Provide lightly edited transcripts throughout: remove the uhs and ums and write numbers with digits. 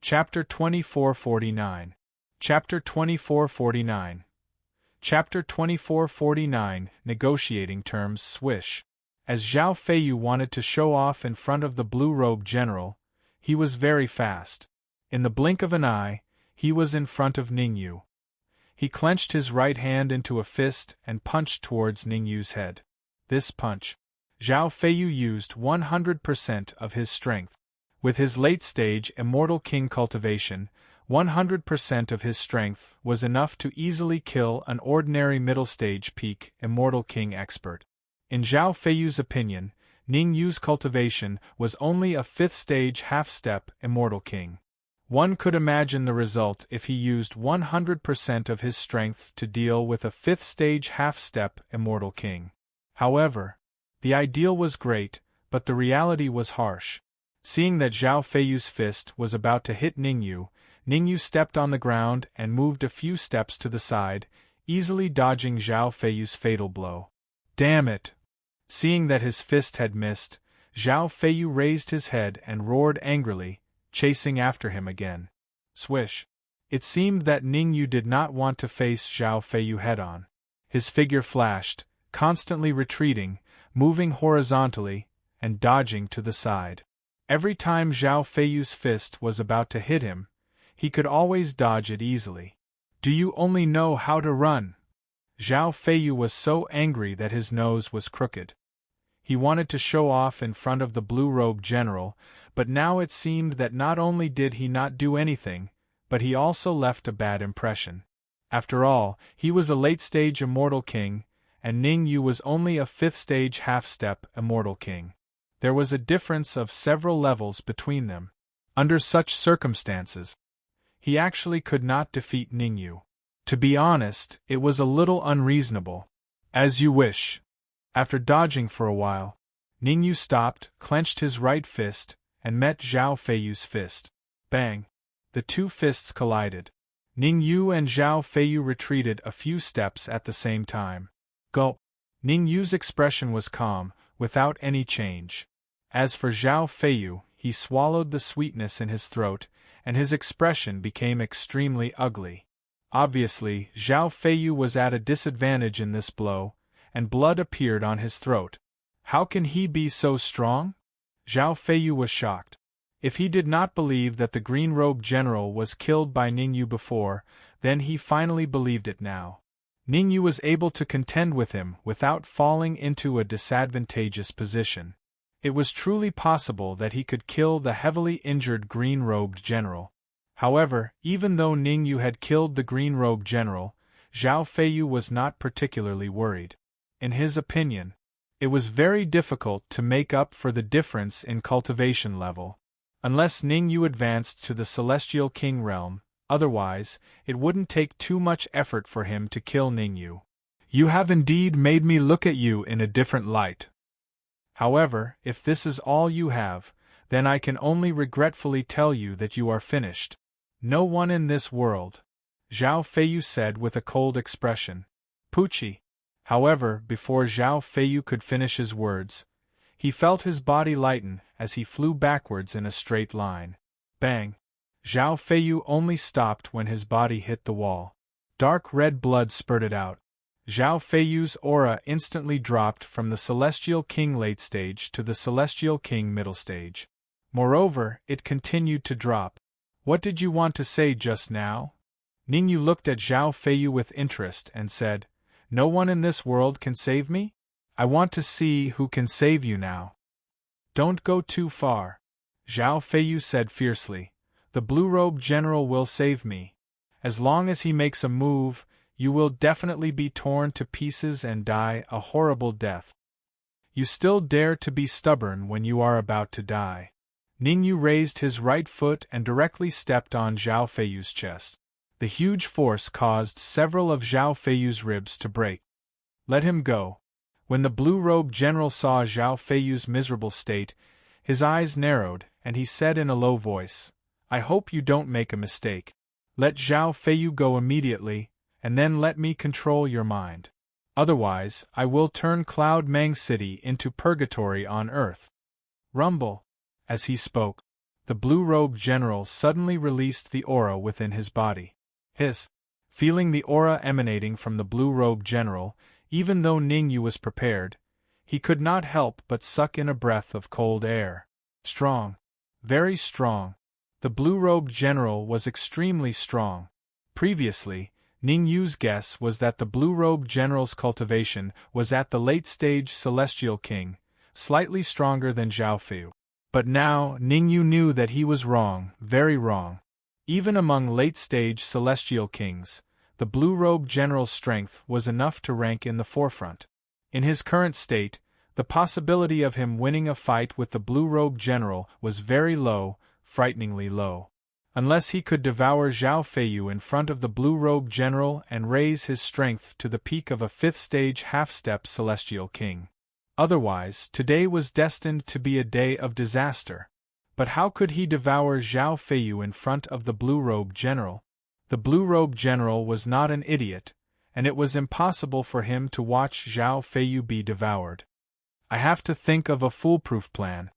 Chapter 2449. Chapter 2449. Chapter 2449. Negotiating Terms. Swish. As Zhao Feiyu wanted to show off in front of the blue-robed general, he was very fast. In the blink of an eye, he was in front of Ningyu. He clenched his right hand into a fist and punched towards Ningyu's head. This punch, Zhao Feiyu used 100% of his strength. With his late-stage Immortal King cultivation, 100% of his strength was enough to easily kill an ordinary middle-stage peak Immortal King expert. In Zhao Feiyu's opinion, Ningyu's cultivation was only a 5th-stage half-step Immortal King. One could imagine the result if he used 100% of his strength to deal with a 5th-stage half-step Immortal King. However, the ideal was great, but the reality was harsh. Seeing that Zhao Feiyu's fist was about to hit Ningyu, Ningyu stepped on the ground and moved a few steps to the side, easily dodging Zhao Feiyu's fatal blow. Damn it! Seeing that his fist had missed, Zhao Feiyu raised his head and roared angrily, chasing after him again. Swish! It seemed that Ningyu did not want to face Zhao Feiyu head-on. His figure flashed, constantly retreating, moving horizontally, and dodging to the side. Every time Zhao Feiyu's fist was about to hit him, he could always dodge it easily. Do you only know how to run? Zhao Feiyu was so angry that his nose was crooked. He wanted to show off in front of the blue-robed general, but now it seemed that not only did he not do anything, but he also left a bad impression. After all, he was a late-stage Immortal King, and Ningyu was only a 5th-stage half-step Immortal King. There was a difference of several levels between them. Under such circumstances, he actually could not defeat Ningyu. To be honest, it was a little unreasonable. As you wish. After dodging for a while, Ningyu stopped, clenched his right fist, and met Zhao Feiyu's fist. Bang! The two fists collided. Ningyu and Zhao Feiyu retreated a few steps at the same time. Gulp! Ningyu's expression was calm, without any change. As for Zhao Feiyu, he swallowed the sweetness in his throat, and his expression became extremely ugly. Obviously, Zhao Feiyu was at a disadvantage in this blow, and blood appeared on his throat. How can he be so strong? Zhao Feiyu was shocked. If he did not believe that the green-robed general was killed by Ningyu before, then he finally believed it now. Ningyu was able to contend with him without falling into a disadvantageous position. It was truly possible that he could kill the heavily injured green-robed general. However, even though Ningyu had killed the green-robed general, Zhao Feiyu was not particularly worried. In his opinion, it was very difficult to make up for the difference in cultivation level. Unless Ningyu advanced to the Celestial King realm, otherwise, it wouldn't take too much effort for him to kill Ningyu. You have indeed made me look at you in a different light. However, if this is all you have, then I can only regretfully tell you that you are finished. No one in this world, Zhao Feiyu said with a cold expression. Poochie. However, before Zhao Feiyu could finish his words, he felt his body lighten as he flew backwards in a straight line. Bang! Zhao Feiyu only stopped when his body hit the wall. Dark red blood spurted out. Zhao Feiyu's aura instantly dropped from the Celestial King late stage to the Celestial King middle stage. Moreover, it continued to drop. What did you want to say just now? Ningyu looked at Zhao Feiyu with interest and said, No one in this world can save me? I want to see who can save you now. Don't go too far. Zhao Feiyu said fiercely. The blue-robed general will save me. As long as he makes a move, you will definitely be torn to pieces and die a horrible death. You still dare to be stubborn when you are about to die. Ningyu raised his right foot and directly stepped on Zhao Feiyu's chest. The huge force caused several of Zhao Feiyu's ribs to break. Let him go. When the blue-robed general saw Zhao Feiyu's miserable state, his eyes narrowed, and he said in a low voice, I hope you don't make a mistake. Let Zhao Feiyu go immediately, and then let me control your mind. Otherwise, I will turn Cloud Mang City into purgatory on earth. Rumble. As he spoke, the blue-robed general suddenly released the aura within his body. Feeling the aura emanating from the blue-robed general, even though Ningyu was prepared, he could not help but suck in a breath of cold air. Strong. Very strong. The blue-robed general was extremely strong. Previously, Ningyu's guess was that the blue-robed general's cultivation was at the late-stage celestial king, slightly stronger than Zhao Feiyu. But now Ningyu knew that he was wrong, very wrong. Even among late-stage celestial kings, the blue-robed general's strength was enough to rank in the forefront. In his current state, the possibility of him winning a fight with the blue-robed general was very low, frighteningly low. Unless he could devour Zhao Feiyu in front of the blue-robed general and raise his strength to the peak of a fifth-stage half-step celestial king. Otherwise, today was destined to be a day of disaster. But how could he devour Zhao Feiyu in front of the blue-robed general? The blue-robed general was not an idiot, and it was impossible for him to watch Zhao Feiyu be devoured. I have to think of a foolproof plan.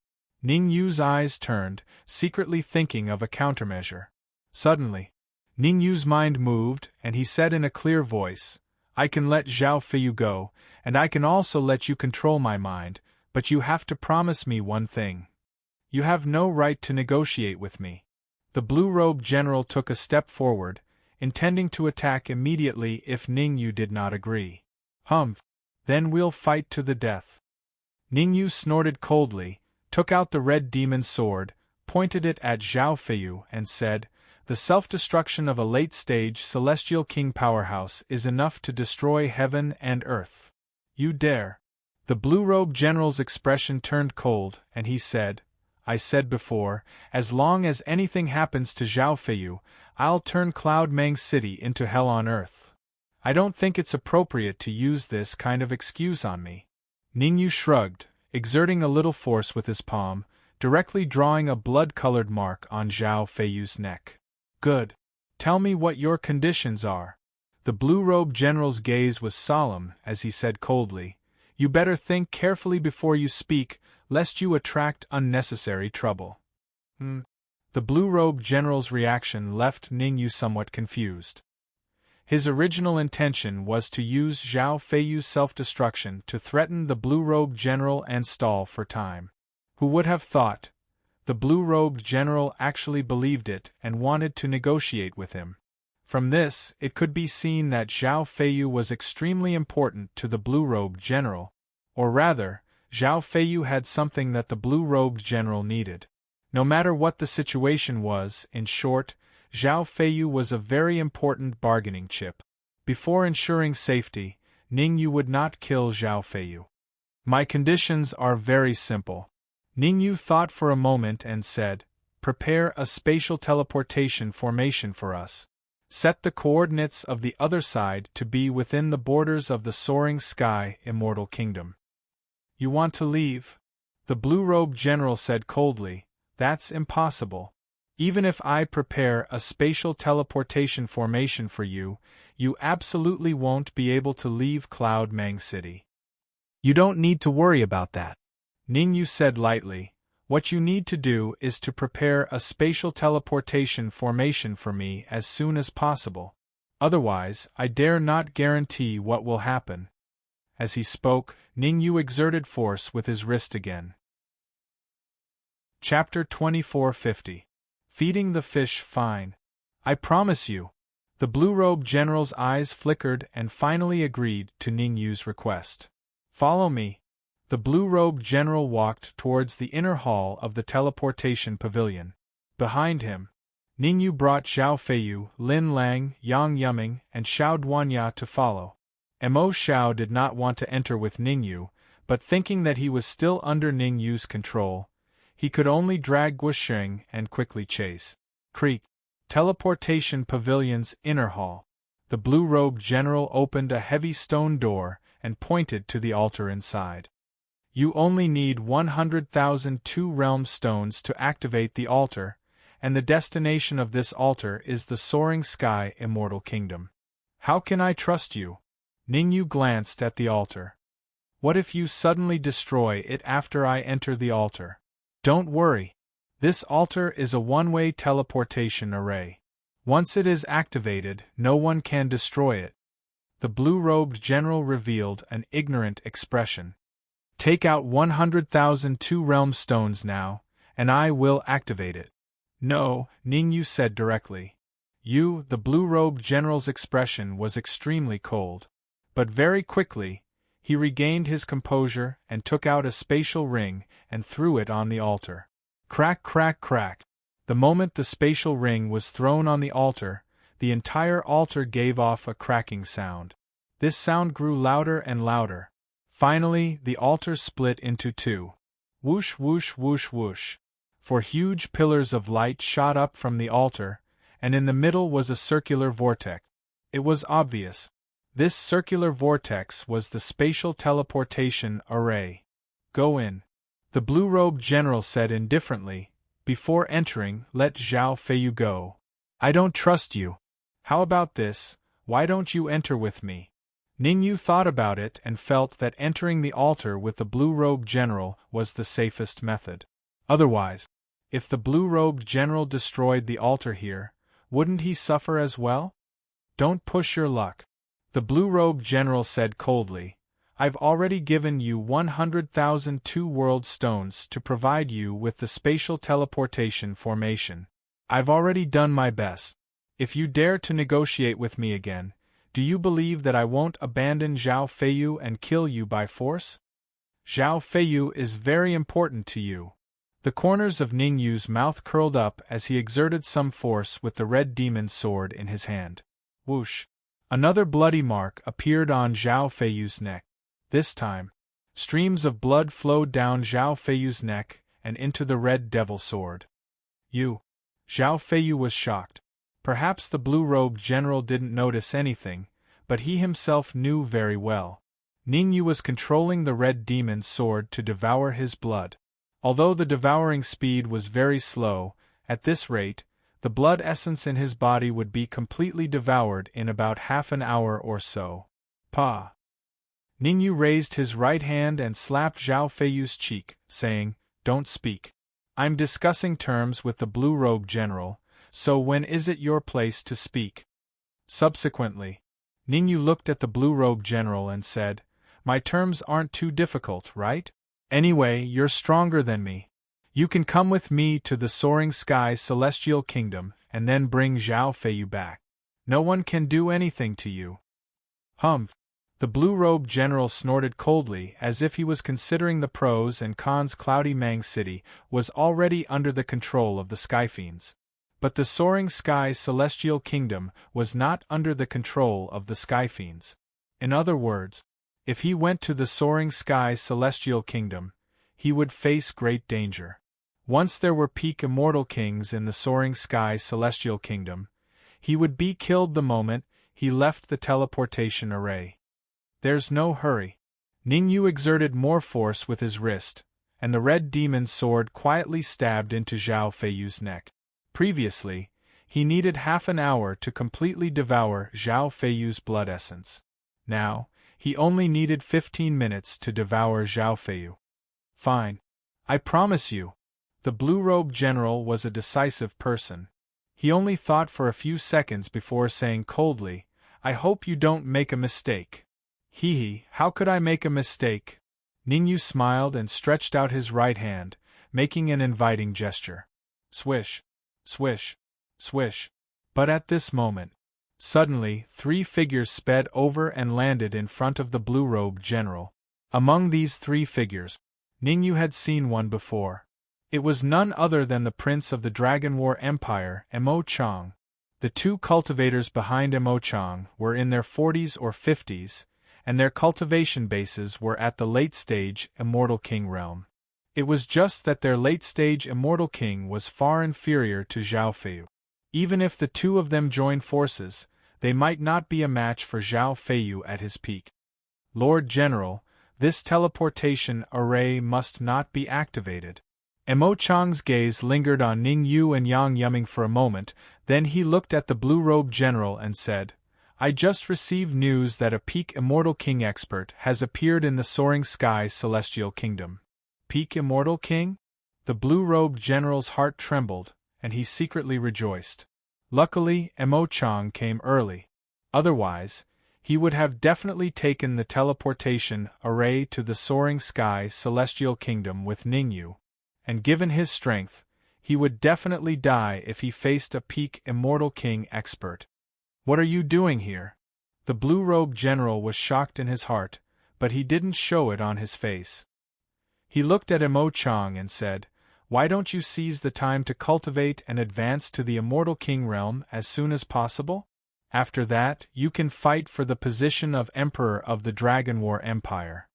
Ningyu's eyes turned, secretly thinking of a countermeasure. Suddenly, Ningyu's mind moved, and he said in a clear voice, "I can let Zhao Feiyu go, and I can also let you control my mind, but you have to promise me one thing. You have no right to negotiate with me." The blue-robed general took a step forward, intending to attack immediately if Ningyu did not agree. Then we'll fight to the death." Ningyu snorted coldly, took out the red demon sword, pointed it at Zhao Feiyu, and said, "The self-destruction of a late-stage celestial king powerhouse is enough to destroy heaven and earth. You dare." The blue-robed general's expression turned cold, and he said, "I said before, as long as anything happens to Zhao Feiyu, I'll turn Cloud Mang City into hell on earth. I don't think it's appropriate to use this kind of excuse on me." Ningyu shrugged, exerting a little force with his palm, directly drawing a blood-colored mark on Zhao Feiyu's neck. "Good. Tell me what your conditions are." The blue-robed general's gaze was solemn as he said coldly, "You better think carefully before you speak, lest you attract unnecessary trouble." The blue-robed general's reaction left Ningyu somewhat confused. His original intention was to use Zhao Feiyu's self-destruction to threaten the blue-robed general and stall for time. Who would have thought? The blue-robed general actually believed it and wanted to negotiate with him. From this, it could be seen that Zhao Feiyu was extremely important to the blue-robed general, or rather, Zhao Feiyu had something that the blue-robed general needed. No matter what the situation was, in short, Zhao Feiyu was a very important bargaining chip. Before ensuring safety, Ningyu would not kill Zhao Feiyu. "My conditions are very simple." Ningyu thought for a moment and said, "Prepare a spatial teleportation formation for us. Set the coordinates of the other side to be within the borders of the soaring sky immortal kingdom." "You want to leave?" The blue-robed general said coldly, "That's impossible. Even if I prepare a spatial teleportation formation for you, you absolutely won't be able to leave Cloud Mang City." "You don't need to worry about that," Ningyu said lightly. "What you need to do is to prepare a spatial teleportation formation for me as soon as possible. Otherwise, I dare not guarantee what will happen." As he spoke, Ningyu exerted force with his wrist again. Chapter 2450. Feeding the fish fine. "I promise you." The blue-robed general's eyes flickered and finally agreed to Ningyu's request. "Follow me." The blue-robed general walked towards the inner hall of the teleportation pavilion. Behind him, Ningyu brought Zhao Feiyu, Lin Lang, Yang Yuming, and Xiao Duanya to follow. Mo Xiao did not want to enter with Ningyu, but thinking that he was still under Ningyu's control, he could only drag Guosheng and quickly chase. Creek. Teleportation Pavilion's inner hall. The blue-robed general opened a heavy stone door and pointed to the altar inside. "You only need 100,000 two-realm stones to activate the altar, and the destination of this altar is the soaring sky immortal kingdom. How can I trust you?" Ningyu glanced at the altar. "What if you suddenly destroy it after I enter the altar?" "Don't worry." This altar is a one-way teleportation array. Once it is activated, no one can destroy it. The blue-robed general revealed an ignorant expression. Take out 100,000 two-realm stones now, and I will activate it. No, Ningyu said directly. The blue-robed general's expression was extremely cold. But very quickly, he regained his composure and took out a spatial ring and threw it on the altar. Crack, crack, crack. The moment the spatial ring was thrown on the altar, the entire altar gave off a cracking sound. This sound grew louder and louder. Finally, the altar split into two. Whoosh, whoosh, whoosh, whoosh. Four huge pillars of light shot up from the altar, and in the middle was a circular vortex. It was obvious. This circular vortex was the spatial teleportation array. Go in. The blue-robed general said indifferently. Before entering, let Zhao Feiyu go. I don't trust you. How about this, why don't you enter with me? Ningyu thought about it and felt that entering the altar with the blue-robed general was the safest method. Otherwise, if the blue-robed general destroyed the altar here, wouldn't he suffer as well? Don't push your luck. The blue-robed general said coldly. I've already given you 100,000 two-world stones to provide you with the spatial teleportation formation. I've already done my best. If you dare to negotiate with me again, do you believe that I won't abandon Zhao Feiyu and kill you by force? Zhao Feiyu is very important to you. The corners of Ningyu's mouth curled up as he exerted some force with the red demon's sword in his hand. Whoosh! Another bloody mark appeared on Zhao Feiyu's neck. This time, streams of blood flowed down Zhao Feiyu's neck and into the red devil sword. Zhao Feiyu was shocked. Perhaps the blue-robed general didn't notice anything, but he himself knew very well. Ningyu was controlling the red demon's sword to devour his blood. Although the devouring speed was very slow, at this rate, the blood essence in his body would be completely devoured in about half an hour or so. Pa! Ningyu raised his right hand and slapped Zhao Feiyu's cheek, saying, Don't speak. I'm discussing terms with the blue-robed general, so when is it your place to speak? Subsequently, Ningyu looked at the blue-robed general and said, My terms aren't too difficult, right? Anyway, you're stronger than me. You can come with me to the soaring sky celestial kingdom and then bring Zhao Feiyu back. No one can do anything to you. Humph! The blue-robed general snorted coldly as if he was considering the pros and cons. Cloudy Mang City was already under the control of the Skyfiends. But the soaring sky celestial kingdom was not under the control of the Skyfiends. In other words, if he went to the soaring sky celestial kingdom, he would face great danger. Once there were peak immortal kings in the soaring sky celestial kingdom, he would be killed the moment he left the teleportation array. There's no hurry. Ningyu exerted more force with his wrist, and the red demon's sword quietly stabbed into Zhao Feiyu's neck. Previously, he needed half an hour to completely devour Zhao Feiyu's blood essence. Now, he only needed 15 minutes to devour Zhao Feiyu. Fine. I promise you. The blue-robed general was a decisive person. He only thought for a few seconds before saying coldly, I hope you don't make a mistake. Hee, how could I make a mistake? Ningyu smiled and stretched out his right hand, making an inviting gesture. Swish, swish, swish. But at this moment, suddenly 3 figures sped over and landed in front of the blue-robed general. Among these 3 figures, Ningyu had seen one before. It was none other than the prince of the Dragon War Empire, Emo Chang. The 2 cultivators behind Emo Chang were in their 40s or 50s, and their cultivation bases were at the late-stage Immortal King realm. It was just that their late-stage Immortal King was far inferior to Zhao Feiyu. Even if the 2 of them joined forces, they might not be a match for Zhao Feiyu at his peak. Lord General, this teleportation array must not be activated. Emo Chang's gaze lingered on Ningyu and Yang Yuming for a moment, then he looked at the blue-robed general and said, I just received news that a peak Immortal King expert has appeared in the soaring sky celestial kingdom. Peak Immortal King? The blue-robed general's heart trembled, and he secretly rejoiced. Luckily, Emo Chang came early. Otherwise, he would have definitely taken the teleportation array to the soaring sky celestial kingdom with Ningyu, and given his strength, he would definitely die if he faced a peak immortal king expert. What are you doing here? The blue-robed general was shocked in his heart, but he didn't show it on his face. He looked at Emo Chang and said, "Why don't you seize the time to cultivate and advance to the immortal king realm as soon as possible? After that, you can fight for the position of Emperor of the Dragon War Empire."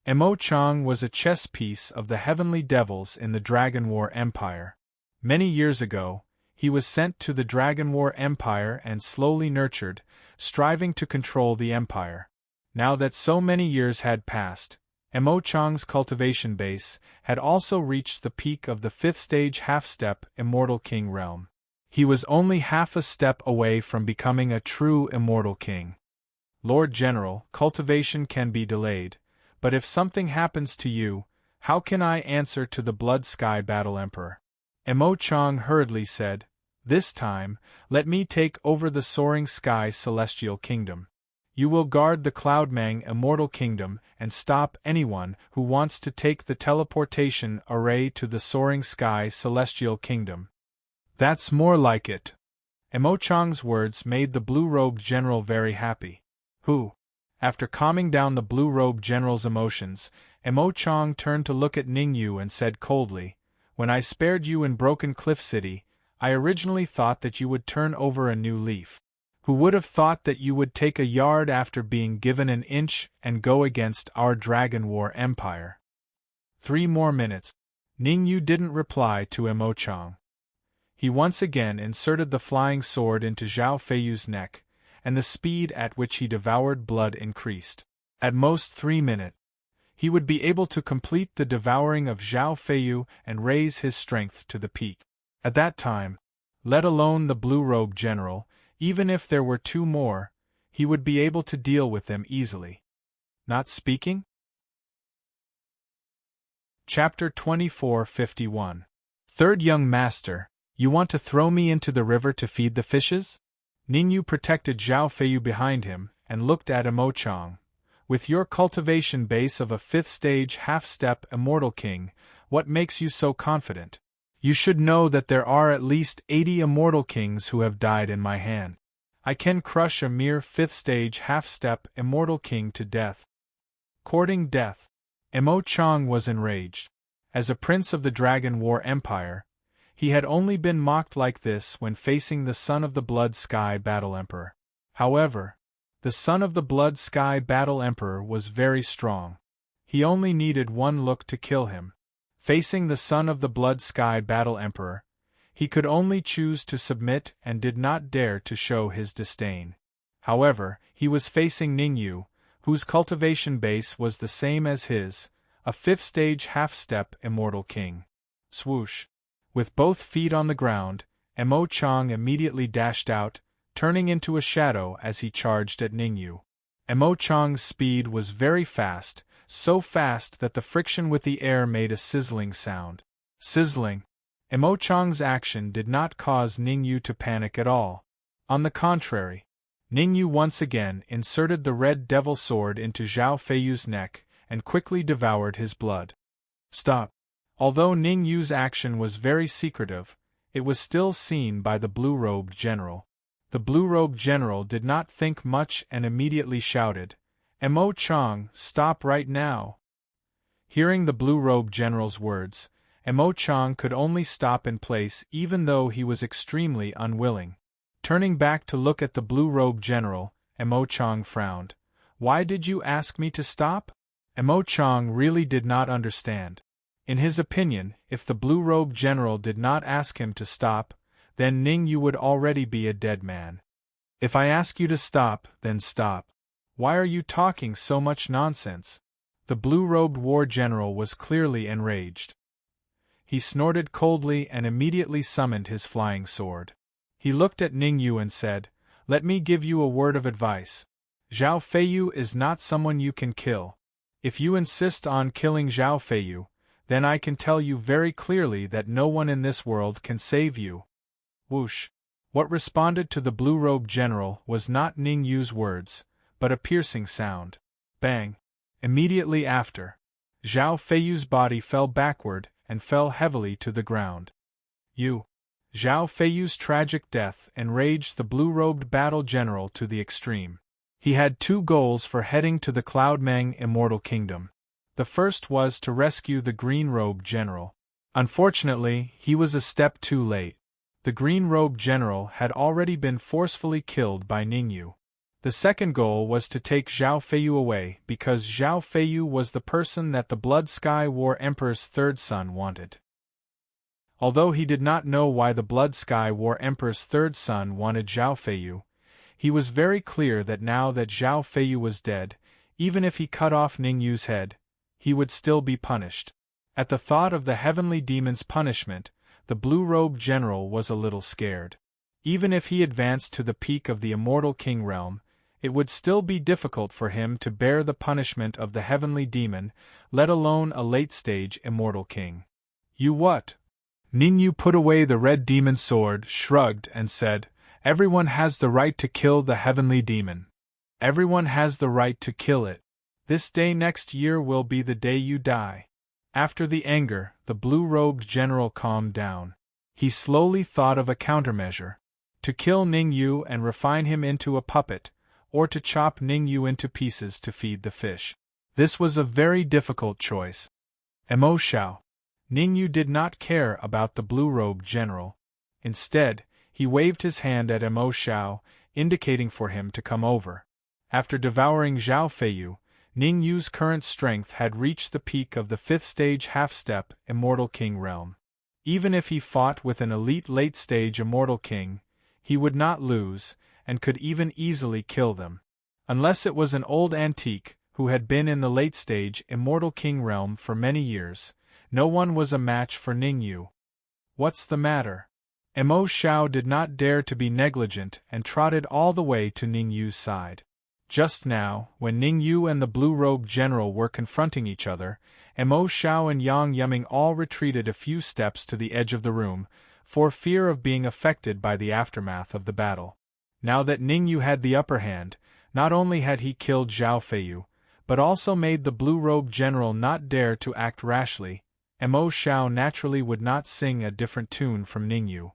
Emo Chang was a chess piece of the heavenly devils in the Dragon War Empire. Many years ago, he was sent to the Dragon War Empire and slowly nurtured, striving to control the empire. Now that so many years had passed, Emo Chang's cultivation base had also reached the peak of the 5th stage half-step immortal king realm. He was only half a step away from becoming a true immortal king. Lord General, cultivation can be delayed, but if something happens to you, how can I answer to the Blood Sky Battle Emperor? Emo Chang hurriedly said, "This time, let me take over the soaring sky celestial kingdom. You will guard the Cloudmang immortal kingdom and stop anyone who wants to take the teleportation array to the soaring sky celestial kingdom." That's more like it. Emo Chang's words made the blue-robed general very happy. After calming down the blue-robed general's emotions, Emo Chang turned to look at Ningyu and said coldly, "When I spared you in Broken Cliff City, I originally thought that you would turn over a new leaf. Who would have thought that you would take a yard after being given an inch and go against our Dragon War Empire?" 3 more minutes. Ningyu didn't reply to Emo Chang. He once again inserted the flying sword into Zhao Feiyu's neck, and the speed at which he devoured blood increased. At most 3 minutes, he would be able to complete the devouring of Zhao Feiyu and raise his strength to the peak. At that time, let alone the blue-robed general, even if there were 2 more, he would be able to deal with them easily. Not speaking? Chapter 2451. Third Young Master, you want to throw me into the river to feed the fishes? Ningyu protected Zhao Feiyu behind him and looked at Emo Chang. With your cultivation base of a 5th stage half-step immortal king, what makes you so confident? You should know that there are at least 80 immortal kings who have died in my hand. I can crush a mere 5th stage half-step immortal king to death. Courting death. Emo Chang was enraged. As a prince of the Dragon War Empire, he had only been mocked like this when facing the son of the Blood Sky Battle Emperor. However, the son of the Blood Sky Battle Emperor was very strong. He only needed 1 look to kill him. Facing the son of the Blood Sky Battle Emperor, he could only choose to submit and did not dare to show his disdain. However, he was facing Ningyu, whose cultivation base was the same as his, a 5th stage half-step immortal king. Swoosh! With both feet on the ground, Emo Chang immediately dashed out, turning into a shadow as he charged at Ningyu. Emo Chang's speed was very fast, so fast that the friction with the air made a sizzling sound. Sizzling! Emo Chang's action did not cause Ningyu to panic at all. On the contrary, Ningyu once again inserted the red devil sword into Zhao Feiyu's neck and quickly devoured his blood. Stop! Although Ningyu's action was very secretive, it was still seen by the blue-robed general. The blue-robed general did not think much and immediately shouted, "Emo Chang, stop right now!" Hearing the blue-robed general's words, Emo Chang could only stop in place even though he was extremely unwilling. Turning back to look at the blue-robed general, Emo Chang frowned. "Why did you ask me to stop?" Emo Chang really did not understand. In his opinion, if the blue-robed general did not ask him to stop, then Ningyu would already be a dead man. "If I ask you to stop, then stop. Why are you talking so much nonsense?" The blue-robed war general was clearly enraged. He snorted coldly and immediately summoned his flying sword. He looked at Ningyu and said, "Let me give you a word of advice. Zhao Feiyu is not someone you can kill. If you insist on killing Zhao Feiyu, then I can tell you very clearly that no one in this world can save you. Whoosh! What responded to the blue-robed general was not Ning Yu's words, but a piercing sound. Bang! Immediately after, Zhao Feiyu's body fell backward and fell heavily to the ground. Zhao Feiyu's tragic death enraged the blue-robed battle general to the extreme. He had two goals for heading to the Cloudmeng Immortal Kingdom. The first was to rescue the green-robed general. Unfortunately, he was a step too late. The green-robed general had already been forcefully killed by Ningyu. The second goal was to take Zhao Feiyu away because Zhao Feiyu was the person that the Blood Sky War Emperor's third son wanted. Although he did not know why the Blood Sky War Emperor's third son wanted Zhao Feiyu, he was very clear that now that Zhao Feiyu was dead, even if he cut off Ningyu's head, he would still be punished. At the thought of the heavenly demon's punishment, the blue-robed general was a little scared. Even if he advanced to the peak of the Immortal King realm, it would still be difficult for him to bear the punishment of the heavenly demon, let alone a late-stage Immortal King. You what? Ningyu put away the red demon's sword, shrugged, and said, "Everyone has the right to kill the heavenly demon. Everyone has the right to kill it. This day next year will be the day you die." After the anger, the blue-robed general calmed down. He slowly thought of a countermeasure. To kill Ningyu and refine him into a puppet, or to chop Ningyu into pieces to feed the fish. This was a very difficult choice. Emo Shao. Ningyu did not care about the blue-robed general. Instead, he waved his hand at Emo Shao, indicating for him to come over. After devouring Zhao Feiyu, Ningyu's current strength had reached the peak of the 5th stage half-step Immortal King realm. Even if he fought with an elite late-stage Immortal King, he would not lose, and could even easily kill them. Unless it was an old antique who had been in the late-stage Immortal King realm for many years, no one was a match for Ningyu. What's the matter? Emo Shao did not dare to be negligent and trotted all the way to Ningyu's side. Just now, when Ningyu and the blue-robed general were confronting each other, Emo Shao and Yang Yuming all retreated a few steps to the edge of the room, for fear of being affected by the aftermath of the battle. Now that Ningyu had the upper hand, not only had he killed Zhao Feiyu, but also made the blue-robed general not dare to act rashly. Emo Shao naturally would not sing a different tune from Ningyu.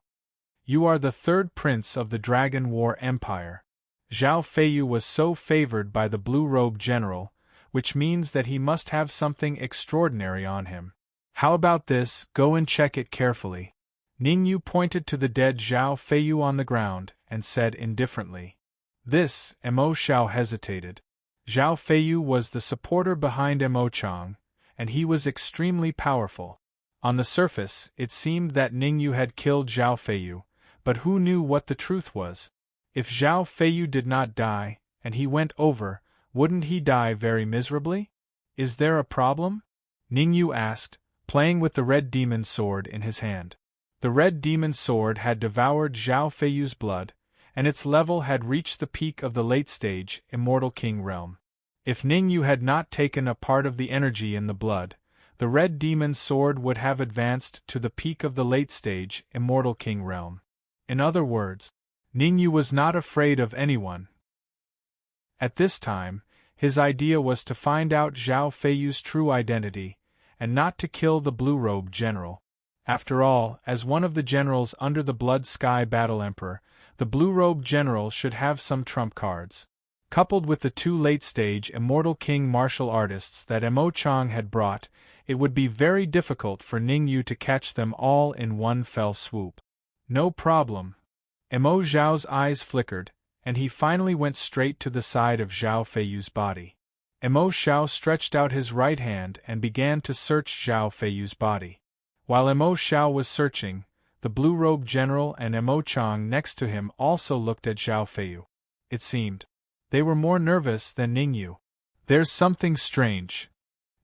You are the third prince of the Dragon War Empire. Zhao Feiyu was so favored by the blue-robed general, which means that he must have something extraordinary on him. How about this? Go and check it carefully. Ningyu pointed to the dead Zhao Feiyu on the ground, and said indifferently. This, Emo Shao hesitated. Zhao Feiyu was the supporter behind Emo Chang, and he was extremely powerful. On the surface, it seemed that Ningyu had killed Zhao Feiyu, but who knew what the truth was? If Zhao Feiyu did not die, and he went over, wouldn't he die very miserably? Is there a problem? Ningyu asked, playing with the red demon sword in his hand. The red demon sword had devoured Zhao Feiyu's blood, and its level had reached the peak of the late-stage Immortal King realm. If Ningyu had not taken a part of the energy in the blood, the red demon sword would have advanced to the peak of the late-stage Immortal King realm. In other words, Ningyu was not afraid of anyone. At this time, his idea was to find out Zhao Feiyu's true identity, and not to kill the blue-robed general. After all, as one of the generals under the Blood Sky Battle Emperor, the blue-robed general should have some trump cards. Coupled with the two late-stage Immortal King martial artists that Emo Chang had brought, it would be very difficult for Ningyu to catch them all in one fell swoop. No problem. Emo Zhao's eyes flickered, and he finally went straight to the side of Zhao Feiyu's body. Emo Shao stretched out his right hand and began to search Zhao Feiyu's body. While Emo Shao was searching, the blue-robed general and Emo Chang next to him also looked at Zhao Feiyu. It seemed they were more nervous than Ningyu. There's something strange.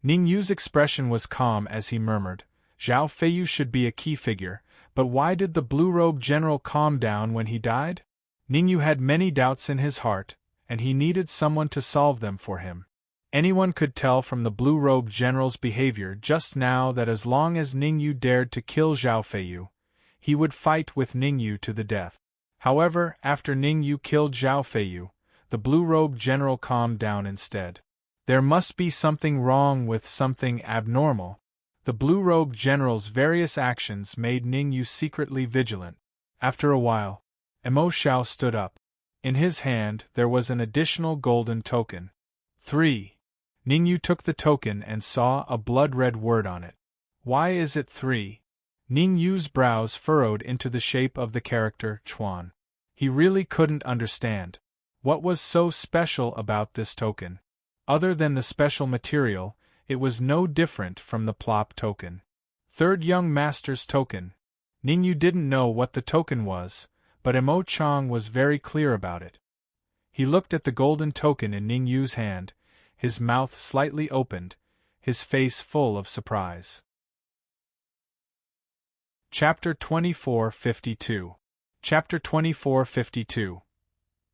Ningyu's expression was calm as he murmured, Zhao Feiyu should be a key figure, but why did the blue-robed general calm down when he died? Ningyu had many doubts in his heart, and he needed someone to solve them for him. Anyone could tell from the blue-robed general's behavior just now that as long as Ningyu dared to kill Zhao Feiyu, he would fight with Ningyu to the death. However, after Ningyu killed Zhao Feiyu, the blue-robed general calmed down instead. There must be something wrong with something abnormal. The blue-robed general's various actions made Ningyu secretly vigilant. After a while, Emo Xiao stood up. In his hand there was an additional golden token. 3. Ningyu took the token and saw a blood-red word on it. Why is it 3? Ningyu's brows furrowed into the shape of the character Chuan. He really couldn't understand. What was so special about this token? Other than the special material, it was no different from the plop token. Third Young Master's token. Ningyu didn't know what the token was, but Emo Chang was very clear about it. He looked at the golden token in Ningyu's hand, his mouth slightly opened, his face full of surprise. Chapter 2452. Chapter 2452.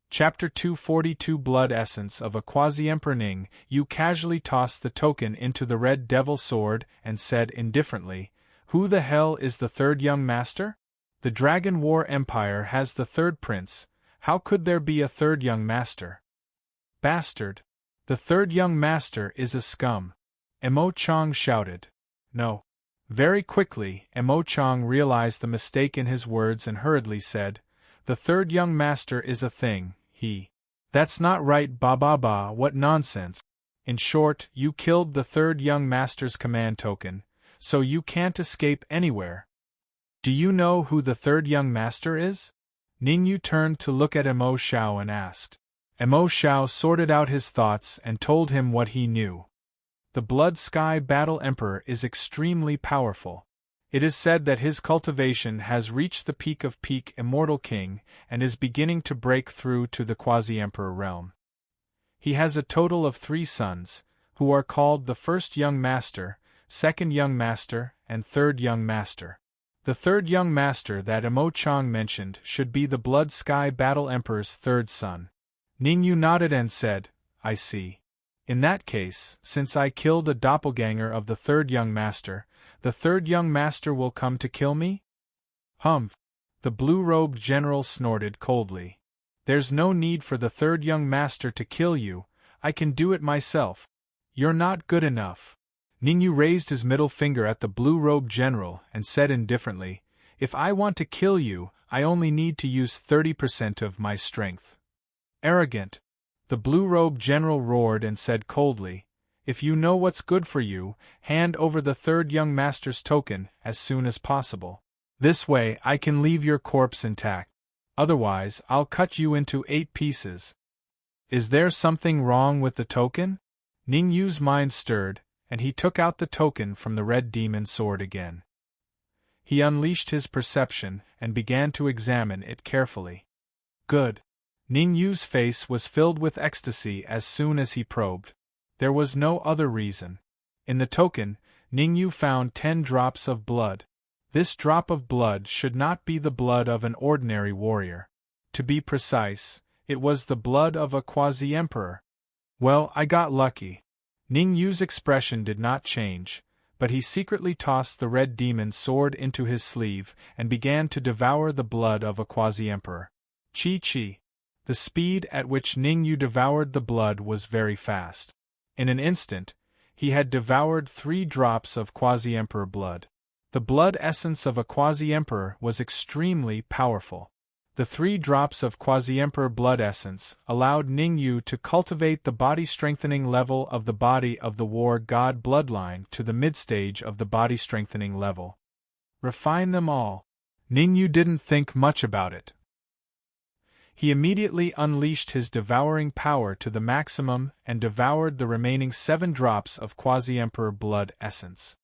Chapter 242 Blood Essence of a Quasi-Emperor. Ning Yu casually tossed the token into the Red Devil Sword and said indifferently, "Who the hell is the third young master? The Dragon War Empire has the third prince, how could there be a third young master? Bastard! The third young master is a scum!" Emo Chang shouted. No. Very quickly, Emo Chang realized the mistake in his words and hurriedly said, "The third young master is a thing, he." "That's not right, ba, what nonsense. In short, you killed the third young master's command token, so you can't escape anywhere. Do you know who the third young master is?" Ningyu turned to look at Emo Xiao and asked. Emo Xiao sorted out his thoughts and told him what he knew. The Blood Sky Battle Emperor is extremely powerful. It is said that his cultivation has reached the peak of peak Immortal King and is beginning to break through to the Quasi-Emperor realm. He has a total of 3 sons, who are called the First Young Master, Second Young Master, and Third Young Master. The third young master that Emo Chang mentioned should be the Blood Sky Battle Emperor's third son. Ningyu nodded and said, "I see. In that case, since I killed a doppelganger of the third young master, the third young master will come to kill me?" "Humph!" The blue-robed general snorted coldly. "There's no need for the third young master to kill you, I can do it myself. You're not good enough." Ningyu raised his middle finger at the blue-robed general and said indifferently, "If I want to kill you, I only need to use 30% of my strength." "Arrogant!" The blue-robed general roared and said coldly, "If you know what's good for you, hand over the third young master's token as soon as possible. This way I can leave your corpse intact. Otherwise, I'll cut you into 8 pieces." "Is there something wrong with the token?" Ningyu's mind stirred, and he took out the token from the Red Demon Sword again. He unleashed his perception and began to examine it carefully. Good. Ningyu's face was filled with ecstasy as soon as he probed. There was no other reason. In the token, Ningyu found 10 drops of blood. This drop of blood should not be the blood of an ordinary warrior. To be precise, it was the blood of a quasi-emperor. Well, I got lucky. Ningyu's expression did not change, but he secretly tossed the Red Demon Sword into his sleeve and began to devour the blood of a quasi-emperor. Chi. The speed at which Ningyu devoured the blood was very fast. In an instant, he had devoured 3 drops of quasi-emperor blood. The blood essence of a quasi-emperor was extremely powerful. The 3 drops of quasi-emperor blood essence allowed Ningyu to cultivate the body-strengthening level of the body of the war god bloodline to the mid-stage of the body-strengthening level. Refine them all. Ningyu didn't think much about it. He immediately unleashed his devouring power to the maximum and devoured the remaining 7 drops of quasi-emperor blood essence.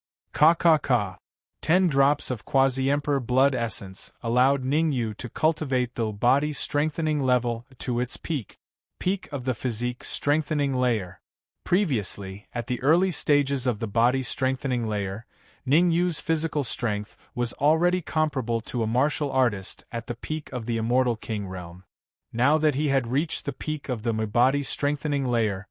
10 drops of quasi-emperor blood essence allowed Ningyu to cultivate the body strengthening level to its peak of the physique strengthening layer. Previously, at the early stages of the body strengthening layer, Ningyu's physical strength was already comparable to a martial artist at the peak of the Immortal King realm. Now that he had reached the peak of the body strengthening layer,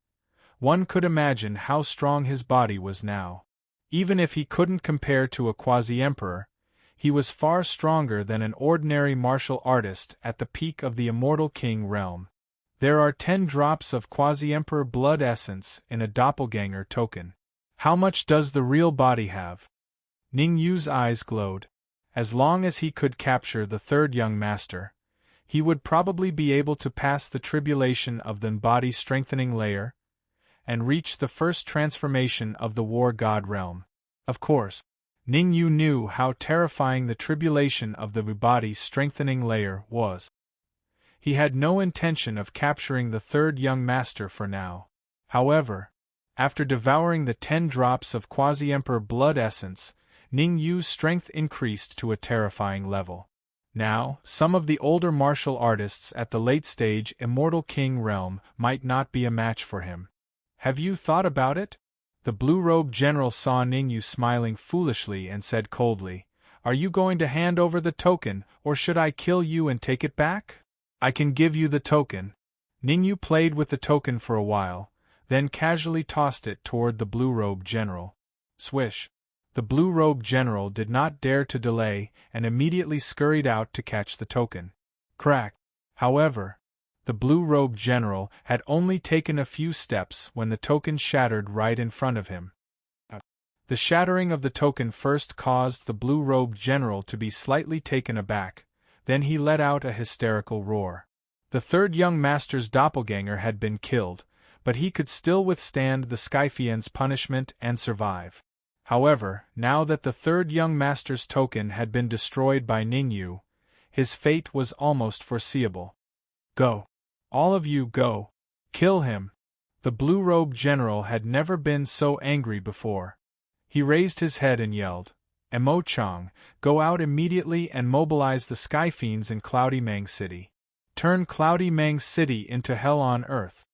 One could imagine how strong his body was now. Even if he couldn't compare to a quasi-emperor, he was far stronger than an ordinary martial artist at the peak of the immortal king realm. There are 10 drops of quasi-emperor blood essence in a doppelganger token. How much does the real body have? Ning Yu's eyes glowed. As long as he could capture the third young master, he would probably be able to pass the tribulation of the body-strengthening layer and reach the first transformation of the war god realm. Of course, Ning Yu knew how terrifying the tribulation of the body-strengthening layer was. He had no intention of capturing the third young master for now. However, after devouring the 10 drops of quasi-emperor blood essence, Ning Yu's strength increased to a terrifying level. Now, some of the older martial artists at the late-stage Immortal King realm might not be a match for him. Have you thought about it? The blue-robed general saw Ning Yu smiling foolishly and said coldly, "Are you going to hand over the token, or should I kill you and take it back?" "I can give you the token." Ning Yu played with the token for a while, then casually tossed it toward the blue-robed general. Swish! The blue-robed general did not dare to delay and immediately scurried out to catch the token. Crack! However, the blue-robed general had only taken a few steps when the token shattered right in front of him. The shattering of the token first caused the blue-robed general to be slightly taken aback, then he let out a hysterical roar. The third young master's doppelganger had been killed, but he could still withstand the Skyfiend's punishment and survive. However, now that the third young master's token had been destroyed by Ning Yu, his fate was almost foreseeable. "Go! All of you go! Kill him!" The blue-robed general had never been so angry before. He raised his head and yelled, "Emo Chang, go out immediately and mobilize the Skyfiends in Cloudy Mang City. Turn Cloudy Mang City into hell on earth."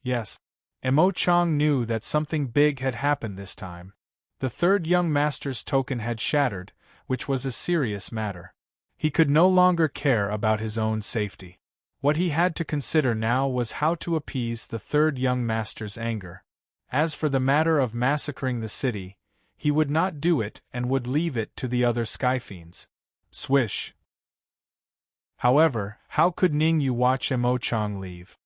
Yes, Emo Chang knew that something big had happened this time. The third young master's token had shattered, which was a serious matter. He could no longer care about his own safety. What he had to consider now was how to appease the third young master's anger. As for the matter of massacring the city, he would not do it and would leave it to the other Skyfiends. Swish! However, how could Ning Yu watch Emo Chang leave?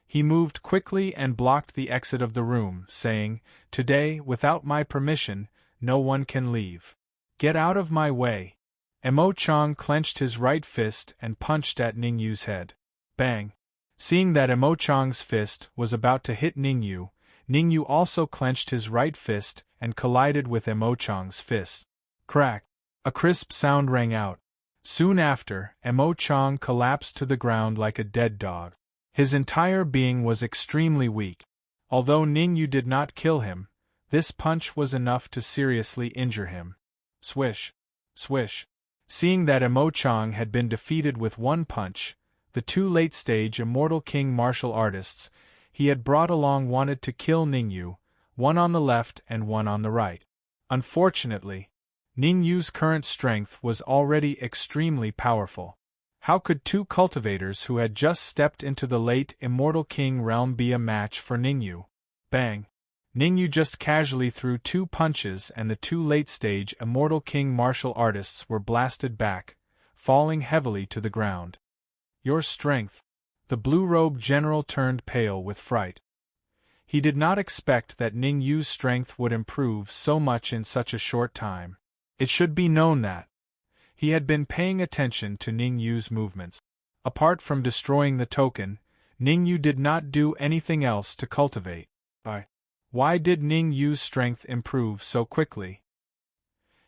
He moved quickly and blocked the exit of the room, saying, "Today, without my permission, no one can leave. Get out of my way." Emo Chang clenched his right fist and punched at Ning Yu's head. Bang! Seeing that Emo Chang's fist was about to hit Ning Yu also clenched his right fist and collided with Emo Chang's fist. Crack! A crisp sound rang out. Soon after, Emo Chang collapsed to the ground like a dead dog. His entire being was extremely weak. Although Ning Yu did not kill him, this punch was enough to seriously injure him. Swish! Swish! Seeing that Emo Chang had been defeated with one punch, the 2 late-stage Immortal King martial artists he had brought along wanted to kill Ning Yu, one on the left and one on the right. Unfortunately, Ning Yu's current strength was already extremely powerful. How could 2 cultivators who had just stepped into the late Immortal King realm be a match for Ning Yu? Bang! Ning Yu just casually threw 2 punches and the 2 late-stage Immortal King martial artists were blasted back, falling heavily to the ground. "Your strength." The blue-robed general turned pale with fright. He did not expect that Ning Yu's strength would improve so much in such a short time. It should be known that he had been paying attention to Ning Yu's movements. Apart from destroying the token, Ning Yu did not do anything else to cultivate. Why did Ning Yu's strength improve so quickly?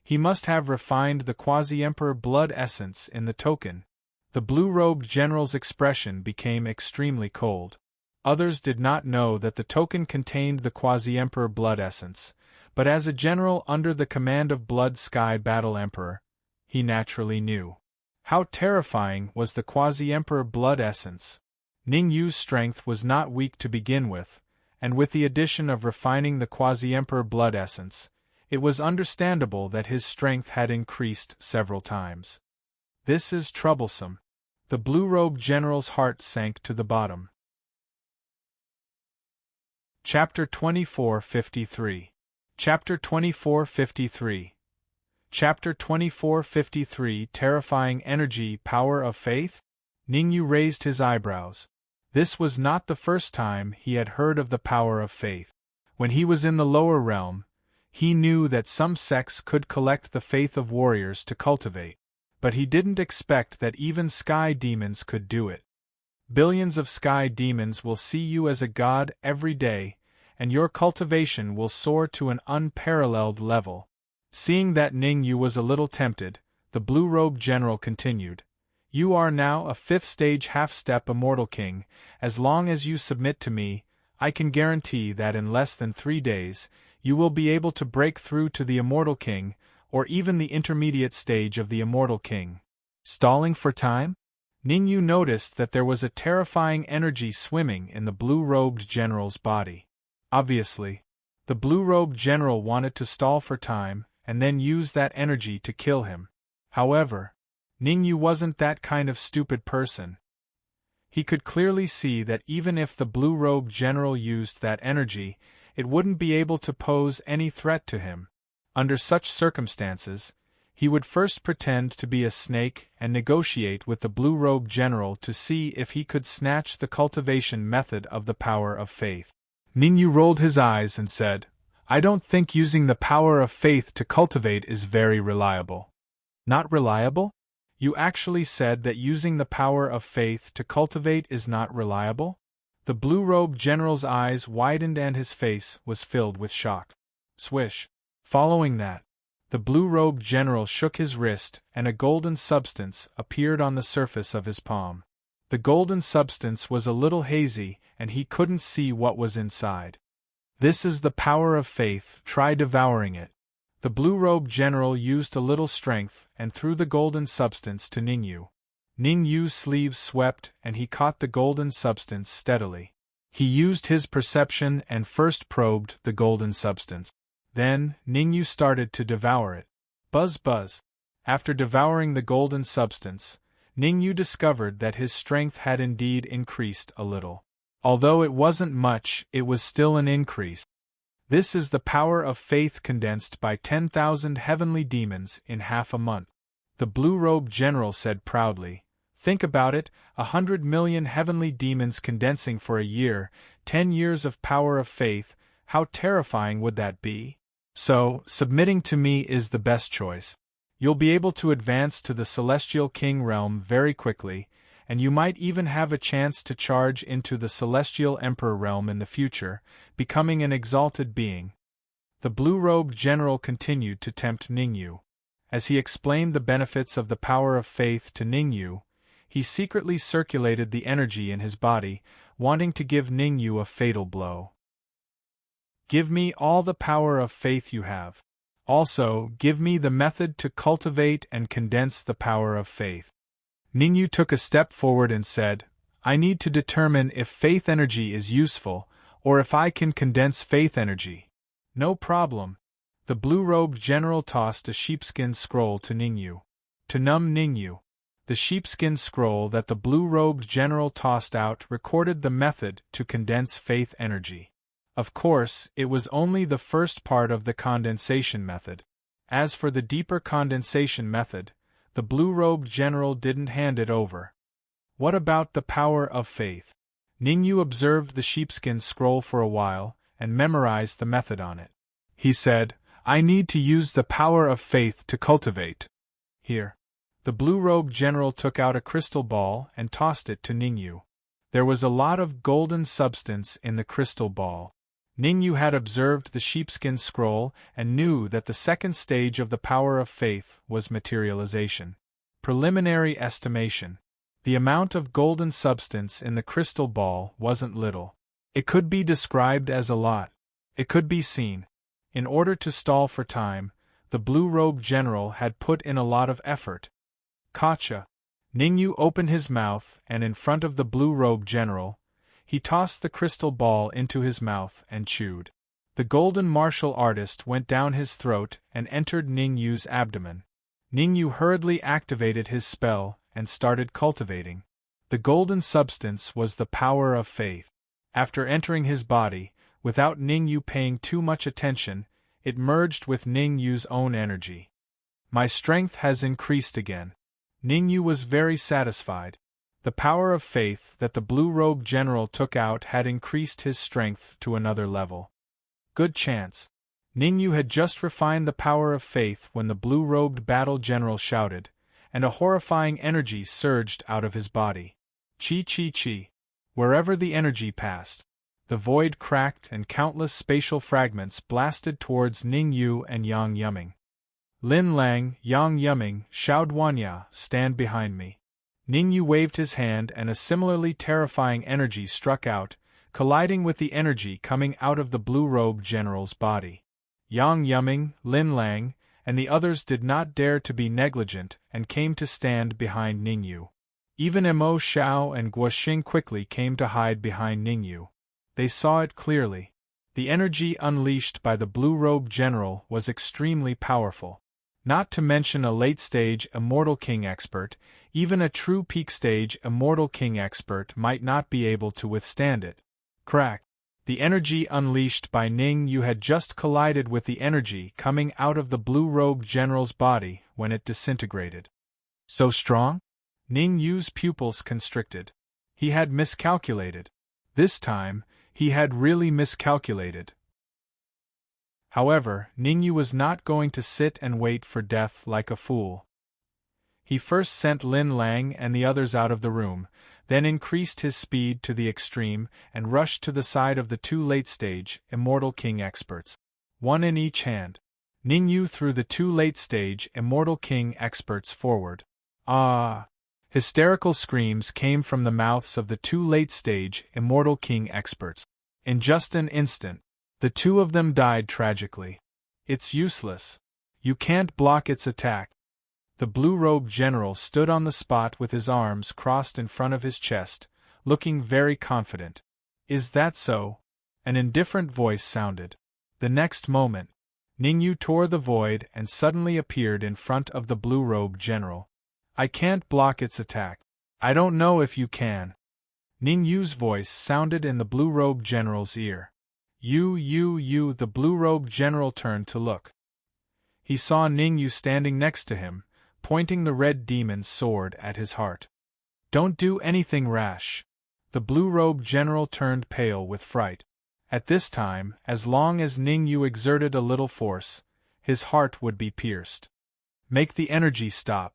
He must have refined the quasi-emperor blood essence in the token. The blue-robed general's expression became extremely cold. Others did not know that the token contained the quasi-emperor blood essence, but as a general under the command of Blood Sky Battle Emperor, he naturally knew. How terrifying was the quasi-emperor blood essence! Ning Yu's strength was not weak to begin with, and with the addition of refining the quasi-emperor blood essence, it was understandable that his strength had increased several times. This is troublesome. The blue-robed general's heart sank to the bottom. Chapter 2453. Chapter 2453. Chapter 2453 Terrifying Energy Power of Faith? Ningyu raised his eyebrows. This was not the first time he had heard of the power of faith. When he was in the lower realm, he knew that some sects could collect the faith of warriors to cultivate, but he didn't expect that even sky demons could do it. Billions of sky demons will see you as a god every day, and your cultivation will soar to an unparalleled level. Seeing that Ningyu was a little tempted, the blue-robed general continued, "You are now a fifth-stage half-step immortal king. As long as you submit to me, I can guarantee that in less than 3 days, you will be able to break through to the immortal king, or even the intermediate stage of the immortal king." Stalling for time? Ningyu noticed that there was a terrifying energy swimming in the blue-robed general's body. Obviously, the blue-robed general wanted to stall for time and then use that energy to kill him. However, Ningyu wasn't that kind of stupid person. He could clearly see that even if the blue-robed general used that energy, it wouldn't be able to pose any threat to him. Under such circumstances, he would first pretend to be a snake and negotiate with the blue-robed general to see if he could snatch the cultivation method of the power of faith. Ningyu rolled his eyes and said, "I don't think using the power of faith to cultivate is very reliable." Not reliable? You actually said that using the power of faith to cultivate is not reliable? The blue-robed general's eyes widened and his face was filled with shock. Swish. Following that, the blue-robed general shook his wrist and a golden substance appeared on the surface of his palm. The golden substance was a little hazy and he couldn't see what was inside. "This is the power of faith, try devouring it." The blue-robed general used a little strength and threw the golden substance to Ningyu. Ningyu's sleeves swept and he caught the golden substance steadily. He used his perception and first probed the golden substance. Then, Ningyu started to devour it. Buzz buzz. After devouring the golden substance, Ningyu discovered that his strength had indeed increased a little. Although it wasn't much, it was still an increase. This is the power of faith condensed by 10,000 heavenly demons in half a month. The blue-robed general said proudly, "Think about it, 100 million heavenly demons condensing for a year, 10 years of power of faith, how terrifying would that be? So, submitting to me is the best choice. You'll be able to advance to the Celestial King realm very quickly, and you might even have a chance to charge into the Celestial Emperor realm in the future, becoming an exalted being." The blue-robed general continued to tempt Ningyu. As he explained the benefits of the power of faith to Ningyu, he secretly circulated the energy in his body, wanting to give Ningyu a fatal blow. "Give me all the power of faith you have. Also, give me the method to cultivate and condense the power of faith." Ningyu took a step forward and said, "I need to determine if faith energy is useful, or if I can condense faith energy." "No problem." The blue-robed general tossed a sheepskin scroll to Ningyu. To numb Ningyu, the sheepskin scroll that the blue-robed general tossed out recorded the method to condense faith energy. Of course, it was only the first part of the condensation method. As for the deeper condensation method, the blue-robed general didn't hand it over. What about the power of faith? Ningyu observed the sheepskin scroll for a while and memorized the method on it. He said, "I need to use the power of faith to cultivate." Here. The blue-robed general took out a crystal ball and tossed it to Ningyu. There was a lot of golden substance in the crystal ball. Ningyu had observed the sheepskin scroll and knew that the second stage of the power of faith was materialization. Preliminary estimation. The amount of golden substance in the crystal ball wasn't little. It could be described as a lot. It could be seen. In order to stall for time, the blue-robed general had put in a lot of effort. Gotcha. Ningyu opened his mouth and in front of the blue-robed general, he tossed the crystal ball into his mouth and chewed. The golden martial artist went down his throat and entered Ningyu's abdomen. Ningyu hurriedly activated his spell and started cultivating. The golden substance was the power of faith. After entering his body, Without Ning Yu paying too much attention, it merged with Ning Yu's own energy. My strength has increased again. Ning Yu was very satisfied. The power of faith that the blue-robed general took out had increased his strength to another level. Good chance. Ning Yu had just refined the power of faith when the blue-robed battle general shouted, and a horrifying energy surged out of his body. Chi. Wherever the energy passed, the void cracked and countless spatial fragments blasted towards Ning Yu and Yang Yuming. Lin Lang, Yang Yuming, Xiao Duanya, stand behind me. Ning Yu waved his hand and a similarly terrifying energy struck out, colliding with the energy coming out of the blue-robed general's body. Yang Yuming, Lin Lang, and the others did not dare to be negligent and came to stand behind Ning Yu. Even Mo Xiao and Guoxing quickly came to hide behind Ning Yu. They saw it clearly. The energy unleashed by the blue-robed general was extremely powerful. Not to mention a late-stage Immortal King expert, even a true peak-stage Immortal King expert might not be able to withstand it. Crack! The energy unleashed by Ning Yu had just collided with the energy coming out of the blue-robed general's body when it disintegrated. So strong? Ning Yu's pupils constricted. He had miscalculated. This time, he had really miscalculated. However, Ning Yu was not going to sit and wait for death like a fool. He first sent Lin Lang and the others out of the room, then increased his speed to the extreme and rushed to the side of the two late-stage Immortal King experts. One in each hand. Ning Yu threw the two late-stage Immortal King experts forward. Ah! Hysterical screams came from the mouths of the two late-stage Immortal King experts. In just an instant, the two of them died tragically. It's useless. You can't block its attack. The blue-robed general stood on the spot with his arms crossed in front of his chest, looking very confident. Is that so? An indifferent voice sounded. The next moment, Ning Yu tore the void and suddenly appeared in front of the blue-robed general. I can't block its attack. I don't know if you can. Ning Yu's voice sounded in the blue-robed general's ear. You, the blue-robed general turned to look. He saw Ning Yu standing next to him, pointing the red demon's sword at his heart. Don't do anything rash. The blue-robed general turned pale with fright. At this time, as long as Ning Yu exerted a little force, his heart would be pierced. Make the energy stop.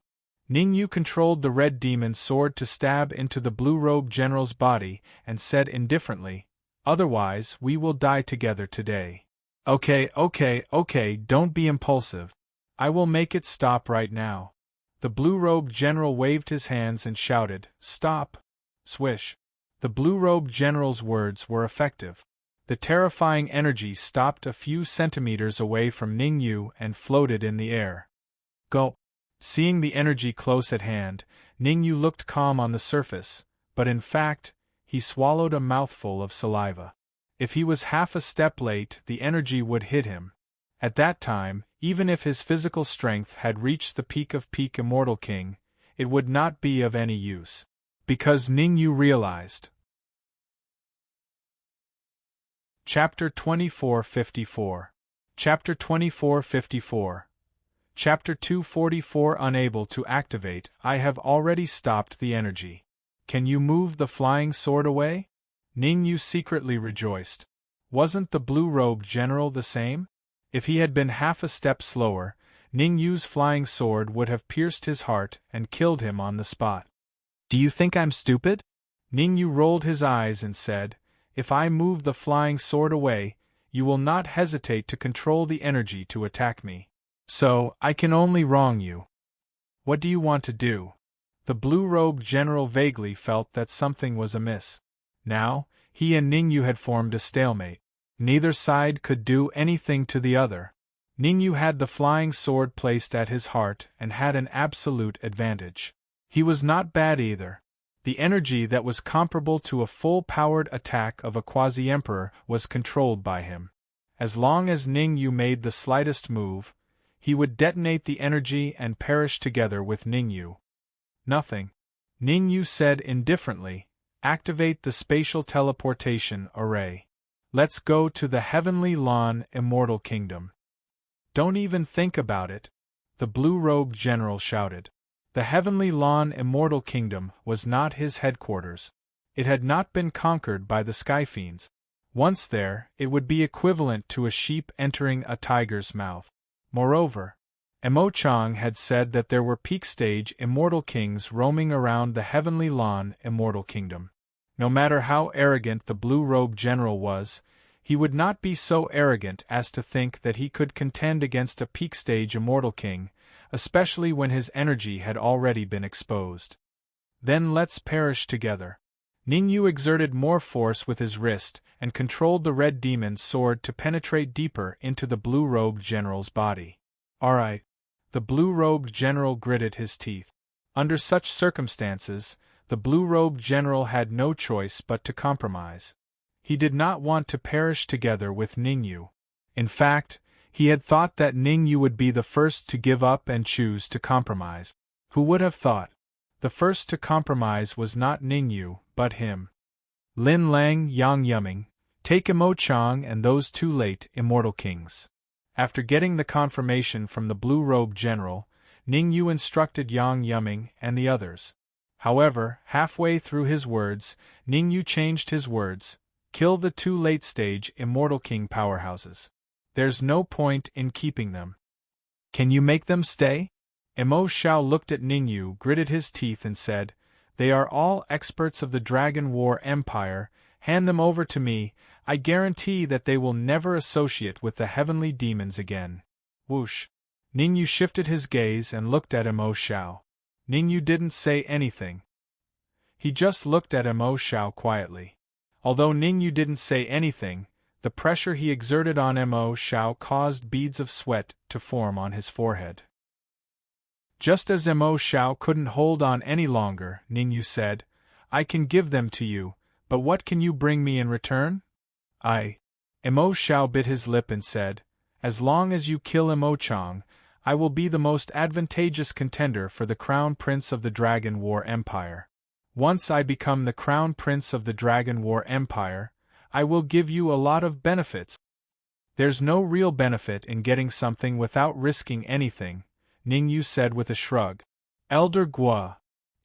Ning Yu controlled the red demon's sword to stab into the blue-robed general's body and said indifferently, otherwise we will die together today. Okay, don't be impulsive. I will make it stop right now. The blue-robed general waved his hands and shouted, Stop! Swish! The blue-robed general's words were effective. The terrifying energy stopped a few centimeters away from Ning Yu and floated in the air. Gulp! Seeing the energy close at hand, Ning Yu looked calm on the surface, but in fact, he swallowed a mouthful of saliva. If he was half a step late, the energy would hit him. At that time, even if his physical strength had reached the peak of peak Immortal King, it would not be of any use. Because Ning Yu realized. Chapter 2454. Chapter 2454. Chapter 244. Unable to activate, I have already stopped the energy. Can you move the flying sword away? Ning Yu secretly rejoiced. Wasn't the blue-robed general the same? If he had been half a step slower, Ning Yu's flying sword would have pierced his heart and killed him on the spot. Do you think I'm stupid? Ning Yu rolled his eyes and said, If I move the flying sword away, you will not hesitate to control the energy to attack me. So, I can only wrong you. What do you want to do? The blue-robed general vaguely felt that something was amiss. Now, he and Ning Yu had formed a stalemate. Neither side could do anything to the other. Ning Yu had the flying sword placed at his heart and had an absolute advantage. He was not bad either. The energy that was comparable to a full-powered attack of a quasi-emperor was controlled by him. As long as Ning Yu made the slightest move, he would detonate the energy and perish together with Ning Yu. Nothing. Ning Yu said indifferently, Activate the spatial teleportation array. Let's go to the Heavenly Lawn Immortal Kingdom. Don't even think about it, the blue-robed general shouted. The Heavenly Lawn Immortal Kingdom was not his headquarters. It had not been conquered by the Skyfiends. Once there, it would be equivalent to a sheep entering a tiger's mouth. Moreover, Emo-Chang had said that there were peak-stage immortal kings roaming around the Heavenly Lawn Immortal Kingdom. No matter how arrogant the blue-robed general was, he would not be so arrogant as to think that he could contend against a peak-stage immortal king, especially when his energy had already been exposed. Then let's perish together. Ningyu exerted more force with his wrist and controlled the red demon's sword to penetrate deeper into the blue-robed general's body. Alright. The blue-robed general gritted his teeth. Under such circumstances, the blue-robed general had no choice but to compromise. He did not want to perish together with Ningyu. In fact, he had thought that Ningyu would be the first to give up and choose to compromise. Who would have thought? The first to compromise was not Ningyu, but him. Lin Lang Yang Yuming, take Emo-Chang and those two late immortal kings. After getting the confirmation from the blue-robed general, Ningyu instructed Yang Yuming and the others. However, halfway through his words, Ningyu changed his words. Kill the two late-stage immortal king powerhouses. There's no point in keeping them. Can you make them stay? Emo Xiao looked at Ningyu, gritted his teeth and said, They are all experts of the Dragon War Empire, hand them over to me, I guarantee that they will never associate with the heavenly demons again. Whoosh. Ningyu shifted his gaze and looked at Emo Xiao. Ningyu didn't say anything. He just looked at Emo Xiao quietly. Although Ningyu didn't say anything, the pressure he exerted on Emo Xiao caused beads of sweat to form on his forehead. Just as Emo Xiao couldn't hold on any longer, Ningyu said, I can give them to you, but what can you bring me in return? Emo Xiao bit his lip and said, As long as you kill Emo-Chang, I will be the most advantageous contender for the Crown Prince of the Dragon War Empire. Once I become the Crown Prince of the Dragon War Empire, I will give you a lot of benefits. There's no real benefit in getting something without risking anything, Ningyu said with a shrug. Elder Guo.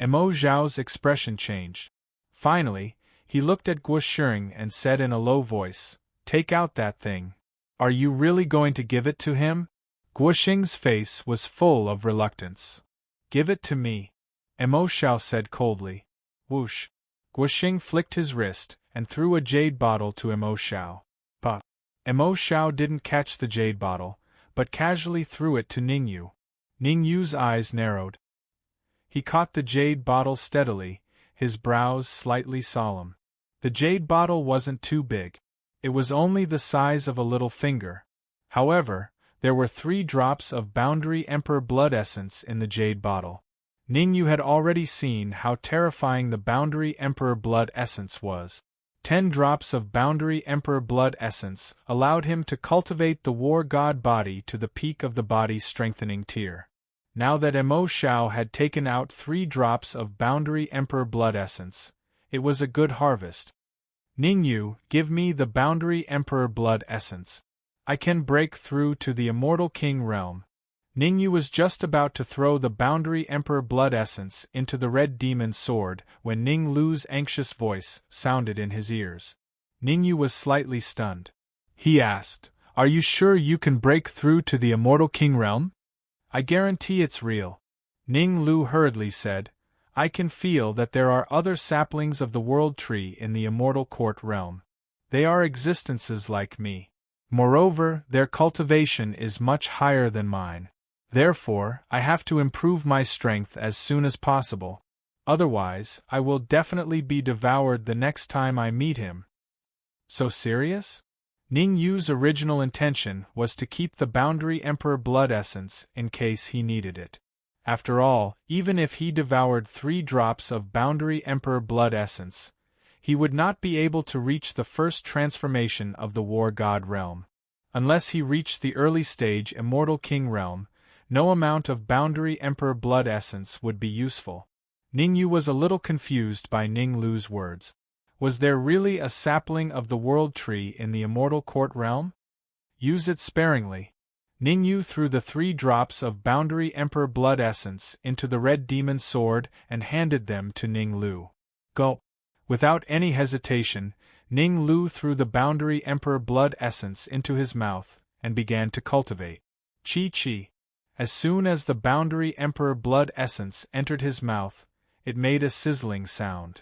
Emo Xiao's expression changed. Finally, he looked at Guo Sheng and said in a low voice, Take out that thing. Are you really going to give it to him? Guo Sheng's face was full of reluctance. Give it to me, Emo Xiao said coldly. Whoosh. Guo Sheng flicked his wrist and threw a jade bottle to Emo Xiao. But Emo Xiao didn't catch the jade bottle, but casually threw it to Ningyu. Ningyu's eyes narrowed. He caught the jade bottle steadily, his brows slightly solemn. The jade bottle wasn't too big. It was only the size of a little finger. However, there were 3 drops of Boundary Emperor blood essence in the jade bottle. Ningyu had already seen how terrifying the Boundary Emperor blood essence was. 10 drops of Boundary Emperor blood essence allowed him to cultivate the war god body to the peak of the body strengthening tier. Now that Emo Xiao had taken out 3 drops of Boundary Emperor blood essence, it was a good harvest. Ningyu, give me the Boundary Emperor blood essence. I can break through to the Immortal King realm. Ningyu was just about to throw the Boundary Emperor blood essence into the red demon's sword when Ning Lu's anxious voice sounded in his ears. Ningyu was slightly stunned. He asked, Are you sure you can break through to the Immortal King realm? I guarantee it's real. Ning Lu hurriedly said, I can feel that there are other saplings of the World Tree in the Immortal Court realm. They are existences like me. Moreover, their cultivation is much higher than mine. Therefore, I have to improve my strength as soon as possible. Otherwise, I will definitely be devoured the next time I meet him. So serious? Ning Yu's original intention was to keep the Boundary Emperor blood essence in case he needed it. After all, even if he devoured 3 drops of Boundary Emperor blood essence, he would not be able to reach the first transformation of the War God realm. Unless he reached the early stage Immortal King realm, no amount of Boundary Emperor blood essence would be useful. Ningyu was a little confused by Ning Lu's words. Was there really a sapling of the world tree in the immortal court realm? Use it sparingly. Ningyu threw the 3 drops of Boundary Emperor blood essence into the red demon sword and handed them to Ning Lu. Gulp. Without any hesitation, Ning Lu threw the Boundary Emperor blood essence into his mouth and began to cultivate. Chi. As soon as the Boundary Emperor blood essence entered his mouth, it made a sizzling sound.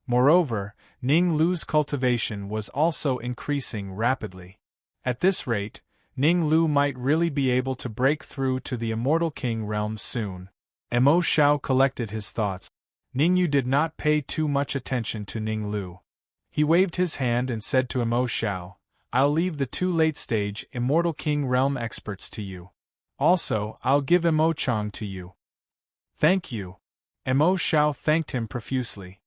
Moreover, Ning Lu's cultivation was also increasing rapidly. At this rate, Ning Lu might really be able to break through to the Immortal King realm soon. Mo Xiao collected his thoughts. Ningyu did not pay too much attention to Ning Lu. He waved his hand and said to Mo Xiao, "I'll leave the 2 late-stage Immortal King realm experts to you. Also, I'll give Mo Chang to you." "Thank you." Mo Xiao thanked him profusely.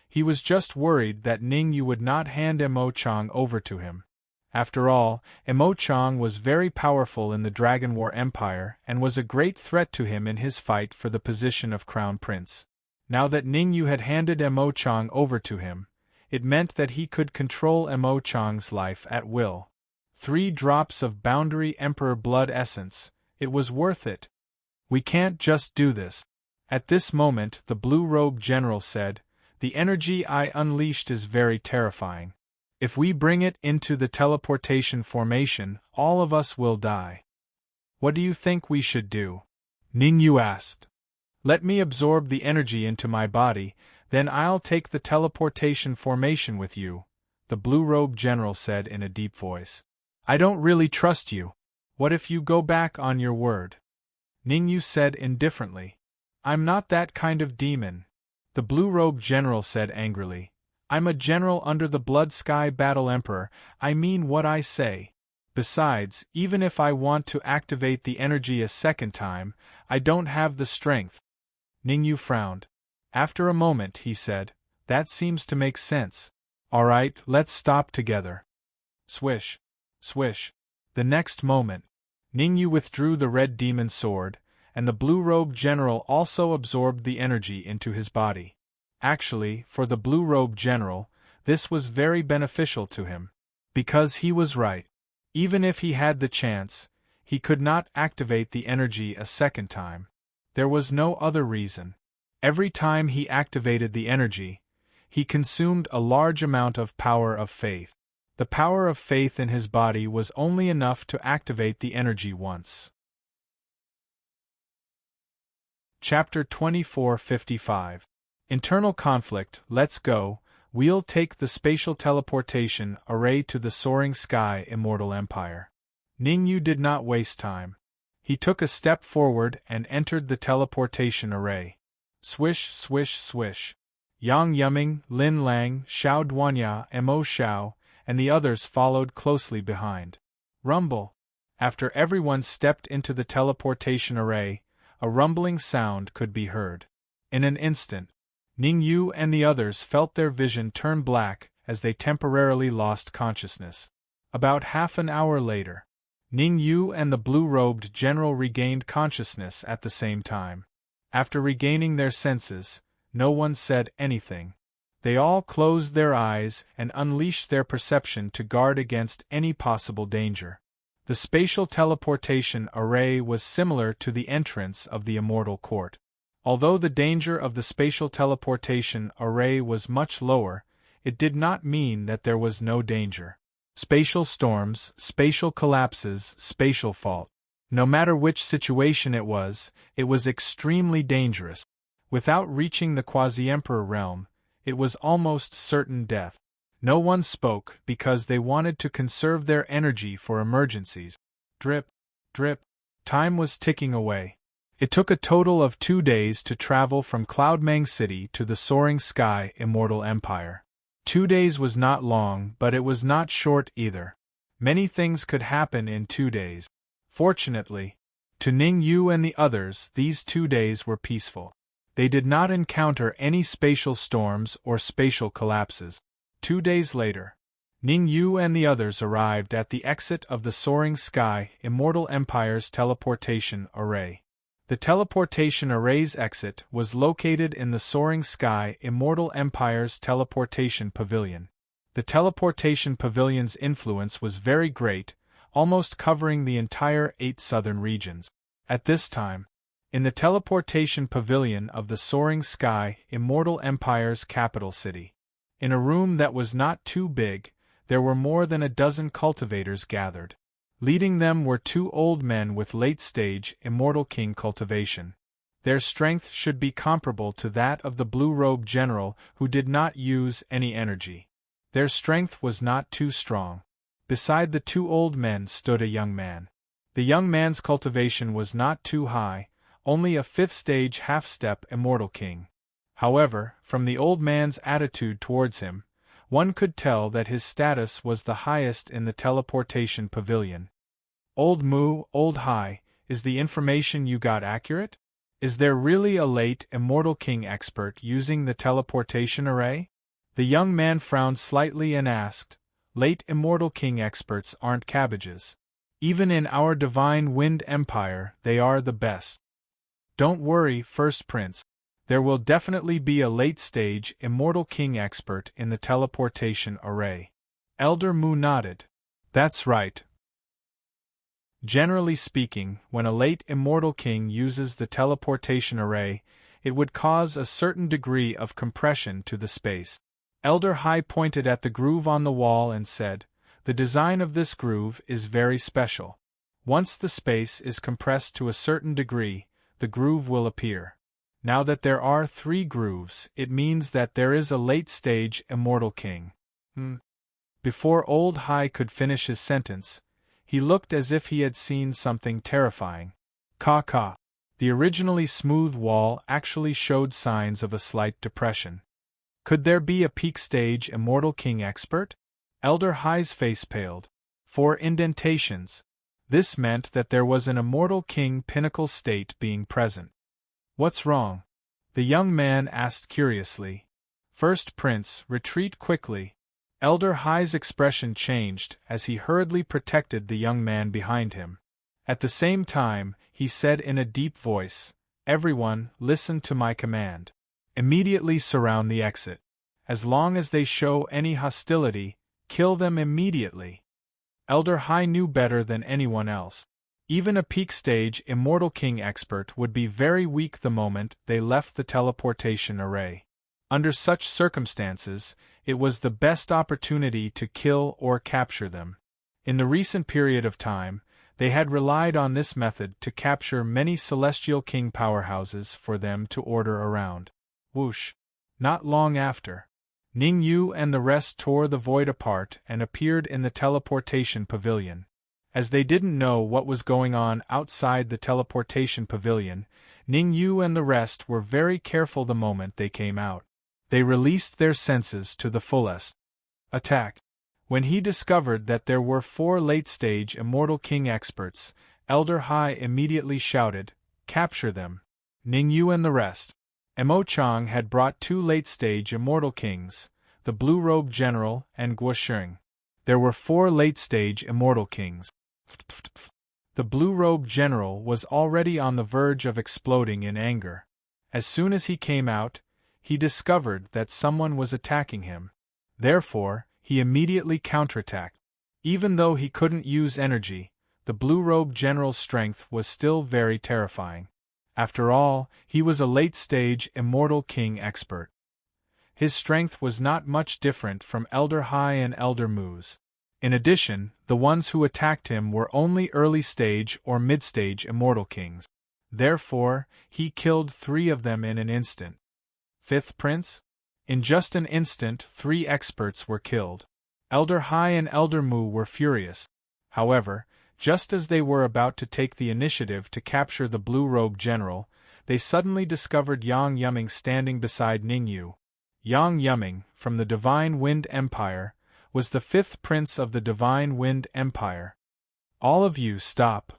He was just worried that Ningyu would not hand Mo Chang over to him. After all, Mo Chang was very powerful in the Dragon War Empire and was a great threat to him in his fight for the position of Crown Prince. Now that Ningyu had handed Mo Chang over to him, it meant that he could control Mo Chang's life at will. 3 drops of Boundary Emperor blood essence, it was worth it. "We can't just do this." At this moment the blue-robed general said, "The energy I unleashed is very terrifying. If we bring it into the teleportation formation, all of us will die." "What do you think we should do?" Ningyu asked. "Let me absorb the energy into my body, then I'll take the teleportation formation with you," the blue-robed general said in a deep voice. "I don't really trust you. What if you go back on your word?" Ningyu said indifferently. "I'm not that kind of demon," the blue-robed general said angrily. "I'm a general under the Blood Sky Battle Emperor, I mean what I say. Besides, even if I want to activate the energy a second time, I don't have the strength." Ningyu frowned. After a moment he said, "That seems to make sense. Alright, let's stop together." Swish. Swish. The next moment, Ningyu withdrew the red demon sword, and the blue-robed general also absorbed the energy into his body. Actually, for the blue-robed general, this was very beneficial to him. Because he was right. Even if he had the chance, he could not activate the energy a second time. There was no other reason. Every time he activated the energy, he consumed a large amount of power of faith. The power of faith in his body was only enough to activate the energy once. Chapter 2455. Internal conflict. Let's go. We'll take the spatial teleportation array to the soaring sky Immortal Empire. Ningyu did not waste time. He took a step forward and entered the teleportation array. Swish, swish, swish. Yang Yuming, Lin Lang, Xiao Duanya, Mo Xiao, and the others followed closely behind. Rumble. After everyone stepped into the teleportation array, a rumbling sound could be heard. In an instant, Ningyu and the others felt their vision turn black as they temporarily lost consciousness. About half an hour later, Ningyu and the blue-robed general regained consciousness at the same time. After regaining their senses, no one said anything. They all closed their eyes and unleashed their perception to guard against any possible danger. The spatial teleportation array was similar to the entrance of the Immortal Court. Although the danger of the spatial teleportation array was much lower, it did not mean that there was no danger. Spatial storms, spatial collapses, spatial fault. No matter which situation it was extremely dangerous. Without reaching the Quasi-Emperor realm, it was almost certain death. No one spoke because they wanted to conserve their energy for emergencies. Drip, drip. Time was ticking away. It took a total of 2 days to travel from Cloudmang City to the soaring sky Immortal Empire. 2 days was not long, but it was not short either. Many things could happen in 2 days. Fortunately, to Ningyu and the others, these 2 days were peaceful. They did not encounter any spatial storms or spatial collapses. 2 days later, Ningyu and the others arrived at the exit of the soaring sky Immortal Empire's teleportation array. The teleportation array's exit was located in the Soaring Sky Immortal Empire's teleportation pavilion. The teleportation pavilion's influence was very great, almost covering the entire 8 southern regions. At this time, in the teleportation pavilion of the Soaring Sky Immortal Empire's capital city, in a room that was not too big, there were more than a dozen cultivators gathered. Leading them were 2 old men with late-stage Immortal King cultivation. Their strength should be comparable to that of the blue-robed general who did not use any energy. Their strength was not too strong. Beside the 2 old men stood a young man. The young man's cultivation was not too high, only a 5th-stage half-step Immortal King. However, from the old man's attitude towards him, one could tell that his status was the highest in the teleportation pavilion. Old Moo, Old High, is the information you got accurate? Is there really a late Immortal King expert using the teleportation array? The young man frowned slightly and asked, Late Immortal King experts aren't cabbages. Even in our Divine Wind Empire, they are the best. Don't worry, First Prince. There will definitely be a late-stage Immortal King expert in the teleportation array. Elder Moo nodded. That's right. Generally speaking, when a late Immortal King uses the teleportation array, it would cause a certain degree of compression to the space. Elder High pointed at the groove on the wall and said, The design of this groove is very special. Once the space is compressed to a certain degree, the groove will appear. Now that there are 3 grooves, it means that there is a late-stage Immortal King. Before Old High could finish his sentence, he looked as if he had seen something terrifying. Caw. The originally smooth wall actually showed signs of a slight depression. Could there be a peak-stage Immortal King expert? Elder High's face paled. 4 indentations. This meant that there was an Immortal King pinnacle state being present. What's wrong? The young man asked curiously. First Prince, retreat quickly. Elder High's expression changed as he hurriedly protected the young man behind him. At the same time, he said in a deep voice, Everyone, listen to my command. Immediately surround the exit. As long as they show any hostility, kill them immediately. Elder High knew better than anyone else. Even a peak-stage Immortal King expert would be very weak the moment they left the teleportation array. Under such circumstances, it was the best opportunity to kill or capture them. In the recent period of time, they had relied on this method to capture many Celestial King powerhouses for them to order around. Whoosh! Not long after, Ning Yu and the rest tore the void apart and appeared in the teleportation pavilion. As they didn't know what was going on outside the teleportation pavilion, Ning Yu and the rest were very careful the moment they came out. They released their senses to the fullest. Attack! When he discovered that there were 4 late-stage Immortal King experts, Elder High immediately shouted, Capture them! Ning Yu and the rest. Mo Chang had brought 2 late-stage Immortal Kings, the Blue-Robed General and Guosheng. There were 4 late-stage Immortal Kings. The Blue-Robed General was already on the verge of exploding in anger. As soon as he came out, he discovered that someone was attacking him. Therefore, he immediately counterattacked. Even though he couldn't use energy, the Blue-Robed General's strength was still very terrifying. After all, he was a late-stage Immortal King expert. His strength was not much different from Elder High and Elder Moo's. In addition, the ones who attacked him were only early-stage or mid-stage Immortal Kings. Therefore, he killed 3 of them in an instant. 5th Prince? In just an instant 3 experts were killed. Elder High and Elder Moo were furious. However, just as they were about to take the initiative to capture the Blue-Robed General, they suddenly discovered Yang Yuming standing beside Ning Yu. Yang Yuming, from the Divine Wind Empire, was the 5th Prince of the Divine Wind Empire. All of you stop.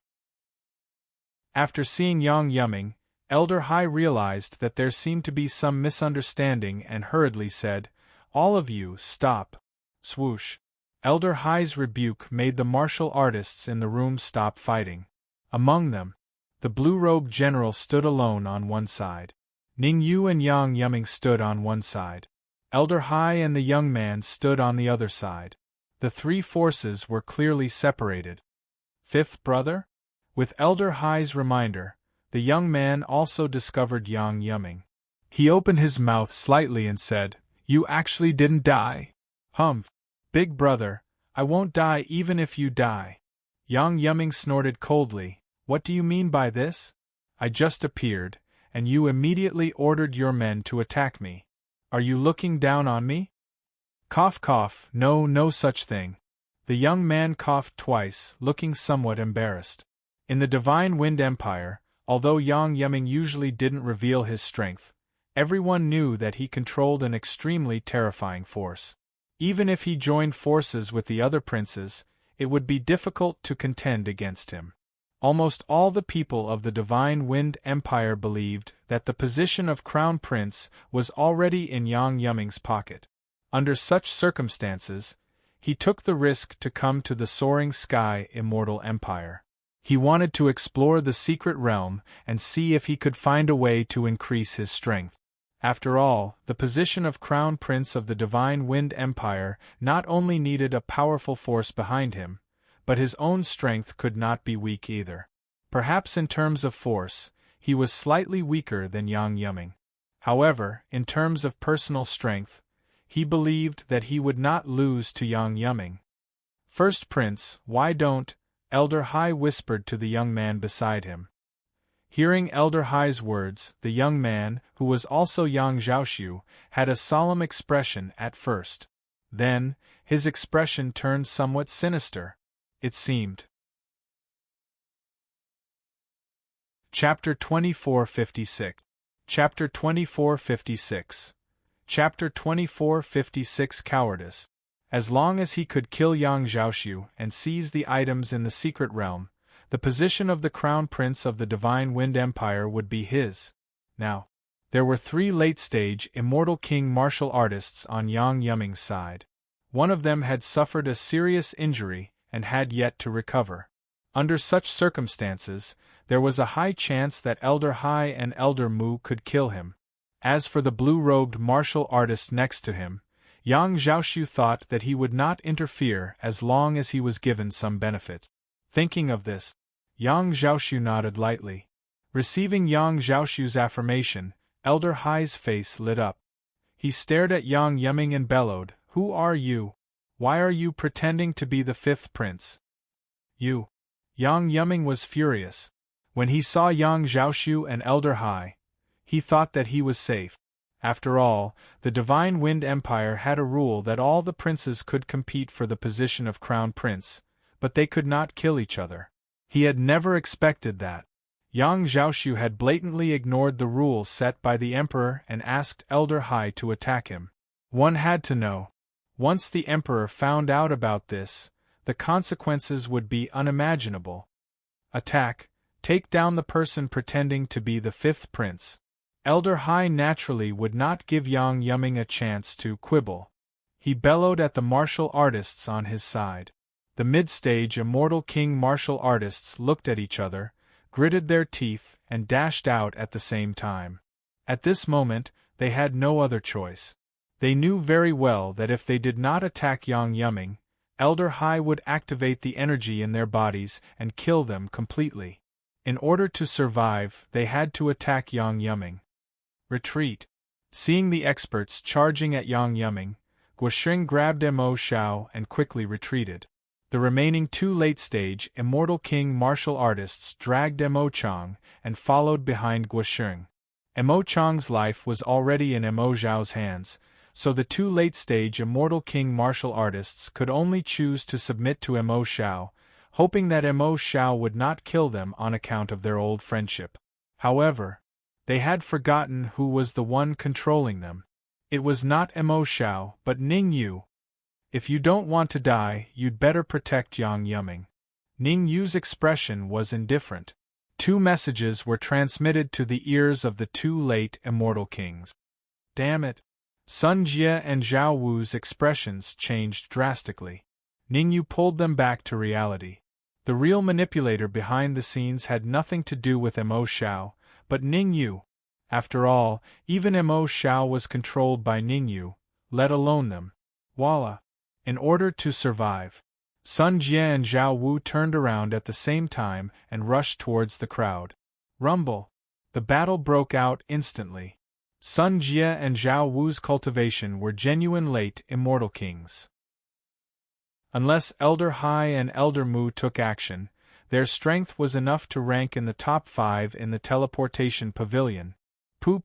After seeing Yang Yuming, Elder High realized that there seemed to be some misunderstanding and hurriedly said, All of you stop. Swoosh. Elder High's rebuke made the martial artists in the room stop fighting. Among them, The blue-robed general stood alone on one side. Ning Yu and Yang Yiming stood on one side. Elder Hai and the young man stood on the other side. The three forces were clearly separated. Fifth brother? With Elder Hai's reminder, the young man also discovered Yang Yiming. He opened his mouth slightly and said, "You actually didn't die?" "Humph. Big brother, I won't die even if you die." Yang Yiming snorted coldly. "What do you mean by this? I just appeared, and you immediately ordered your men to attack me. Are you looking down on me?" Cough cough, no, no such thing. The young man coughed twice, looking somewhat embarrassed. In the Divine Wind Empire, although Yang Yiming usually didn't reveal his strength, everyone knew that he controlled an extremely terrifying force. Even if he joined forces with the other princes, it would be difficult to contend against him. Almost all the people of the Divine Wind Empire believed that the position of Crown Prince was already in Yang Yiming's pocket. Under such circumstances, he took the risk to come to the Soaring Sky Immortal Empire. He wanted to explore the secret realm and see if he could find a way to increase his strength. After all, the position of Crown Prince of the Divine Wind Empire not only needed a powerful force behind him, but his own strength could not be weak either. Perhaps in terms of force, he was slightly weaker than Yang Yiming. However, in terms of personal strength, he believed that he would not lose to Yang Yiming. "First Prince, why don't?" Elder Hai whispered to the young man beside him. Hearing Elder Hai's words, the young man, who was also Yang Zhaoxiu, had a solemn expression at first. Then, his expression turned somewhat sinister, it seemed. Chapter 2456. Chapter 2456. Chapter 2456 Cowardice. As long as he could kill Yang Zhaoxiu and seize the items in the secret realm, the position of the Crown Prince of the Divine Wind Empire would be his. Now, there were 3 late-stage Immortal King martial artists on Yang Yiming's side. One of them had suffered a serious injury and had yet to recover. Under such circumstances, there was a high chance that Elder Hai and Elder Mu could kill him. As for the blue-robed martial artist next to him, Yang Zhaoxiu thought that he would not interfere as long as he was given some benefit. Thinking of this, Yang Zhaoxiu nodded lightly. Receiving Yang Zhaoxiu's affirmation, Elder Hai's face lit up. He stared at Yang Yiming and bellowed, "Who are you? Why are you pretending to be the 5th prince?" "You." Yang Yiming was furious. When he saw Yang Zhaoxiu and Elder Hai, he thought that he was safe. After all, the Divine Wind Empire had a rule that all the princes could compete for the position of Crown Prince, but they could not kill each other. He had never expected that. Yang Zhaoxiu had blatantly ignored the rules set by the Emperor and asked Elder Hai to attack him. One had to know. Once the Emperor found out about this, the consequences would be unimaginable. Attack, take down the person pretending to be the 5th prince. Elder Hai naturally would not give Yang Yiming a chance to quibble. He bellowed at the martial artists on his side. The mid-stage Immortal King martial artists looked at each other, gritted their teeth, and dashed out at the same time. At this moment, they had no other choice. They knew very well that if they did not attack Yang Yiming, Elder Hai would activate the energy in their bodies and kill them completely. In order to survive, they had to attack Yang Yiming. Retreat. Seeing the experts charging at Yang Yiming, Guosheng grabbed Mo Xiao and quickly retreated. The remaining 2 late-stage Immortal King martial artists dragged Mo Chang and followed behind Guosheng. Mo Chang's life was already in Mo Xiao's hands, so the 2 late-stage Immortal King martial artists could only choose to submit to Mo Xiao, hoping that Mo Xiao would not kill them on account of their old friendship. However, they had forgotten who was the one controlling them. It was not Mo Xiao, but Ning Yu. "If you don't want to die, you'd better protect Yang Yiming." Ning Yu's expression was indifferent. 2 messages were transmitted to the ears of the 2 late Immortal Kings. Damn it! Sun Jie and Zhao Wu's expressions changed drastically. Ning Yu pulled them back to reality. The real manipulator behind the scenes had nothing to do with Mo Xiao, but Ning Yu. After all, even Mo Xiao was controlled by Ning Yu, let alone them. Voila! In order to survive, Sun Jie and Zhao Wu turned around at the same time and rushed towards the crowd. Rumble! The battle broke out instantly. Sun Jie and Zhao Wu's cultivation were genuine late immortal kings. Unless Elder Hai and Elder Mu took action, their strength was enough to rank in the top 5 in the teleportation pavilion. Pu.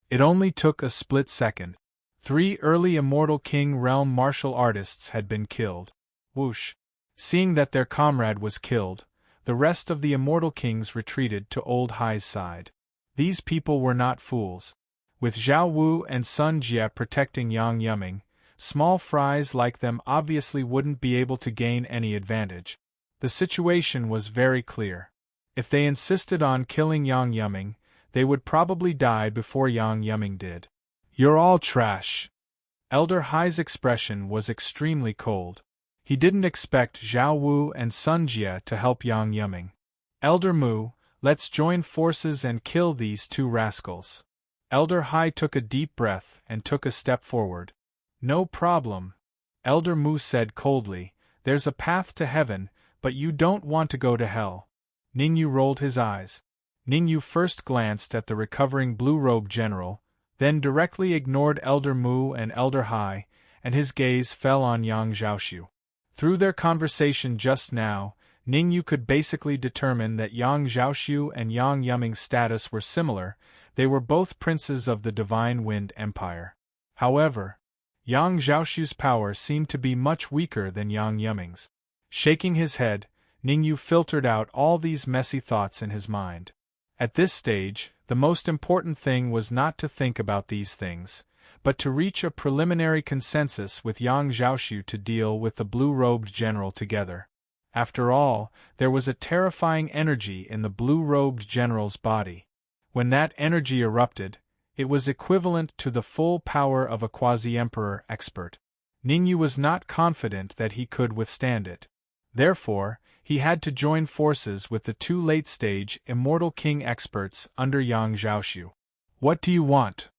It only took a split second. 3 early Immortal King realm martial artists had been killed. Whoosh! Seeing that their comrade was killed, the rest of the Immortal Kings retreated to Old Hai's side. These people were not fools. With Zhao Wu and Sun Jie protecting Yang Yuming, small fries like them obviously wouldn't be able to gain any advantage. The situation was very clear. If they insisted on killing Yang Yuming, they would probably die before Yang Yuming did. You're all trash. Elder Hai's expression was extremely cold. He didn't expect Zhao Wu and Sun Jie to help Yang Yuming. Elder Mu, let's join forces and kill these 2 rascals. Elder Hai took a deep breath and took a step forward. No problem. Elder Mu said coldly, there's a path to heaven, but you don't want to go to hell. Ningyu rolled his eyes. Ningyu first glanced at the recovering blue-robed general, then directly ignored Elder Mu and Elder Hai, and his gaze fell on Yang Zhaoxiu. Through their conversation just now, Ningyu could basically determine that Yang Zhaoxiu and Yang Yuming's status were similar. They were both princes of the Divine Wind Empire. However, Yang Zhaoxiu's power seemed to be much weaker than Yang Yuming's. Shaking his head, Ningyu filtered out all these messy thoughts in his mind. At this stage, the most important thing was not to think about these things, but to reach a preliminary consensus with Yang Zhaoxiu to deal with the blue-robed general together. After all, there was a terrifying energy in the blue-robed general's body. When that energy erupted, it was equivalent to the full power of a quasi-emperor expert. Ningyu was not confident that he could withstand it. Therefore, he had to join forces with the 2 late-stage Immortal King experts under Yang Zhaoxiu. What do you want?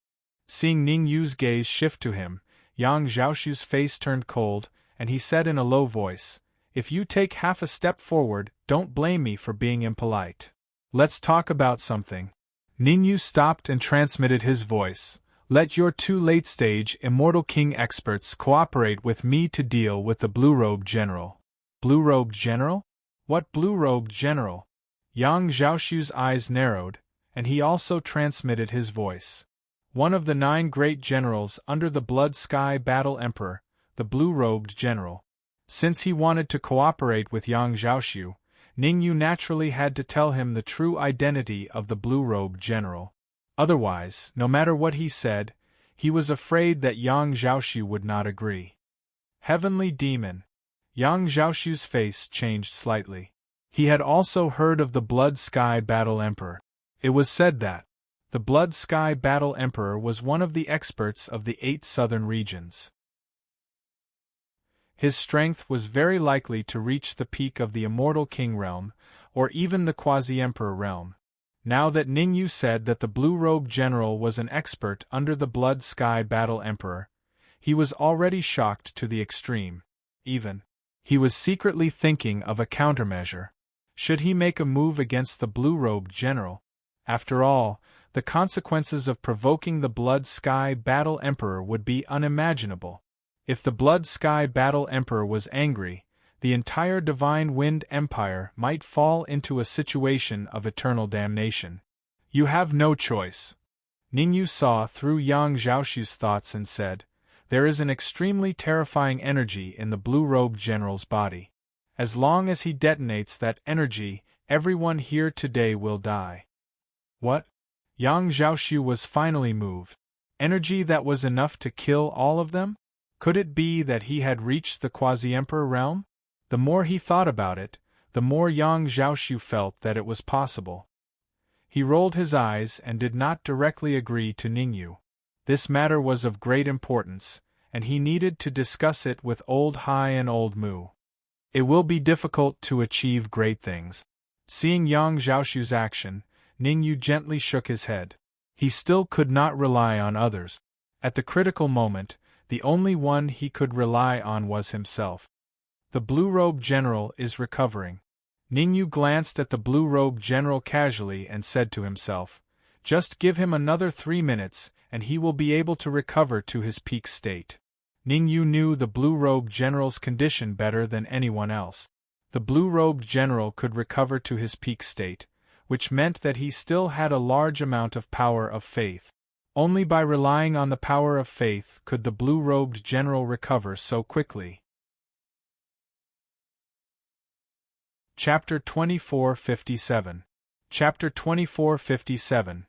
Seeing Ningyu's gaze shift to him, Yang Zhaoxiu's face turned cold, and he said in a low voice, if you take half a step forward, don't blame me for being impolite. Let's talk about something. Ningyu stopped and transmitted his voice. Let your 2 late-stage Immortal King experts cooperate with me to deal with the blue-robed general. Blue-robed general? What blue-robed general? Yang Zhaoxiu's eyes narrowed, and he also transmitted his voice. One of the 9 great generals under the Blood Sky Battle Emperor, the blue-robed general. Since he wanted to cooperate with Yang Zhaoxiu, Ningyu naturally had to tell him the true identity of the blue-robed general. Otherwise, no matter what he said, he was afraid that Yang Zhaoxiu would not agree. Heavenly Demon. Yang Zhaoxiu's face changed slightly. He had also heard of the Blood Sky Battle Emperor. It was said that the Blood Sky Battle Emperor was one of the experts of the 8 southern regions. His strength was very likely to reach the peak of the Immortal King realm, or even the Quasi-Emperor realm. Now that Ningyu said that the blue-robed general was an expert under the Blood Sky Battle Emperor, he was already shocked to the extreme. Even, he was secretly thinking of a countermeasure. Should he make a move against the blue-robed general? After all, the consequences of provoking the Blood Sky Battle Emperor would be unimaginable. If the Blood Sky Battle Emperor was angry, the entire Divine Wind Empire might fall into a situation of eternal damnation. You have no choice. Ningyu saw through Yang Zhaoxiu's thoughts and said, there is an extremely terrifying energy in the blue-robed general's body. As long as he detonates that energy, everyone here today will die. What? Yang Zhaoxiu was finally moved. Energy that was enough to kill all of them? Could it be that he had reached the Quasi-Emperor realm? The more he thought about it, the more Yang Zhaoxiu felt that it was possible. He rolled his eyes and did not directly agree to Ningyu. This matter was of great importance, and he needed to discuss it with Old Hai and Old Mu. It will be difficult to achieve great things. Seeing Yang Zhaoshu's action, Ningyu gently shook his head. He still could not rely on others. At the critical moment, the only one he could rely on was himself. The blue-robed general is recovering. Ningyu glanced at the blue-robed general casually and said to himself, "Just give him another 3 minutes, and he will be able to recover to his peak state." Ningyu knew the blue-robed general's condition better than anyone else. The blue-robed general could recover to his peak state, which meant that he still had a large amount of power of faith. Only by relying on the power of faith could the blue-robed general recover so quickly. Chapter 2457. Chapter 2457.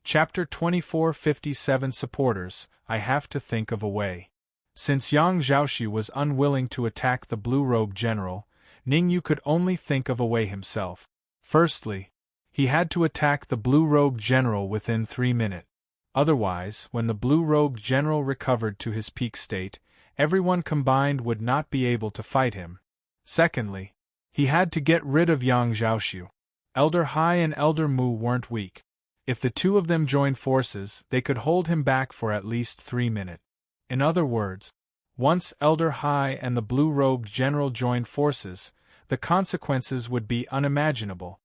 Chapter 2457. Supporters, I have to think of a way. Since Yang Zhaoshu was unwilling to attack the blue-robed general, Ningyu could only think of a way himself. Firstly, he had to attack the blue-robed general within 3 minutes. Otherwise, when the blue-robed general recovered to his peak state, everyone combined would not be able to fight him. Secondly, he had to get rid of Yang Zhaoshu. Elder Hai and Elder Mu weren't weak. If the two of them joined forces, they could hold him back for at least 3 minutes. In other words, once Elder Hai and the blue-robed general joined forces, the consequences would be unimaginable.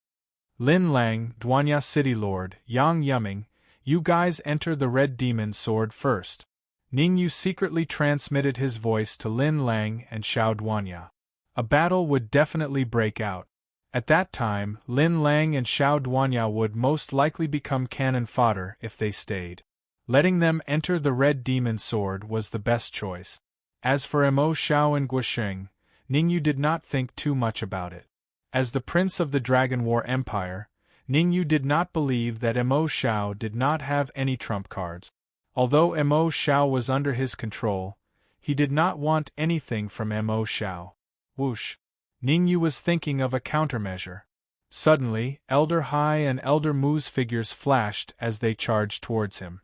Lin Lang, Duanya City Lord, Yang Yuming, you guys enter the Red Demon Sword first. Ningyu secretly transmitted his voice to Lin Lang and Xiao Duanya. A battle would definitely break out. At that time, Lin Lang and Xiao Duanya would most likely become cannon fodder if they stayed. Letting them enter the Red Demon Sword was the best choice. As for Mo Xiao and Guosheng, Ningyu did not think too much about it. As the Prince of the Dragon War Empire, Ningyu did not believe that Mo Xiao did not have any trump cards. Although Mo Xiao was under his control, he did not want anything from Mo Xiao. Whoosh! Ningyu was thinking of a countermeasure. Suddenly, Elder Hai and Elder Mu's figures flashed as they charged towards him.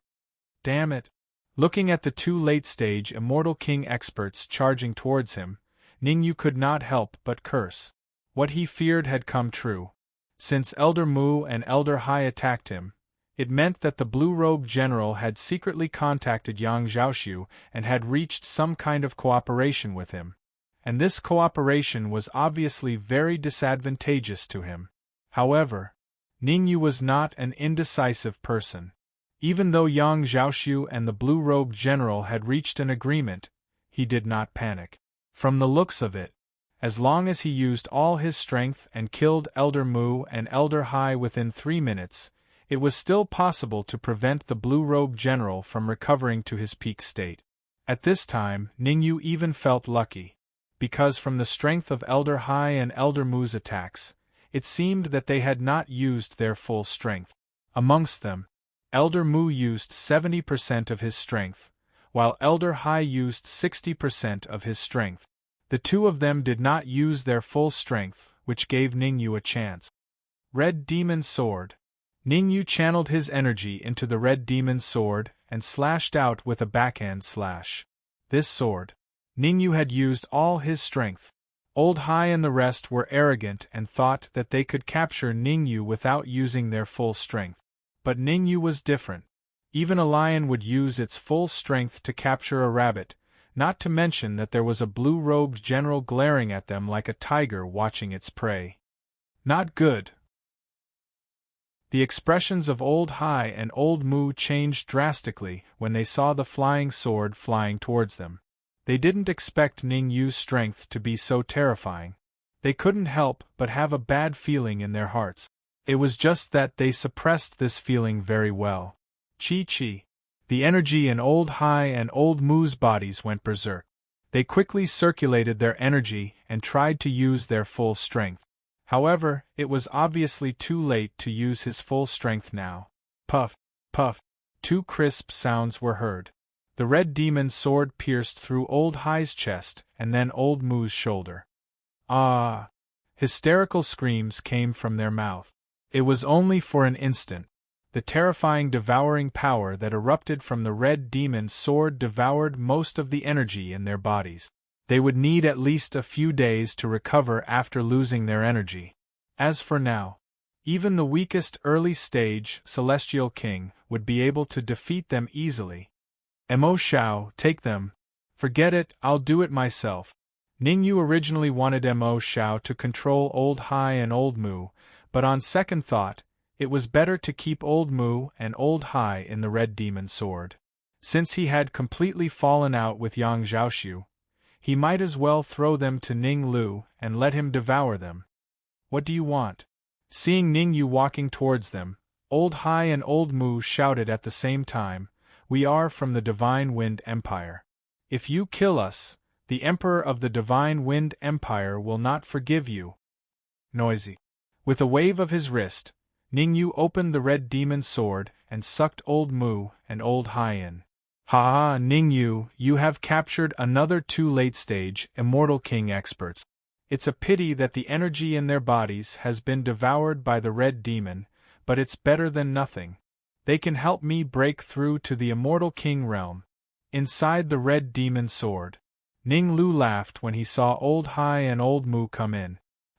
Damn it! Looking at the two late-stage Immortal King experts charging towards him, Ningyu could not help but curse. What he feared had come true. Since Elder Mu and Elder Hai attacked him, it meant that the blue-robed general had secretly contacted Yang Zhaoshu and had reached some kind of cooperation with him. And this cooperation was obviously very disadvantageous to him. However, Ningyu was not an indecisive person. Even though Yang Zhaoshu and the blue-robed general had reached an agreement, he did not panic. From the looks of it, as long as he used all his strength and killed Elder Mu and Elder Hai within 3 minutes, it was still possible to prevent the blue-robed general from recovering to his peak state. At this time, Ningyu even felt lucky, because from the strength of Elder Hai and Elder Mu's attacks, it seemed that they had not used their full strength. Amongst them, Elder Mu used 70% of his strength, while Elder Hai used 60% of his strength. The two of them did not use their full strength, which gave Ningyu a chance. Red Demon Sword. Ningyu channeled his energy into the Red Demon Sword and slashed out with a backhand slash. This sword, Ningyu had used all his strength. Old Hai and the rest were arrogant and thought that they could capture Ningyu without using their full strength. But Ningyu was different. Even a lion would use its full strength to capture a rabbit, not to mention that there was a blue-robed general glaring at them like a tiger watching its prey. Not good. The expressions of Old Hai and Old Mu changed drastically when they saw the flying sword flying towards them. They didn't expect Ningyu's strength to be so terrifying. They couldn't help but have a bad feeling in their hearts. It was just that they suppressed this feeling very well. Chi-chi. The energy in Old Hai and Old Mu's bodies went berserk. They quickly circulated their energy and tried to use their full strength. However, it was obviously too late to use his full strength now. Puff, puff. 2 crisp sounds were heard. The Red Demon Sword pierced through Old Hai's chest and then Old Mu's shoulder. Ah! Hysterical screams came from their mouth. It was only for an instant. The terrifying devouring power that erupted from the Red Demon Sword devoured most of the energy in their bodies. They would need at least a few days to recover after losing their energy. As for now, even the weakest early-stage Celestial King would be able to defeat them easily. Mo Xiao, take them. Forget it, I'll do it myself. Ningyu originally wanted Mo Xiao to control Old Hai and Old Mu, but on second thought, it was better to keep Old Mu and Old Hai in the Red Demon Sword. Since he had completely fallen out with Yang Zhaoxiu, he might as well throw them to Ning Lu and let him devour them. What do you want? Seeing Ningyu walking towards them, Old Hai and Old Mu shouted at the same time, We are from the Divine Wind Empire. If you kill us, the Emperor of the Divine Wind Empire will not forgive you. Noisy. With a wave of his wrist, Ningyu opened the Red Demon Sword and sucked Old Mu and Old Hai in. Ha ha, Ningyu, you have captured another 2 late-stage Immortal King experts. It's a pity that the energy in their bodies has been devoured by the Red Demon, but it's better than nothing. They can help me break through to the Immortal King realm. Inside the Red Demon Sword, Ning Lu laughed when he saw Old Hai and Old Mu come in.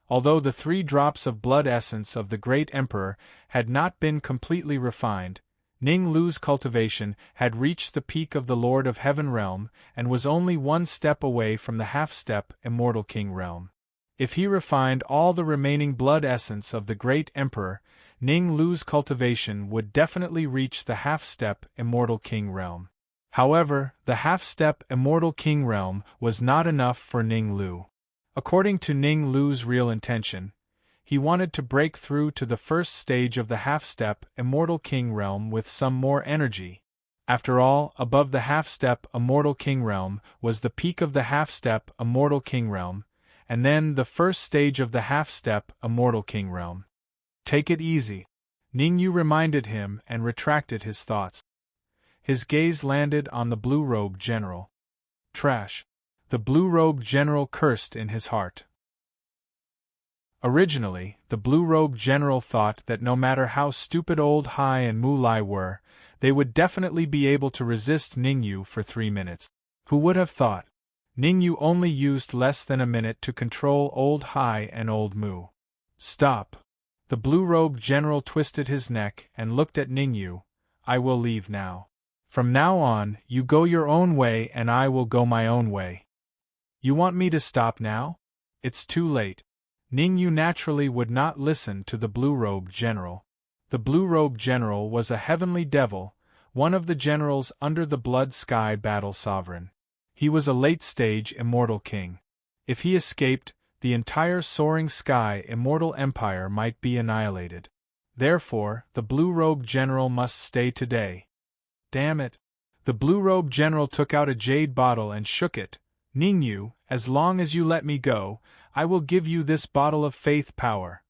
Although the 3 drops of blood essence of the Great Emperor had not been completely refined, Ning Lu's cultivation had reached the peak of the Lord of Heaven realm and was only 1 step away from the half-step Immortal King realm. If he refined all the remaining blood essence of the Great Emperor, Ning Lu's cultivation would definitely reach the half-step Immortal King realm. However, the half-step Immortal King realm was not enough for Ning Lu. According to Ning Lu's real intention, he wanted to break through to the first stage of the half-step Immortal King realm with some more energy. After all, above the half-step Immortal King realm was the peak of the half-step Immortal King realm, and then the first stage of the half-step Immortal King realm. Take it easy. Ningyu reminded him and retracted his thoughts. His gaze landed on the blue-robed general. Trash. The blue-robed general cursed in his heart. Originally, the blue-robed general thought that no matter how stupid Old Hai and Mu Lai were, they would definitely be able to resist Ningyu for 3 minutes. Who would have thought? Ningyu only used less than a minute to control Old Hai and Old Mu. Stop. The blue-robed general twisted his neck and looked at Ningyu. I will leave now. From now on, you go your own way and I will go my own way. You want me to stop now? It's too late. Ningyu naturally would not listen to the blue-robed general. The blue-robed general was a heavenly devil, one of the generals under the Blood Sky Battle Sovereign. He was a late-stage Immortal King. If he escaped, the entire Soaring Sky Immortal Empire might be annihilated. Therefore, the blue-robed general must stay today. Damn it. The blue-robed general took out a jade bottle and shook it. Ningyu, as long as you let me go, I will give you this bottle of faith power.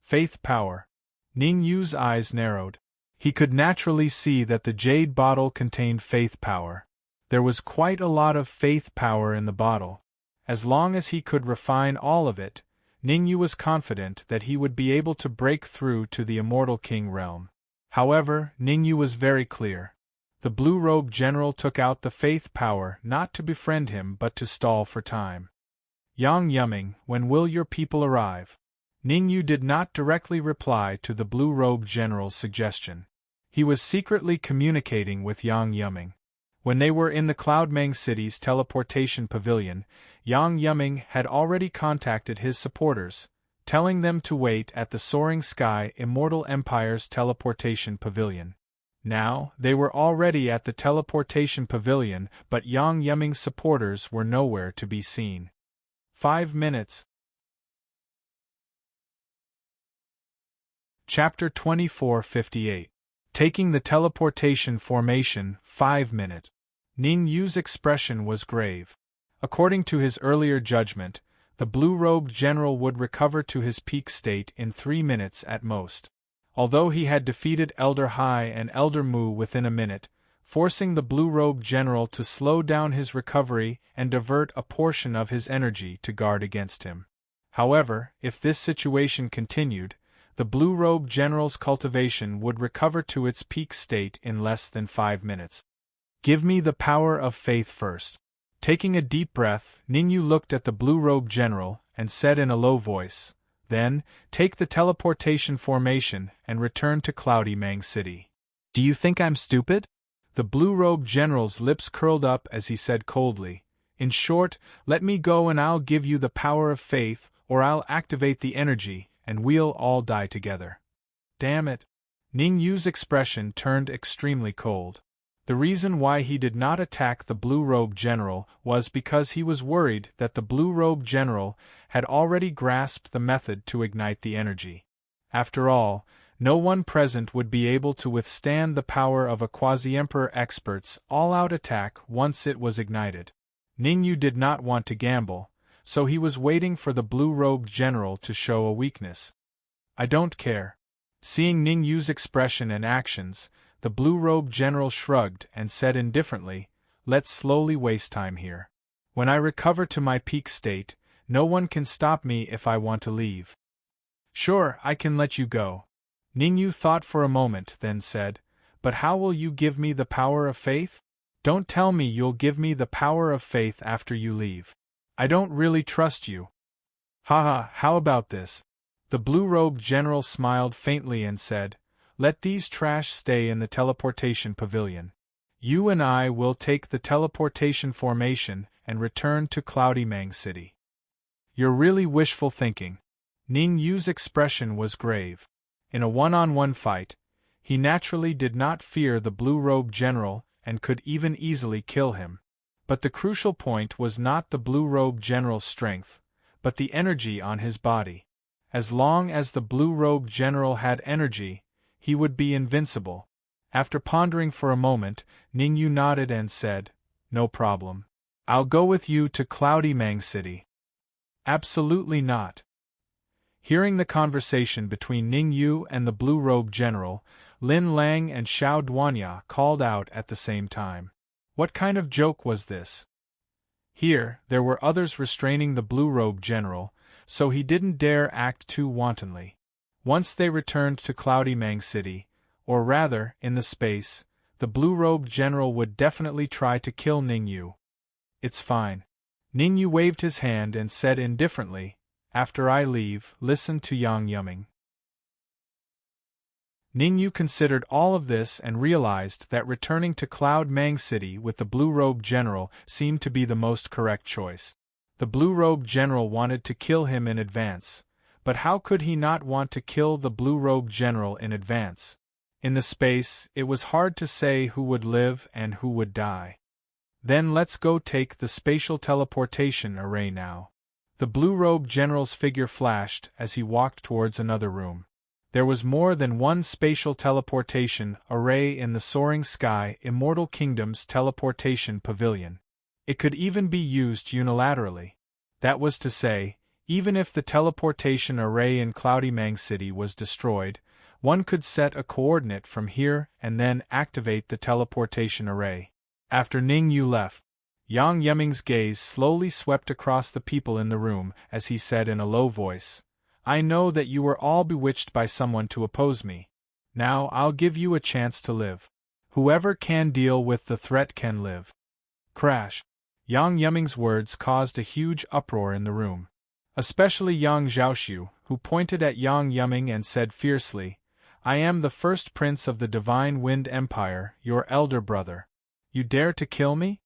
Faith power. Ningyu's eyes narrowed. He could naturally see that the jade bottle contained faith power. There was quite a lot of faith power in the bottle. As long as he could refine all of it, Ningyu was confident that he would be able to break through to the Immortal King realm. However, Ningyu was very clear. The blue-robed general took out the faith power not to befriend him but to stall for time. Yang Yumming, when will your people arrive? Ningyu did not directly reply to the blue-robed general's suggestion. He was secretly communicating with Yang Yumming. When they were in the Cloudmang City's teleportation pavilion, Yang Yumming had already contacted his supporters, telling them to wait at the Soaring Sky Immortal Empire's teleportation pavilion. Now, they were already at the teleportation pavilion, but Yang Yumming's supporters were nowhere to be seen. 5 minutes. Chapter 2458. Taking the teleportation formation, 5 minutes. Ningyu's expression was grave. According to his earlier judgment, the blue-robed general would recover to his peak state in 3 minutes at most. Although he had defeated Elder Hai and Elder Mu within a minute, forcing the blue-robed general to slow down his recovery and divert a portion of his energy to guard against him. However, if this situation continued, the blue-robed general's cultivation would recover to its peak state in less than 5 minutes. Give me the power of faith first. Taking a deep breath, Ningyu looked at the blue-robed general and said in a low voice, "Then, take the teleportation formation and return to Cloudy Mang City." "Do you think I'm stupid?" The blue-robed general's lips curled up as he said coldly, "In short, let me go and I'll give you the power of faith, or I'll activate the energy, and we'll all die together." "Damn it." Ningyu's expression turned extremely cold. The reason why he did not attack the blue-robed general was because he was worried that the blue-robed general had already grasped the method to ignite the energy. After all, no one present would be able to withstand the power of a quasi-emperor expert's all-out attack once it was ignited. Ningyu did not want to gamble, so he was waiting for the blue-robed general to show a weakness. "I don't care." Seeing Ningyu's expression and actions, the blue-robed general shrugged and said indifferently, "Let's slowly waste time here. When I recover to my peak state, no one can stop me if I want to leave." "Sure, I can let you go." Ningyu thought for a moment, then said, "But how will you give me the power of faith?" "Don't tell me you'll give me the power of faith after you leave. I don't really trust you." "Haha, how about this?" The blue-robed general smiled faintly and said, "Let these trash stay in the teleportation pavilion. You and I will take the teleportation formation and return to Cloudy Mang City." "You're really wishful thinking." Ningyu's expression was grave. In a one-on-one fight, he naturally did not fear the blue-robed general and could even easily kill him. But the crucial point was not the blue-robed general's strength, but the energy on his body. As long as the blue-robed general had energy, he would be invincible. After pondering for a moment, Ningyu nodded and said, "No problem. I'll go with you to Cloudy Mang City." "Absolutely not." Hearing the conversation between Ningyu and the blue-robed general, Lin Lang and Xiao Duanya called out at the same time. What kind of joke was this? Here, there were others restraining the blue-robed general, so he didn't dare act too wantonly. Once they returned to Cloudy Mang City, or rather, in the space, the blue-robed general would definitely try to kill Ningyu. "It's fine." Ningyu waved his hand and said indifferently, "After I leave, listen to Yang Yumming." Ningyu considered all of this and realized that returning to Cloud Mang City with the blue-robed general seemed to be the most correct choice. The blue-robed general wanted to kill him in advance, but how could he not want to kill the blue-robed general in advance? In the space, it was hard to say who would live and who would die. "Then let's go take the spatial teleportation array now." The blue-robed general's figure flashed as he walked towards another room. There was more than one spatial teleportation array in the soaring sky Immortal Kingdom's teleportation pavilion. It could even be used unilaterally. That was to say, even if the teleportation array in Cloudy Mang City was destroyed, one could set a coordinate from here and then activate the teleportation array. After Ningyu left, Yang Yumming's gaze slowly swept across the people in the room as he said in a low voice, "I know that you were all bewitched by someone to oppose me. Now I'll give you a chance to live. Whoever can deal with the threat can live." Crash! Yang Yumming's words caused a huge uproar in the room. Especially Yang Zhaoxiu, who pointed at Yang Yumming and said fiercely, "I am the first prince of the Divine Wind Empire, your elder brother. You dare to kill me?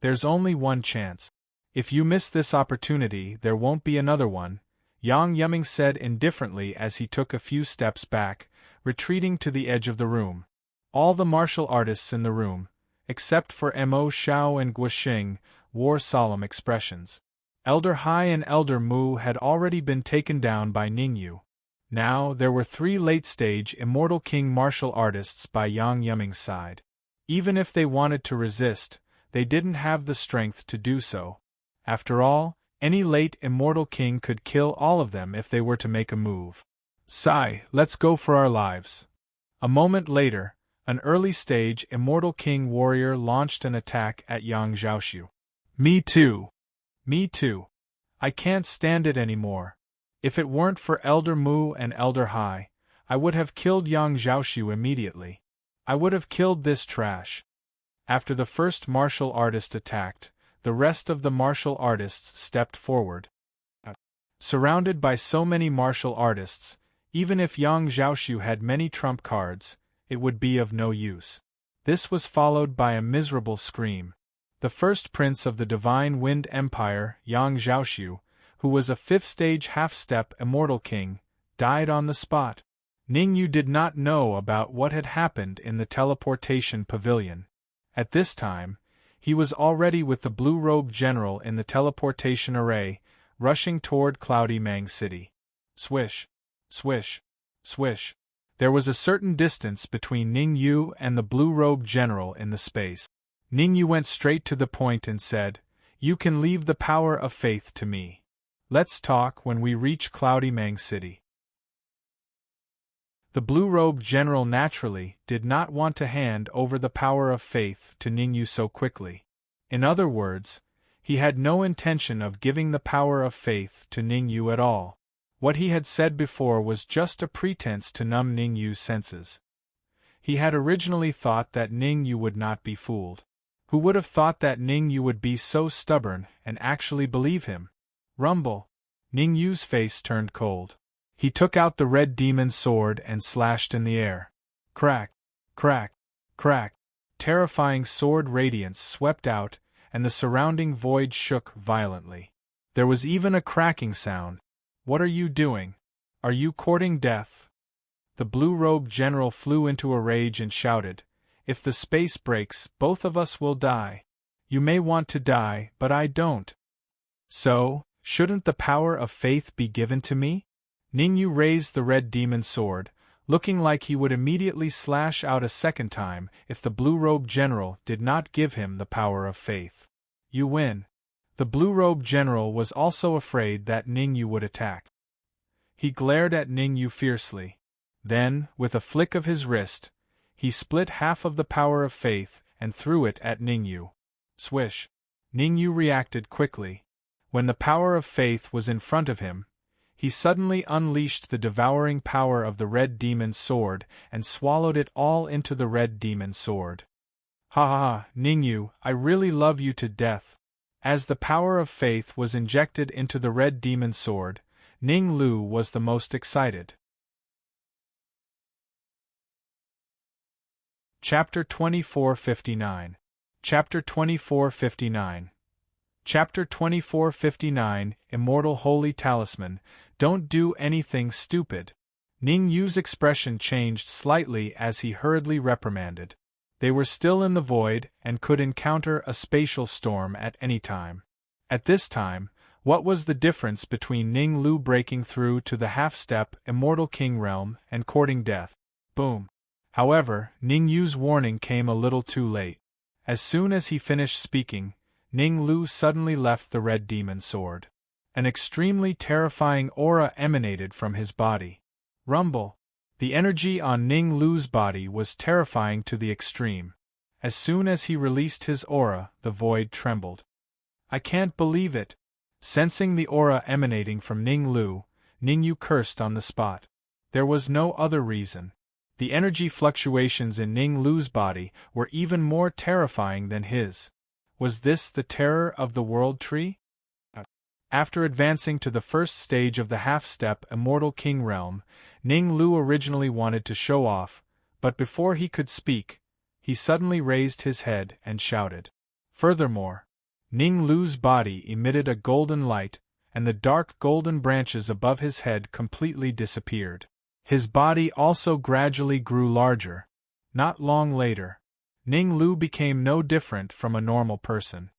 There's only one chance. If you miss this opportunity, there won't be another one," Yang Yumming said indifferently as he took a few steps back, retreating to the edge of the room. All the martial artists in the room, except for Mo Xiao and Guoxing, wore solemn expressions. Elder Hai and Elder Mu had already been taken down by Ningyu. Now there were 3 late-stage Immortal King martial artists by Yang Yumming's side. Even if they wanted to resist, they didn't have the strength to do so. After all, any late Immortal King could kill all of them if they were to make a move. "Sai, let's go for our lives." A moment later, an early-stage Immortal King warrior launched an attack at Yang Zhaoxiu. "Me too. Me too. I can't stand it anymore. If it weren't for Elder Mu and Elder Hai, I would have killed Yang Zhaoxiu immediately. I would have killed this trash." After the first martial artist attacked, the rest of the martial artists stepped forward. Surrounded by so many martial artists, even if Yang Zhaoxiu had many trump cards, it would be of no use. This was followed by a miserable scream. The first prince of the Divine Wind Empire, Yang Zhaoxiu, who was a fifth-stage half-step immortal king, died on the spot. Ningyu did not know about what had happened in the teleportation pavilion. At this time, he was already with the blue-robed general in the teleportation array, rushing toward Cloudy Mang City. Swish, swish, swish. There was a certain distance between Ningyu and the blue-robed general in the space. Ningyu went straight to the point and said, "You can leave the power of faith to me. Let's talk when we reach Cloudy Mang City." The blue-robed general naturally did not want to hand over the power of faith to Ningyu so quickly. In other words, he had no intention of giving the power of faith to Ningyu at all. What he had said before was just a pretense to numb Ningyu's senses. He had originally thought that Ningyu would not be fooled. Who would have thought that Ningyu would be so stubborn and actually believe him? Rumble. Ningyu's face turned cold. He took out the red demon sword and slashed in the air. Crack, crack, crack. Terrifying sword radiance swept out, and the surrounding void shook violently. There was even a cracking sound. "What are you doing? Are you courting death?" The blue-robed general flew into a rage and shouted, "If the space breaks, both of us will die. You may want to die, but I don't. So, shouldn't the power of faith be given to me?" Ningyu raised the red demon sword, looking like he would immediately slash out a second time if the blue-robed general did not give him the power of faith. "You win." The blue-robed general was also afraid that Ningyu would attack. He glared at Ningyu fiercely. Then, with a flick of his wrist, he split half of the power of faith and threw it at Ningyu. Swish. Ningyu reacted quickly. When the power of faith was in front of him, he suddenly unleashed the devouring power of the red demon sword and swallowed it all into the red demon sword. "Ha ha ha, Ningyu, I really love you to death." As the power of faith was injected into the red demon sword, Ning Lu was the most excited. Chapter 2459. Chapter 2459. Chapter 2459, Immortal Holy Talisman, Don't do anything stupid. Ning Yu's expression changed slightly as he hurriedly reprimanded. They were still in the void and could encounter a spatial storm at any time. At this time, what was the difference between Ning Lu breaking through to the half-step Immortal King realm and courting death? Boom. However, Ning Yu's warning came a little too late. As soon as he finished speaking, Ning Lu suddenly left the red demon sword. An extremely terrifying aura emanated from his body. Rumble. The energy on Ning Lu's body was terrifying to the extreme. As soon as he released his aura, the void trembled. "I can't believe it." Sensing the aura emanating from Ning Lu, Ningyu cursed on the spot. There was no other reason. The energy fluctuations in Ning Lu's body were even more terrifying than his. Was this the terror of the World Tree? After advancing to the first stage of the half-step Immortal King realm, Ning Lu originally wanted to show off, but before he could speak, he suddenly raised his head and shouted. Furthermore, Ning Lu's body emitted a golden light, and the dark golden branches above his head completely disappeared. His body also gradually grew larger. Not long later, Ning Lu became no different from a normal person.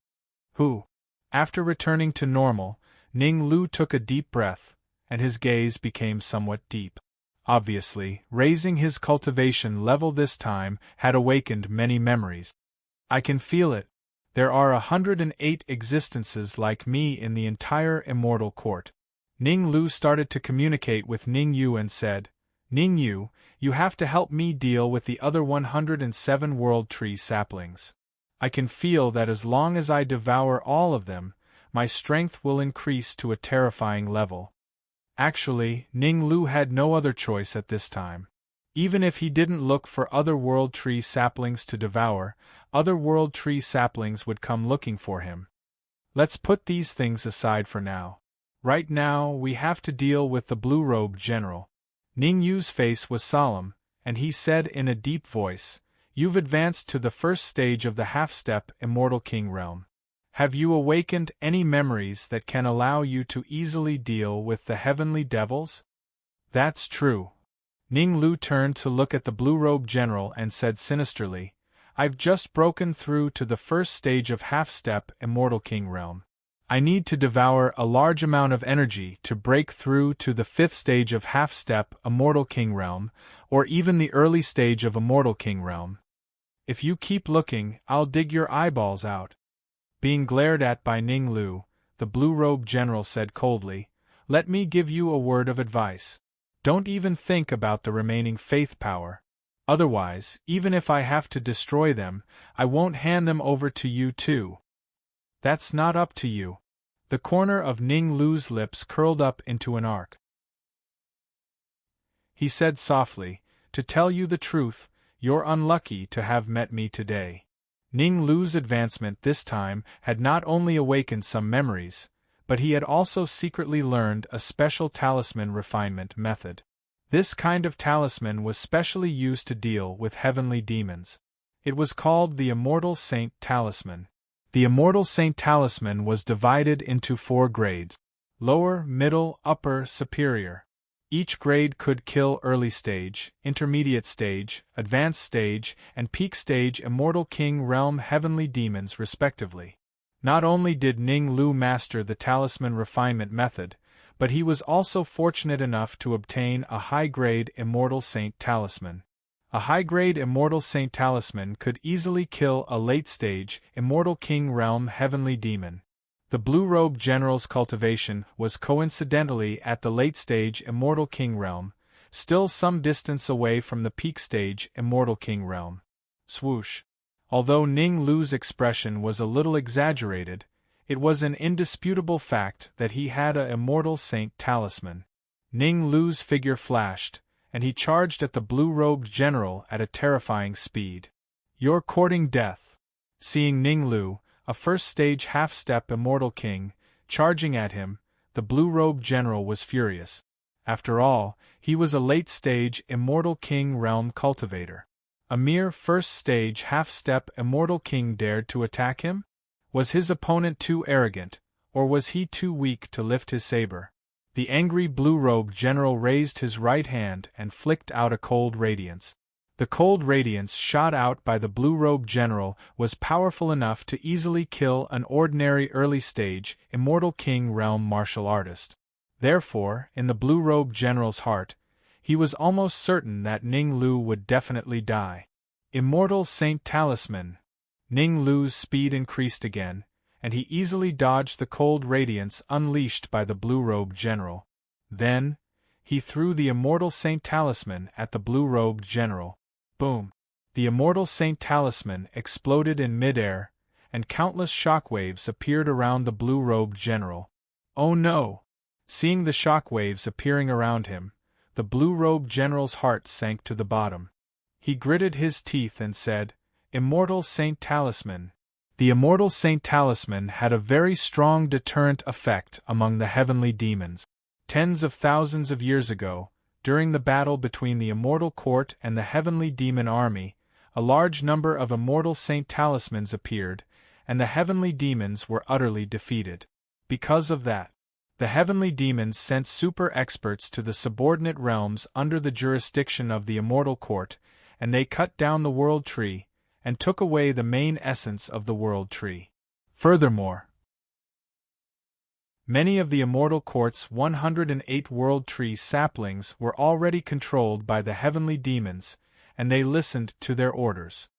After returning to normal, Ning Lu took a deep breath, and his gaze became somewhat deep. Obviously, raising his cultivation level this time had awakened many memories. "I can feel it. There are 108 existences like me in the entire immortal court." Ning Lu started to communicate with Ning Yu and said, "Ning Yu, you have to help me deal with the other 107 World Tree saplings. I can feel that as long as I devour all of them, my strength will increase to a terrifying level." Actually, Ning Lu had no other choice at this time. Even if he didn't look for other World Tree saplings to devour, other World Tree saplings would come looking for him. Let's put these things aside for now. Right now, we have to deal with the blue-robed general. Ning Yu's face was solemn, and he said in a deep voice, "You've advanced to the first stage of the half-step Immortal King realm. Have you awakened any memories that can allow you to easily deal with the heavenly devils?" "That's true." Ning Lu turned to look at the blue-robed general and said sinisterly, "I've just broken through to the first stage of half-step Immortal King realm. I need to devour a large amount of energy to break through to the fifth stage of half-step Immortal King realm, or even the early stage of Immortal King realm. If you keep looking, I'll dig your eyeballs out." Being glared at by Ning Lu, the blue-robed general said coldly, "Let me give you a word of advice. Don't even think about the remaining faith power. Otherwise, even if I have to destroy them, I won't hand them over to you too." "That's not up to you." The corner of Ning Lu's lips curled up into an arc. He said softly, "To tell you the truth, you're unlucky to have met me today." Ning Lu's advancement this time had not only awakened some memories, but he had also secretly learned a special talisman refinement method. This kind of talisman was specially used to deal with heavenly demons. It was called the Immortal Saint Talisman. The Immortal Saint Talisman was divided into 4 grades: lower, middle, upper, superior. Each grade could kill early stage, intermediate stage, advanced stage, and peak stage Immortal King realm heavenly demons respectively. Not only did Ning Lu master the talisman refinement method, but he was also fortunate enough to obtain a high-grade Immortal Saint Talisman. A high-grade Immortal Saint Talisman could easily kill a late-stage Immortal King realm heavenly demon. The blue-robed general's cultivation was coincidentally at the late-stage Immortal King realm, still some distance away from the peak-stage Immortal King realm. Swoosh. Although Ning Lu's expression was a little exaggerated, it was an indisputable fact that he had a Immortal Saint Talisman. Ning Lu's figure flashed, and he charged at the blue-robed general at a terrifying speed. "You're courting death." Seeing Ning Lu, a first-stage half-step Immortal King, charging at him, the blue-robed general was furious. After all, he was a late-stage Immortal King realm cultivator. A mere first-stage half-step Immortal King dared to attack him? Was his opponent too arrogant, or was he too weak to lift his saber? The angry blue-robed general raised his right hand and flicked out a cold radiance. The cold radiance shot out by the blue-robed general was powerful enough to easily kill an ordinary early-stage Immortal King realm martial artist. Therefore, in the blue-robed general's heart, he was almost certain that Ning Lu would definitely die. Immortal Saint Talisman. Ning Lu's speed increased again, and he easily dodged the cold radiance unleashed by the blue-robed general. Then, he threw the Immortal Saint Talisman at the blue-robed general. Boom! The Immortal Saint Talisman exploded in midair, and countless shockwaves appeared around the blue-robed general. Oh no! Seeing the shockwaves appearing around him, the blue-robed general's heart sank to the bottom. He gritted his teeth and said, "Immortal Saint Talisman." The Immortal Saint Talisman had a very strong deterrent effect among the heavenly demons. Tens of thousands of years ago, during the battle between the Immortal Court and the heavenly demon army, a large number of Immortal Saint Talismans appeared, and the heavenly demons were utterly defeated. Because of that, the heavenly demons sent super experts to the subordinate realms under the jurisdiction of the Immortal Court, and they cut down the World Tree, and took away the main essence of the World Tree. Furthermore, many of the Immortal Court's 108 World Tree saplings were already controlled by the heavenly demons, and they listened to their orders.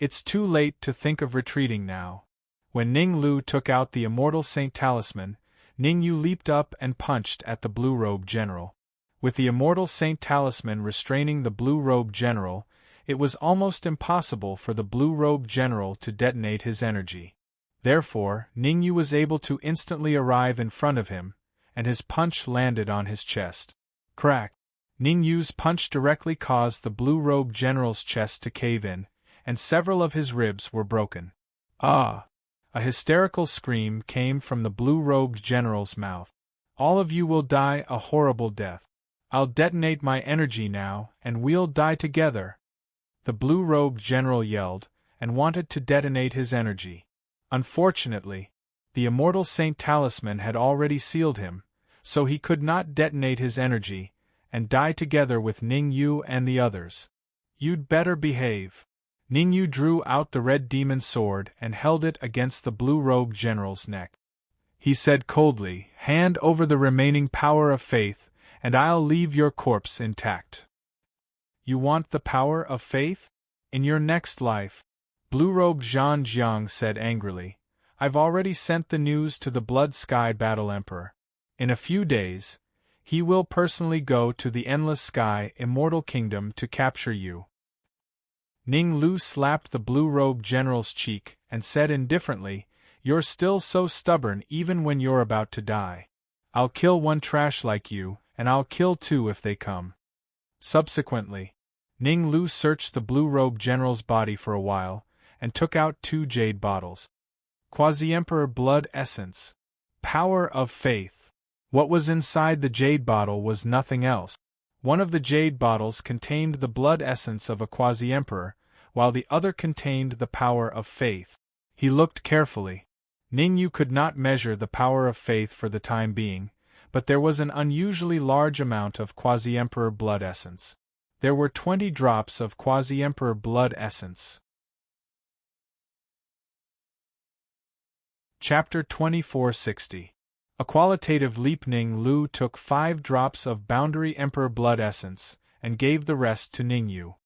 It's too late to think of retreating now. When Ning Lu took out the Immortal Saint Talisman, Ning Yu leaped up and punched at the blue-robed general. With the Immortal Saint Talisman restraining the blue-robed general, it was almost impossible for the blue-robed general to detonate his energy. Therefore, Ning Yu was able to instantly arrive in front of him, and his punch landed on his chest. Crack! Ning Yu's punch directly caused the blue-robed general's chest to cave in, and several of his ribs were broken. Ah! A hysterical scream came from the blue-robed general's mouth. All of you will die a horrible death. I'll detonate my energy now, and we'll die together. The blue-robed general yelled, and wanted to detonate his energy. Unfortunately, the immortal Saint Talisman had already sealed him, so he could not detonate his energy, and die together with Ning Yu and the others. You'd better behave. Ning Yu drew out the red demon sword and held it against the blue-robed general's neck. He said coldly, "Hand over the remaining power of faith, and I'll leave your corpse intact." You want the power of faith? In your next life? Blue-robed Zhan Jiang said angrily. I've already sent the news to the Blood Sky Battle Emperor. In a few days, he will personally go to the Endless Sky Immortal Kingdom to capture you. Ning Lu slapped the blue-robed general's cheek and said indifferently, "You're still so stubborn even when you're about to die. I'll kill one trash like you, and I'll kill two if they come." Subsequently, Ning Lu searched the blue-robed general's body for a while, and took out 2 jade bottles. Quasi-Emperor Blood Essence. Power of Faith. What was inside the jade bottle was nothing else. One of the jade bottles contained the blood essence of a quasi-emperor, while the other contained the power of faith. He looked carefully. Ning Yu could not measure the power of faith for the time being, but there was an unusually large amount of quasi-emperor blood essence. There were 20 drops of quasi-emperor blood essence. Chapter 2460. A qualitative leap. Ning Lu took 5 drops of Boundary Emperor blood essence, and gave the rest to Ning Yu.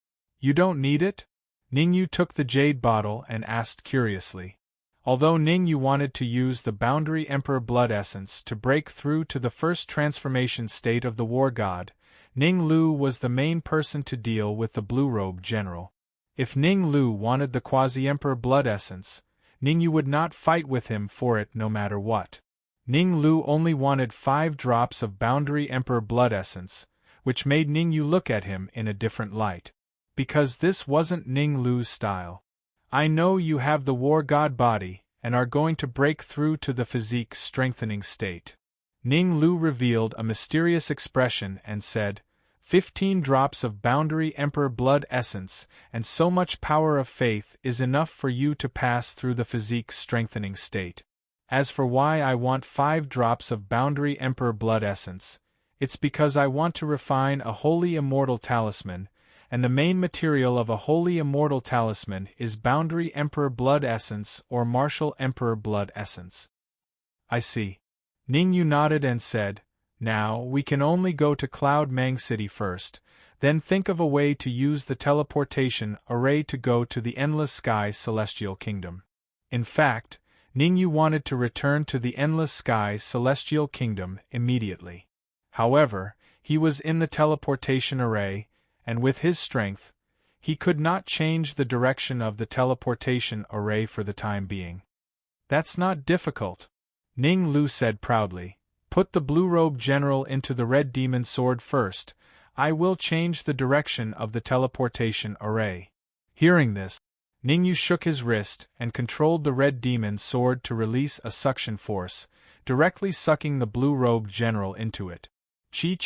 You don't need it? Ning Yu took the jade bottle and asked curiously. Although Ning Yu wanted to use the Boundary Emperor blood essence to break through to the first transformation state of the war god, Ning Lu was the main person to deal with the blue-robed general. If Ning Lu wanted the quasi-emperor blood essence, Ning Yu would not fight with him for it no matter what. Ning Lu only wanted 5 drops of Boundary Emperor blood essence, which made Ning Yu look at him in a different light. Because this wasn't Ning Lu's style. I know you have the war god body, and are going to break through to the physique strengthening state. Ning Lu revealed a mysterious expression and said, 15 drops of Boundary Emperor blood essence, and so much power of faith is enough for you to pass through the physique strengthening state. As for why I want 5 drops of Boundary Emperor blood essence, it's because I want to refine a holy immortal talisman, and the main material of a holy immortal talisman is Boundary Emperor blood essence or Martial Emperor blood essence. I see. Ning Yu nodded and said, Now we can only go to Cloud Mang City first, then think of a way to use the teleportation array to go to the Endless Sky Celestial Kingdom. In fact, Ning Yu wanted to return to the Endless Sky Celestial Kingdom immediately. However, he was in the teleportation array, and with his strength, he could not change the direction of the teleportation array for the time being. That's not difficult, Ning Lu said proudly. Put the blue-robed general into the red demon sword first. I will change the direction of the teleportation array. Hearing this, Ning Yu shook his wrist and controlled the red demon sword to release a suction force, directly sucking the blue-robed general into it. Chi.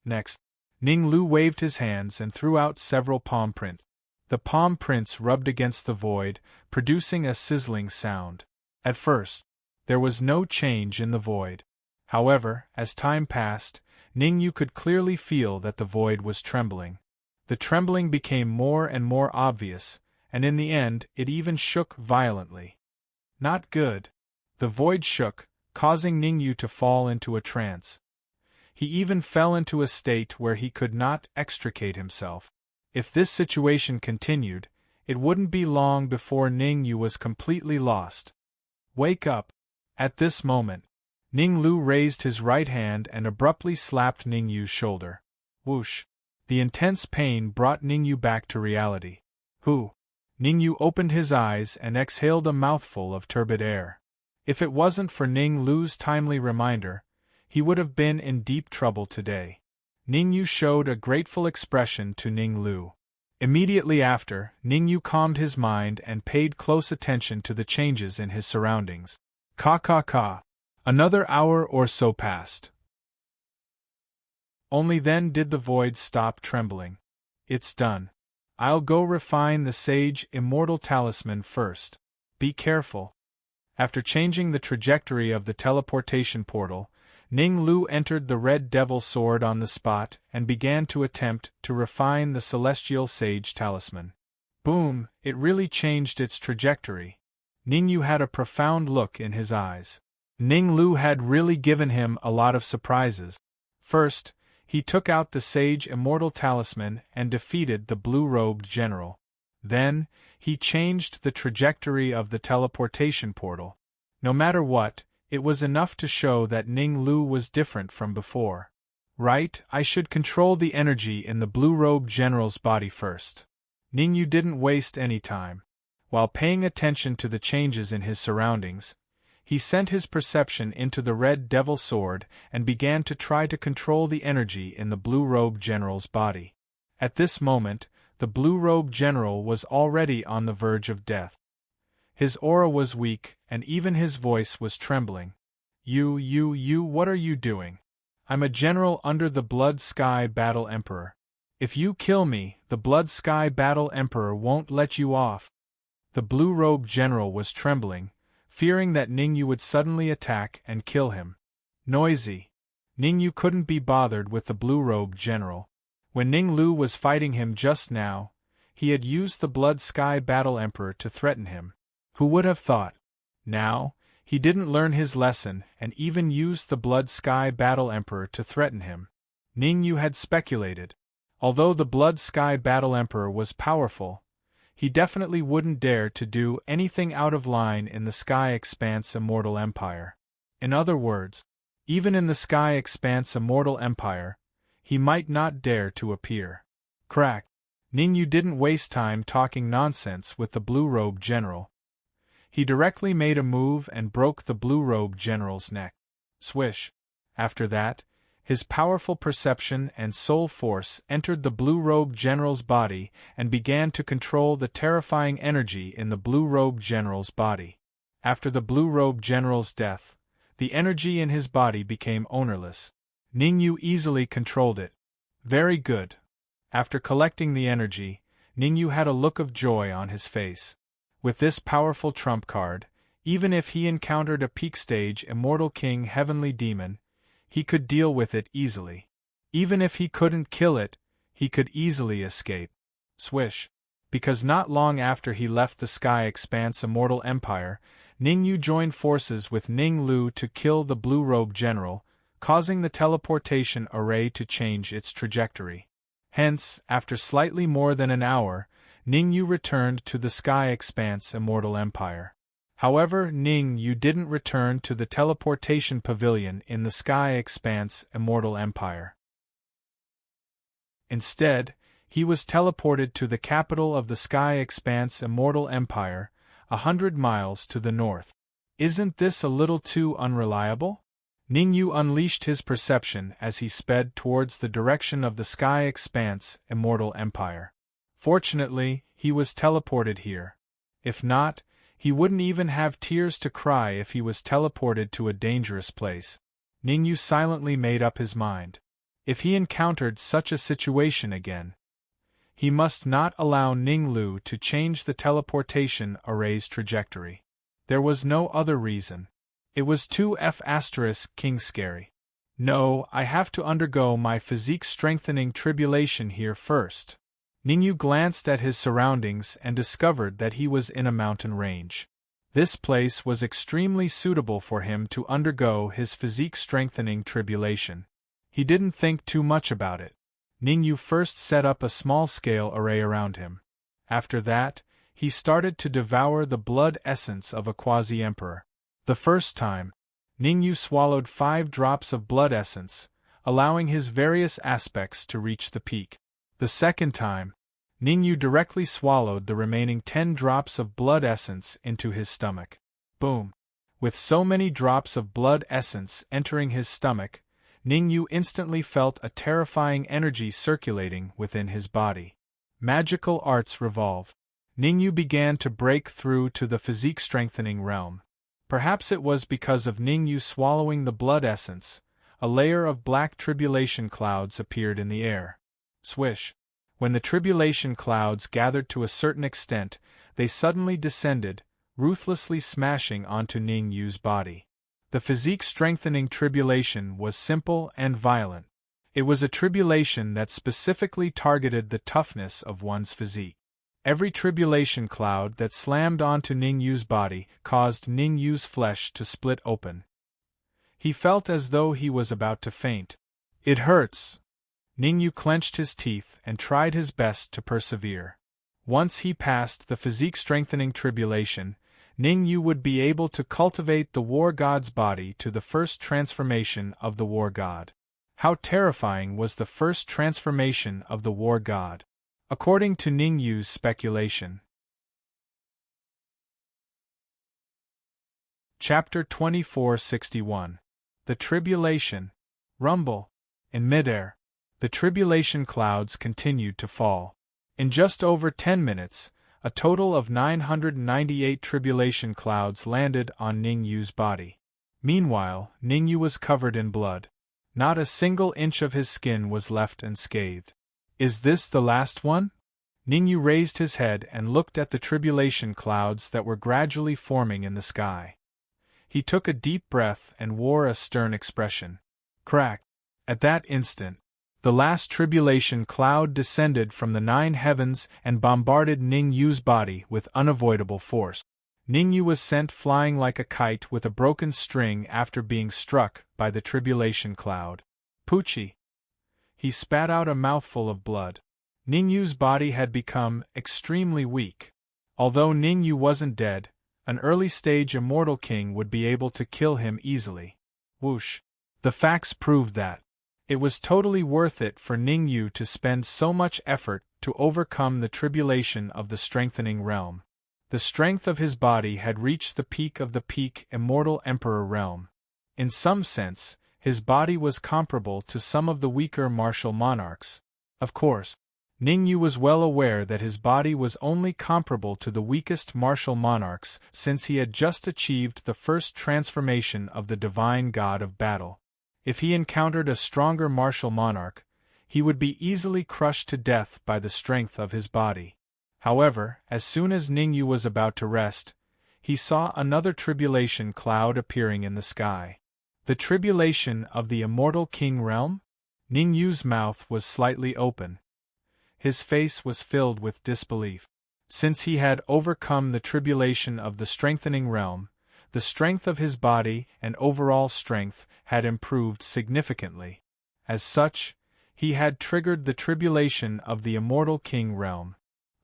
Next, Ning Lu waved his hands and threw out several palm prints. The palm prints rubbed against the void, producing a sizzling sound. At first, there was no change in the void. However, as time passed, Ning Yu could clearly feel that the void was trembling. The trembling became more and more obvious, and in the end it even shook violently. Not good. The void shook, causing Ning Yu to fall into a trance. He even fell into a state where he could not extricate himself. If this situation continued, it wouldn't be long before Ning Yu was completely lost. Wake up! At this moment, Ning Lu raised his right hand and abruptly slapped Ning Yu's shoulder. Whoosh! The intense pain brought Ning Yu back to reality. Who? Ning Yu opened his eyes and exhaled a mouthful of turbid air. If it wasn't for Ning Lu's timely reminder, he would have been in deep trouble today. Ning Yu showed a grateful expression to Ning Lu. Immediately after, Ningyu calmed his mind and paid close attention to the changes in his surroundings. Ka. Another hour or so passed. Only then did the void stop trembling. It's done. I'll go refine the sage immortal talisman first. Be careful. After changing the trajectory of the teleportation portal, Ning Lu entered the Red Devil Sword on the spot and began to attempt to refine the celestial sage talisman. Boom, it really changed its trajectory. Ningyu had a profound look in his eyes. Ning Lu had really given him a lot of surprises. First, he took out the sage immortal talisman and defeated the blue-robed general. Then, he changed the trajectory of the teleportation portal. No matter what, it was enough to show that Ning Lu was different from before. Right, I should control the energy in the blue-robed general's body first. Ningyu didn't waste any time. While paying attention to the changes in his surroundings, he sent his perception into the Red Devil Sword and began to try to control the energy in the blue-robed general's body. At this moment, the blue-robed general was already on the verge of death. His aura was weak, and even his voice was trembling. You, what are you doing? I'm a general under the Blood Sky Battle Emperor. If you kill me, the Blood Sky Battle Emperor won't let you off. The blue-robed general was trembling, fearing that Ningyu would suddenly attack and kill him. Noisy. Ningyu couldn't be bothered with the blue-robed general. When Ning Lu was fighting him just now, he had used the Blood Sky Battle Emperor to threaten him. Who would have thought? Now, he didn't learn his lesson and even used the Blood Sky Battle Emperor to threaten him. Ningyu had speculated. Although the Blood Sky Battle Emperor was powerful, he definitely wouldn't dare to do anything out of line in the Sky Expanse Immortal Empire. In other words, even in the Sky Expanse Immortal Empire, he might not dare to appear. Crack. Ningyu didn't waste time talking nonsense with the blue-robed general. He directly made a move and broke the blue-robed general's neck. Swish. After that, his powerful perception and soul force entered the blue-robed general's body and began to control the terrifying energy in the blue-robed general's body. After the blue-robed general's death, the energy in his body became ownerless. Ningyu easily controlled it. Very good. After collecting the energy, Ningyu had a look of joy on his face. With this powerful trump card, even if he encountered a peak-stage Immortal King Heavenly Demon, he could deal with it easily. Even if he couldn't kill it, he could easily escape. Swish. Because not long after he left the Sky Expanse Immortal Empire, Ningyu joined forces with Ning Lu to kill the blue-robed general, causing the teleportation array to change its trajectory. Hence, after slightly more than an hour, Ningyu returned to the Sky Expanse Immortal Empire. However, Ningyu didn't return to the teleportation pavilion in the Sky Expanse Immortal Empire. Instead, he was teleported to the capital of the Sky Expanse Immortal Empire, 100 miles to the north. Isn't this a little too unreliable? Ningyu unleashed his perception as he sped towards the direction of the Sky Expanse Immortal Empire. Fortunately, he was teleported here. If not, he wouldn't even have tears to cry if he was teleported to a dangerous place. Ningyu silently made up his mind. If he encountered such a situation again, he must not allow Ning Lu to change the teleportation array's trajectory. There was no other reason. It was too King scary. No, I have to undergo my physique-strengthening tribulation here first. Ningyu glanced at his surroundings and discovered that he was in a mountain range. This place was extremely suitable for him to undergo his physique-strengthening tribulation. He didn't think too much about it. Ningyu first set up a small-scale array around him. After that, he started to devour the blood essence of a quasi-emperor. The first time, Ningyu swallowed 5 drops of blood essence, allowing his various aspects to reach the peak. The second time, Ningyu directly swallowed the remaining 10 drops of blood essence into his stomach. Boom! With so many drops of blood essence entering his stomach, Ningyu instantly felt a terrifying energy circulating within his body. Magical arts revolve. Ningyu began to break through to the physique-strengthening realm. Perhaps it was because of Ningyu swallowing the blood essence. A layer of black tribulation clouds appeared in the air. Swish. When the tribulation clouds gathered to a certain extent, they suddenly descended, ruthlessly smashing onto Ningyu's body. The physique-strengthening tribulation was simple and violent. It was a tribulation that specifically targeted the toughness of one's physique. Every tribulation cloud that slammed onto Ningyu's body caused Ningyu's flesh to split open. He felt as though he was about to faint. It hurts. Ningyu clenched his teeth and tried his best to persevere. Once he passed the physique-strengthening tribulation, Ningyu would be able to cultivate the war god's body to the first transformation of the war god. How terrifying was the first transformation of the war god? According to Ningyu's speculation. Chapter 2461. The Tribulation. Rumble. In midair, the tribulation clouds continued to fall. In just over 10 minutes, a total of 998 tribulation clouds landed on Ningyu's body. Meanwhile, Ningyu was covered in blood. Not a single inch of his skin was left unscathed. Is this the last one? Ningyu raised his head and looked at the tribulation clouds that were gradually forming in the sky. He took a deep breath and wore a stern expression. Crack! At that instant, the last tribulation cloud descended from the 9 heavens and bombarded Ningyu's body with unavoidable force. Ningyu was sent flying like a kite with a broken string after being struck by the tribulation cloud. Poochie! He spat out a mouthful of blood. Ningyu's body had become extremely weak. Although Ningyu wasn't dead, an early-stage immortal king would be able to kill him easily. Whoosh! The facts proved that. It was totally worth it for Ningyu to spend so much effort to overcome the tribulation of the strengthening realm. The strength of his body had reached the peak of the peak immortal emperor realm. In some sense, his body was comparable to some of the weaker martial monarchs. Of course, Ningyu was well aware that his body was only comparable to the weakest martial monarchs since he had just achieved the first transformation of the divine god of battle. If he encountered a stronger martial monarch, he would be easily crushed to death by the strength of his body. However, as soon as Ningyu was about to rest, he saw another tribulation cloud appearing in the sky. The tribulation of the immortal king realm? Ningyu's mouth was slightly open. His face was filled with disbelief. Since he had overcome the tribulation of the strengthening realm, the strength of his body and overall strength had improved significantly. As such, he had triggered the tribulation of the immortal king realm.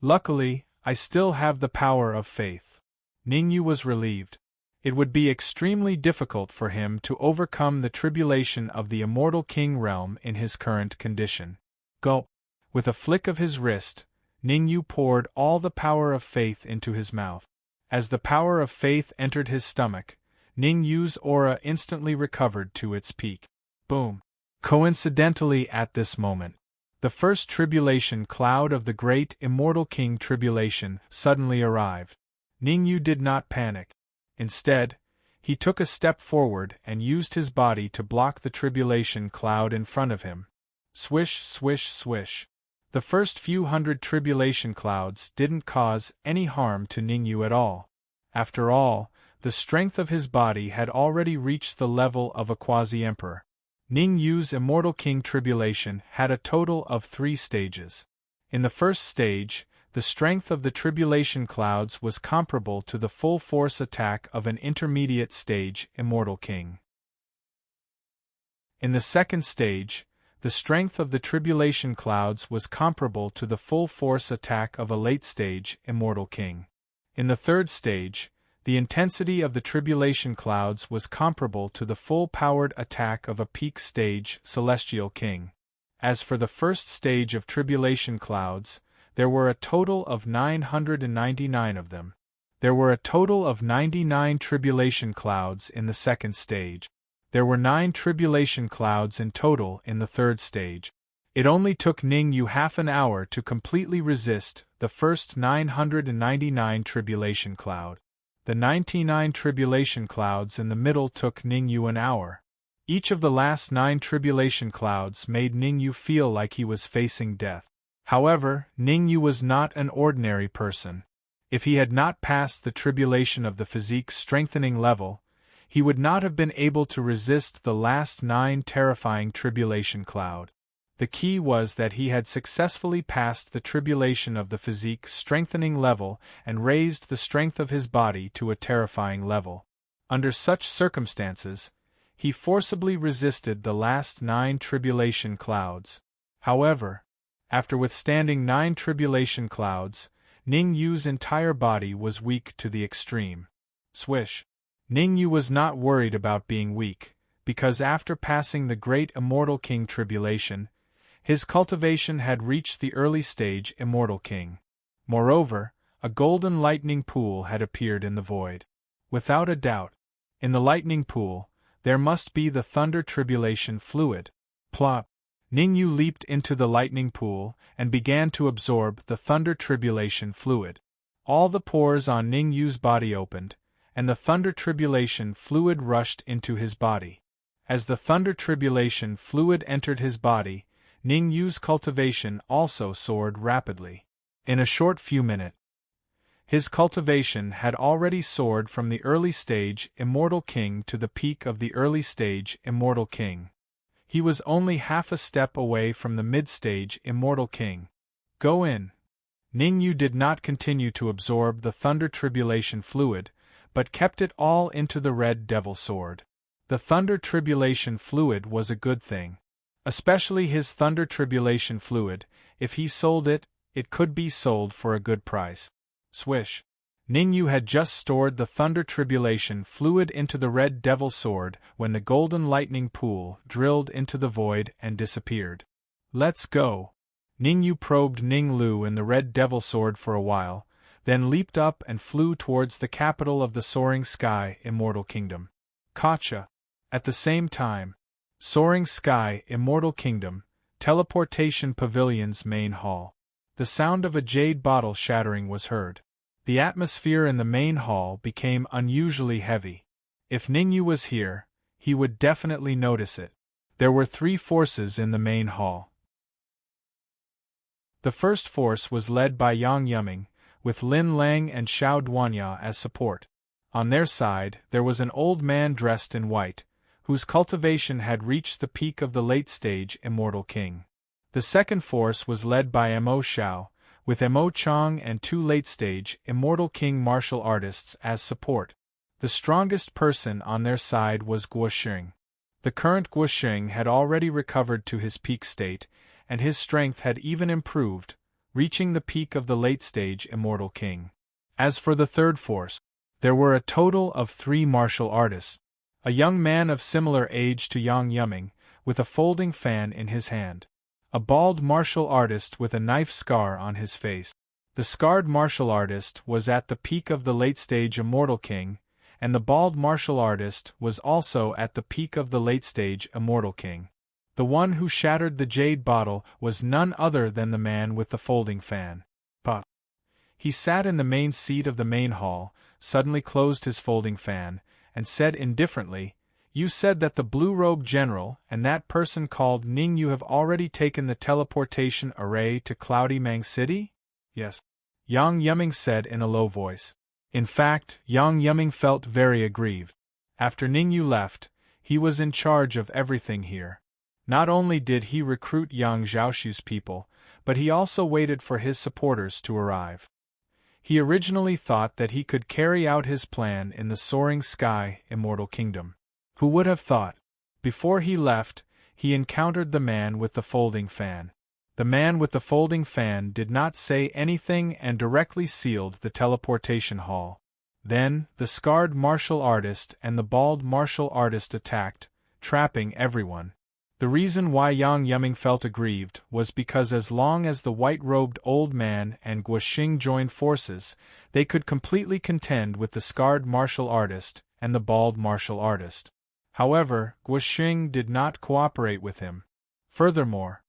Luckily, I still have the power of faith. Ningyu was relieved. It would be extremely difficult for him to overcome the tribulation of the immortal king realm in his current condition. Gulp! With a flick of his wrist, Ningyu poured all the power of faith into his mouth. As the power of faith entered his stomach, Ningyu's aura instantly recovered to its peak. Boom! Coincidentally at this moment, the first tribulation cloud of the great immortal king tribulation suddenly arrived. Ningyu did not panic. Instead, he took a step forward and used his body to block the tribulation cloud in front of him. Swish, swish, swish. The first few hundred tribulation clouds didn't cause any harm to Ningyu at all. After all, the strength of his body had already reached the level of a quasi-emperor. Ningyu's immortal king tribulation had a total of 3 stages. In the first stage, the strength of the tribulation clouds was comparable to the full force attack of an intermediate stage immortal king. In the second stage, the strength of the tribulation clouds was comparable to the full force attack of a late-stage immortal king. In the third stage, the intensity of the tribulation clouds was comparable to the full-powered attack of a peak-stage celestial king. As for the first stage of tribulation clouds, there were a total of 999 of them. There were a total of 99 tribulation clouds in the second stage. There were 9 tribulation clouds in total in the third stage. It only took Ning Yu half an hour to completely resist the first 999 tribulation cloud. The 99 tribulation clouds in the middle took Ning Yu an hour. Each of the last 9 tribulation clouds made Ning Yu feel like he was facing death. However, Ning Yu was not an ordinary person. If he had not passed the tribulation of the physique strengthening level, he would not have been able to resist the last 9 terrifying tribulation cloud. The key was that he had successfully passed the tribulation of the physique strengthening level and raised the strength of his body to a terrifying level. Under such circumstances, he forcibly resisted the last 9 tribulation clouds. However, after withstanding 9 tribulation clouds, Ning Yu's entire body was weak to the extreme. Swish. Ning Yu was not worried about being weak, because after passing the great Immortal King tribulation, his cultivation had reached the early stage Immortal King. Moreover, a golden lightning pool had appeared in the void. Without a doubt, in the lightning pool, there must be the thunder tribulation fluid. Plop! Ning Yu leaped into the lightning pool and began to absorb the thunder tribulation fluid. All the pores on Ning Yu's body opened, and the thunder tribulation fluid rushed into his body. As the thunder tribulation fluid entered his body, Ning Yu's cultivation also soared rapidly. In a short few minutes, his cultivation had already soared from the early stage Immortal King to the peak of the early stage Immortal King. He was only half a step away from the mid-stage Immortal King. Go in. Ning Yu did not continue to absorb the thunder tribulation fluid, but kept it all into the red devil sword. The thunder tribulation fluid was a good thing. Especially his thunder tribulation fluid. If he sold it, it could be sold for a good price. Swish. Ning Yu had just stored the thunder tribulation fluid into the red devil sword when the golden lightning pool drilled into the void and disappeared. Let's go. Ning Yu probed Ning Lu in the red devil sword for a while, then leaped up and flew towards the capital of the soaring sky Immortal Kingdom. Gotcha. At the same time, Soaring Sky Immortal Kingdom, Teleportation Pavilion's main hall. The sound of a jade bottle shattering was heard. The atmosphere in the main hall became unusually heavy. If Ning Yu was here, he would definitely notice it. There were 3 forces in the main hall. The first force was led by Yang Yuming, with Lin Lang and Xiao Duanya as support. On their side, there was an old man dressed in white, whose cultivation had reached the peak of the late-stage Immortal King. The second force was led by Mo Xiao, with Mo Chang and 2 late-stage Immortal King martial artists as support. The strongest person on their side was Guo Xing. The current Guo Xing had already recovered to his peak state, and his strength had even improved, reaching the peak of the late-stage Immortal King. As for the third force, there were a total of 3 martial artists. A young man of similar age to Yang Yuming, with a folding fan in his hand. A bald martial artist with a knife scar on his face. The scarred martial artist was at the peak of the late-stage Immortal King, and the bald martial artist was also at the peak of the late-stage Immortal King. The one who shattered the jade bottle was none other than the man with the folding fan. Puff. He sat in the main seat of the main hall, suddenly closed his folding fan, and said indifferently, "You said that the blue-robed general and that person called Ning Yu have already taken the teleportation array to Cloudy Mang City?" "Yes," Yang Yuming said in a low voice. In fact, Yang Yuming felt very aggrieved. After Ning Yu left, he was in charge of everything here. Not only did he recruit Yang Zhaoshu's people, but he also waited for his supporters to arrive. He originally thought that he could carry out his plan in the Soaring Sky Immortal Kingdom. Who would have thought? Before he left, he encountered the man with the folding fan. The man with the folding fan did not say anything and directly sealed the teleportation hall. Then, the scarred martial artist and the bald martial artist attacked, trapping everyone. The reason why Yang Yuming felt aggrieved was because as long as the white-robed old man and Guo Xing joined forces, they could completely contend with the scarred martial artist and the bald martial artist. However, Guo Xing did not cooperate with him. Furthermore,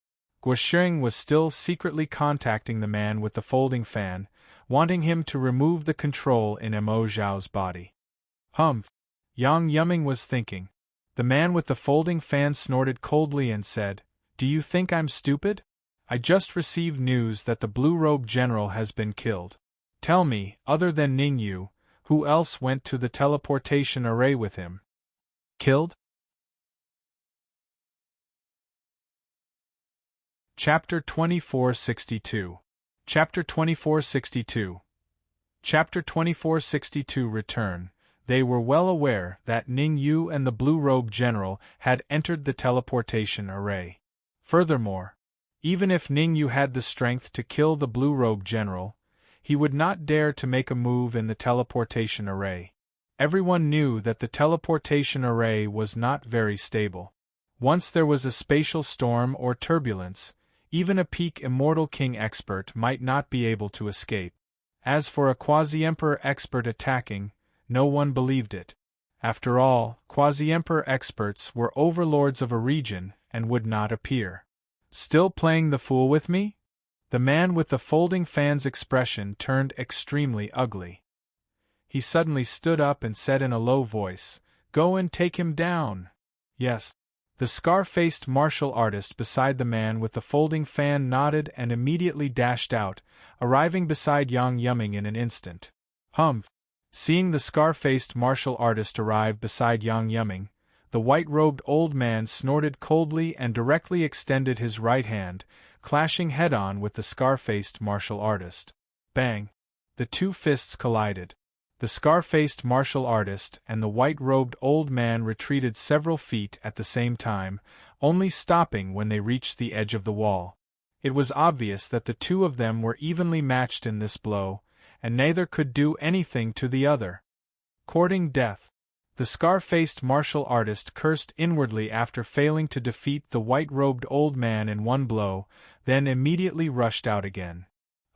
Guosheng was still secretly contacting the man with the folding fan, wanting him to remove the control in Mo Zhao's body. Humph! Yang Yuming was thinking. The man with the folding fan snorted coldly and said, "Do you think I'm stupid? I just received news that the blue-robed general has been killed. Tell me, other than Ning Yu, who else went to the teleportation array with him?" Killed? Chapter 2462. Chapter 2462. Chapter 2462 Return. They were well aware that Ning Yu and the blue-robed general had entered the teleportation array. Furthermore, even if Ning Yu had the strength to kill the blue-robed general, he would not dare to make a move in the teleportation array. Everyone knew that the teleportation array was not very stable. Once there was a spatial storm or turbulence, even a peak Immortal King expert might not be able to escape. As for a quasi-emperor expert attacking, no one believed it. After all, quasi-emperor experts were overlords of a region and would not appear. Still playing the fool with me? The man with the folding fan's expression turned extremely ugly. He suddenly stood up and said in a low voice, "Go and take him down." Yes. The scar-faced martial artist beside the man with the folding fan nodded and immediately dashed out, arriving beside Yang Yuming in an instant. Humph! Seeing the scar-faced martial artist arrive beside Yang Yuming, the white-robed old man snorted coldly and directly extended his right hand, clashing head-on with the scar-faced martial artist. Bang! The two fists collided. The scar-faced martial artist and the white-robed old man retreated several feet at the same time, only stopping when they reached the edge of the wall. It was obvious that the two of them were evenly matched in this blow, and neither could do anything to the other. Courting death. The scar-faced martial artist cursed inwardly after failing to defeat the white-robed old man in one blow, then immediately rushed out again.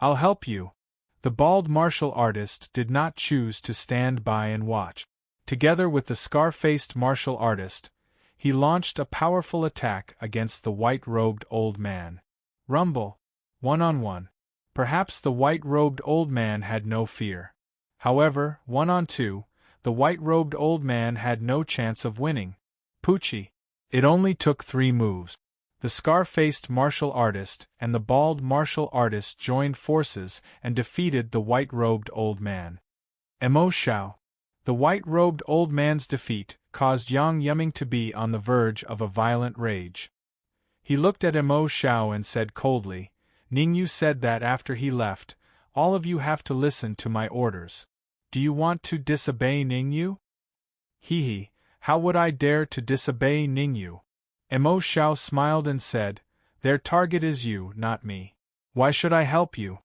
"I'll help you." The bald martial artist did not choose to stand by and watch. Together with the scar-faced martial artist, he launched a powerful attack against the white-robed old man. Rumble. One-on-one. Perhaps the white-robed old man had no fear. However, 1-on-2, the white-robed old man had no chance of winning. Poochie. It only took 3 moves. The scar-faced martial artist and the bald martial artist joined forces and defeated the white-robed old man. Mo Zhao. The white-robed old man's defeat caused Yang Yuming to be on the verge of a violent rage. He looked at Mo Zhao and said coldly, "Ning Yu said that after he left, all of you have to listen to my orders. Do you want to disobey Ning Yu?" "Hee, how would I dare to disobey Ning Yu?" Mo Zhao smiled and said, "Their target is you, not me. Why should I help you?"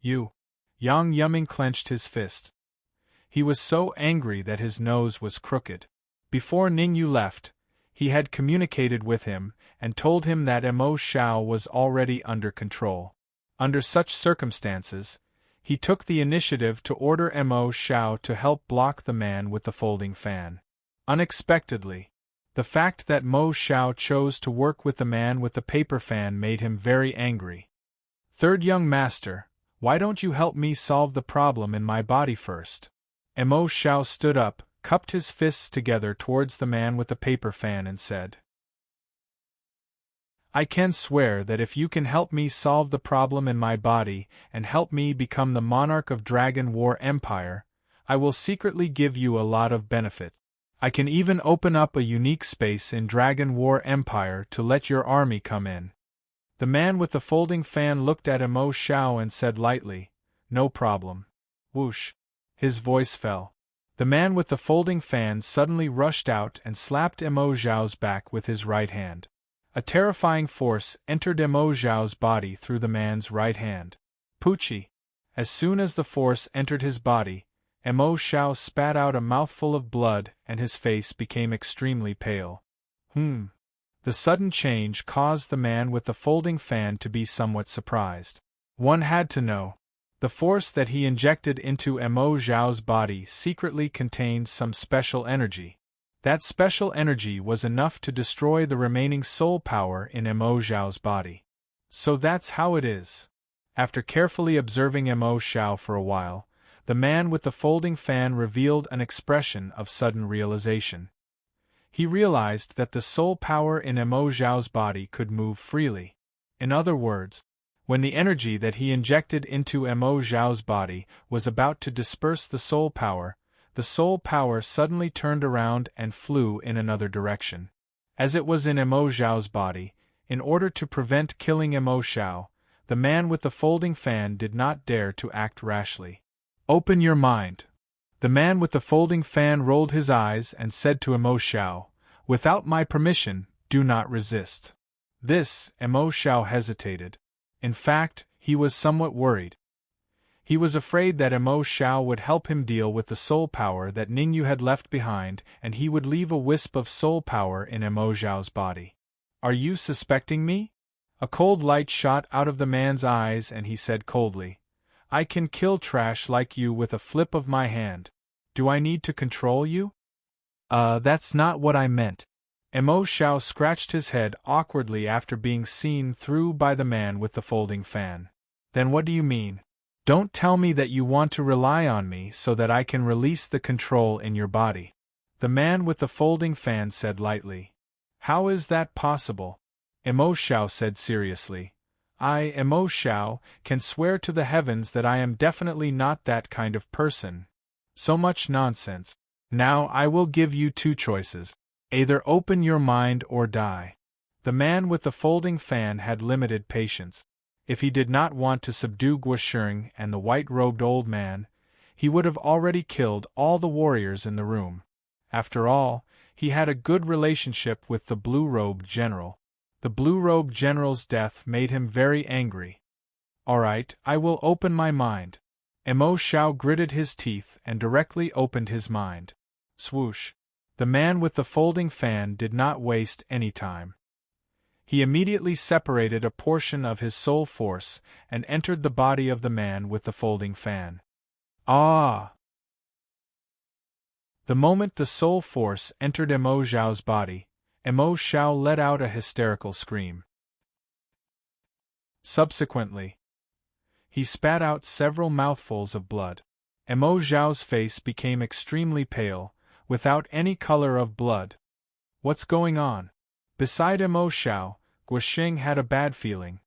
"You." Yang Yuming clenched his fist. He was so angry that his nose was crooked. Before Ning Yu left, he had communicated with him and told him that Mo Zhao was already under control. Under such circumstances, he took the initiative to order Mo Zhao to help block the man with the folding fan. Unexpectedly, the fact that Mo Zhao chose to work with the man with the paper fan made him very angry. "Third young master, why don't you help me solve the problem in my body first?" Mo Zhao stood up, cupped his fists together towards the man with the paper fan and said, "I can swear that if you can help me solve the problem in my body and help me become the monarch of Dragon War Empire, I will secretly give you a lot of benefit. I can even open up a unique space in Dragon War Empire to let your army come in." The man with the folding fan looked at Mo Zhao and said lightly, "No problem." Whoosh! His voice fell. The man with the folding fan suddenly rushed out and slapped Mo Zhao's back with his right hand. A terrifying force entered Mo Zhao's body through the man's right hand. Poochie! As soon as the force entered his body, Mo Zhao spat out a mouthful of blood and his face became extremely pale. The sudden change caused the man with the folding fan to be somewhat surprised. One had to know. The force that he injected into Mo Zhao's body secretly contained some special energy. That special energy was enough to destroy the remaining soul power in Mo Zhao's body. So that's how it is. After carefully observing Mo Xiao for a while, the man with the folding fan revealed an expression of sudden realization. He realized that the soul power in Mo Xiao's body could move freely. In other words, when the energy that he injected into Mo Xiao's body was about to disperse the soul power suddenly turned around and flew in another direction. As it was in Mo Xiao's body, in order to prevent killing Mo Xiao, the man with the folding fan did not dare to act rashly. Open your mind. The man with the folding fan rolled his eyes and said to Mo Xiao, without my permission, do not resist. This, Mo Xiao hesitated. In fact, he was somewhat worried. He was afraid that Mo Xiao would help him deal with the soul power that Ningyu had left behind, and he would leave a wisp of soul power in Mo Xiao's body. Are you suspecting me? A cold light shot out of the man's eyes and he said coldly, I can kill trash like you with a flip of my hand. Do I need to control you? That's not what I meant. Mo Xiao scratched his head awkwardly after being seen through by the man with the folding fan. Then what do you mean? Don't tell me that you want to rely on me so that I can release the control in your body. The man with the folding fan said lightly. How is that possible? Mo Xiao said seriously. I, Mo Xiao, can swear to the heavens that I am definitely not that kind of person. So much nonsense. Now I will give you two choices. Either open your mind or die. The man with the folding fan had limited patience. If he did not want to subdue Guosheng and the white-robed old man, he would have already killed all the warriors in the room. After all, he had a good relationship with the blue-robed general. The blue-robed general's death made him very angry. All right, I will open my mind. Mo Xiao gritted his teeth and directly opened his mind. Swoosh! The man with the folding fan did not waste any time. He immediately separated a portion of his soul force and entered the body of the man with the folding fan. Ah! The moment the soul force entered Mo Xiao's body, Mo Xiao let out a hysterical scream. Subsequently, he spat out several mouthfuls of blood. Mo Xiao's face became extremely pale, without any color of blood. What's going on? Beside Mo Xiao, Guosheng had a bad feeling.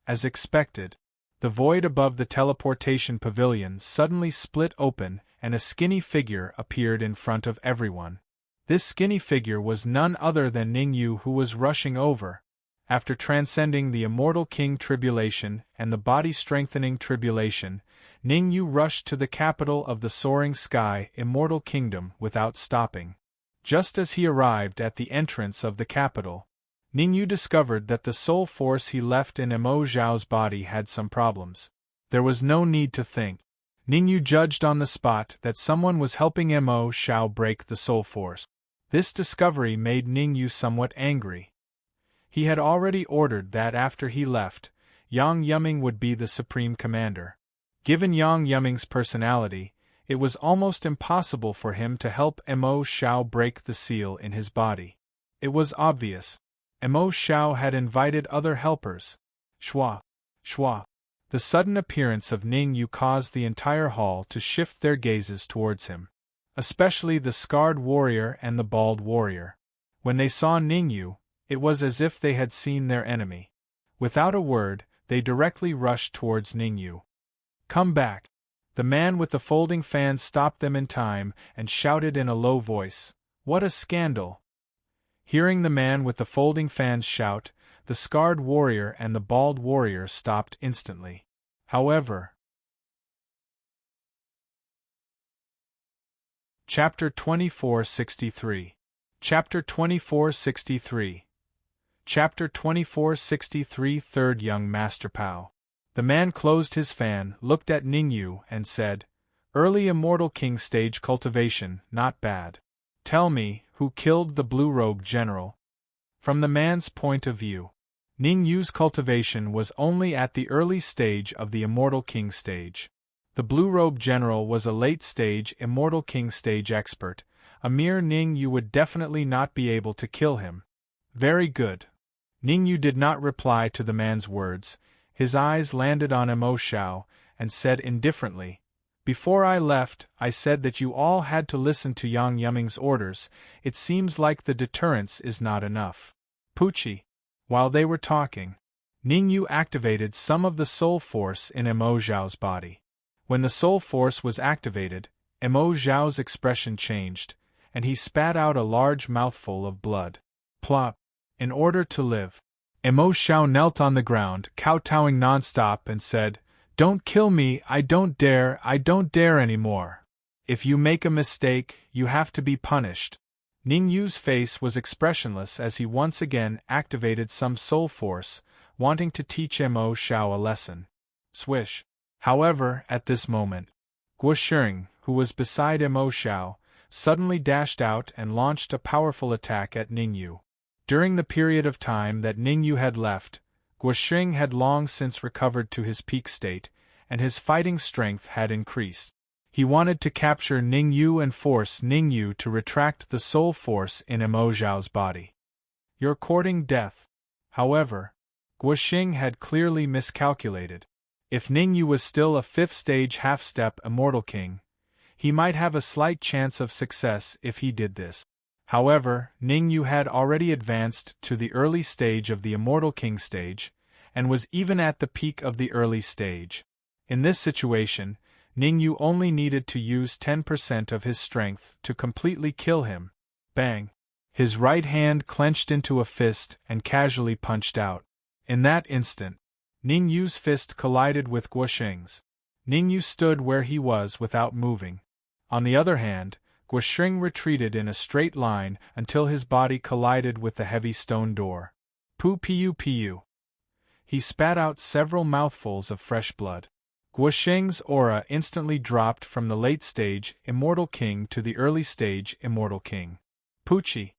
As expected, the void above the teleportation pavilion suddenly split open and a skinny figure appeared in front of everyone. This skinny figure was none other than Ningyu, who was rushing over. After transcending the Immortal King tribulation and the body-strengthening tribulation, Ningyu rushed to the capital of the soaring sky Immortal Kingdom without stopping. Just as he arrived at the entrance of the capital, Ningyu discovered that the soul force he left in Mo Xiao's body had some problems. There was no need to think. Ningyu judged on the spot that someone was helping Mo Xiao break the soul force. This discovery made Ningyu somewhat angry. He had already ordered that after he left, Yang Yuming would be the supreme commander. Given Yang Yuming's personality, it was almost impossible for him to help Mo Xiao break the seal in his body. It was obvious. Mo Xiao had invited other helpers. Shua! Shua! The sudden appearance of Ningyu caused the entire hall to shift their gazes towards him. Especially the scarred warrior and the bald warrior. When they saw Ningyu, it was as if they had seen their enemy. Without a word, they directly rushed towards Ningyu. Come back! The man with the folding fan stopped them in time and shouted in a low voice, What a scandal! Hearing the man with the folding fan's shout, the scarred warrior and the bald warrior stopped instantly. However, Chapter 2463. Chapter 2463. Chapter 2463. Third Young Master Pao. The man closed his fan, looked at Ningyu, and said, Early Immortal King stage cultivation, not bad. Tell me, who killed the blue-robed general? From the man's point of view, Ningyu's cultivation was only at the early stage of the Immortal King stage. The blue-robed general was a late-stage Immortal King stage expert. A mere Ningyu would definitely not be able to kill him. Very good. Ningyu did not reply to the man's words. His eyes landed on Emo Xiao, and said indifferently, "Before I left, I said that you all had to listen to Yang Yuming's orders. It seems like the deterrence is not enough." Pucci. While they were talking, Ningyu activated some of the soul force in Emo Xiao's body. When the soul force was activated, Emo Xiao's expression changed, and he spat out a large mouthful of blood. Plop. In order to live. Emo Xiao knelt on the ground, kowtowing nonstop, and said, "Don't kill me, I don't dare anymore. If you make a mistake, you have to be punished." Ningyu's face was expressionless as he once again activated some soul force, wanting to teach Emo Xiao a lesson. Swish. However, at this moment, Guosheng, who was beside Emo Xiao, suddenly dashed out and launched a powerful attack at Ningyu. During the period of time that Ningyu had left, Guosheng had long since recovered to his peak state, and his fighting strength had increased. He wanted to capture Ningyu and force Ningyu to retract the soul force in Emo Xiao's body. "You're courting death." However, Guosheng had clearly miscalculated. If Ningyu was still a 5th stage half-step Immortal King, he might have a slight chance of success if he did this. However, Ningyu had already advanced to the early stage of the Immortal King stage, and was even at the peak of the early stage. In this situation, Ningyu only needed to use 10% of his strength to completely kill him. Bang! His right hand clenched into a fist and casually punched out. In that instant, Ningyu's fist collided with Guosheng's. Ningyu stood where he was without moving. On the other hand, Guosheng retreated in a straight line until his body collided with the heavy stone door. Pu. He spat out several mouthfuls of fresh blood. Guosheng's aura instantly dropped from the late stage Immortal King to the early stage Immortal King. Pucci.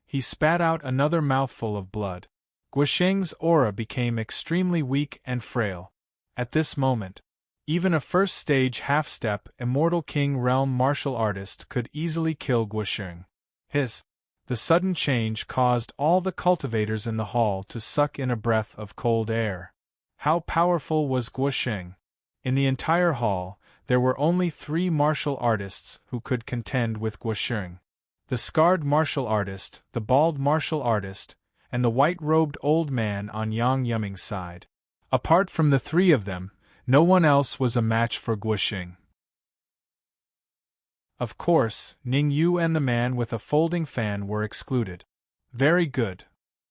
He spat out another mouthful of blood. Guosheng's aura became extremely weak and frail. At this moment, even a first-stage half-step Immortal King realm martial artist could easily kill Guosheng. The sudden change caused all the cultivators in the hall to suck in a breath of cold air. How powerful was Guosheng? In the entire hall, there were only 3 martial artists who could contend with Guosheng. The scarred martial artist, the bald martial artist, and the white-robed old man on Yang Yuming's side. Apart from the 3 of them, no one else was a match for Guosheng. Of course, Ningyu and the man with a folding fan were excluded. Very good.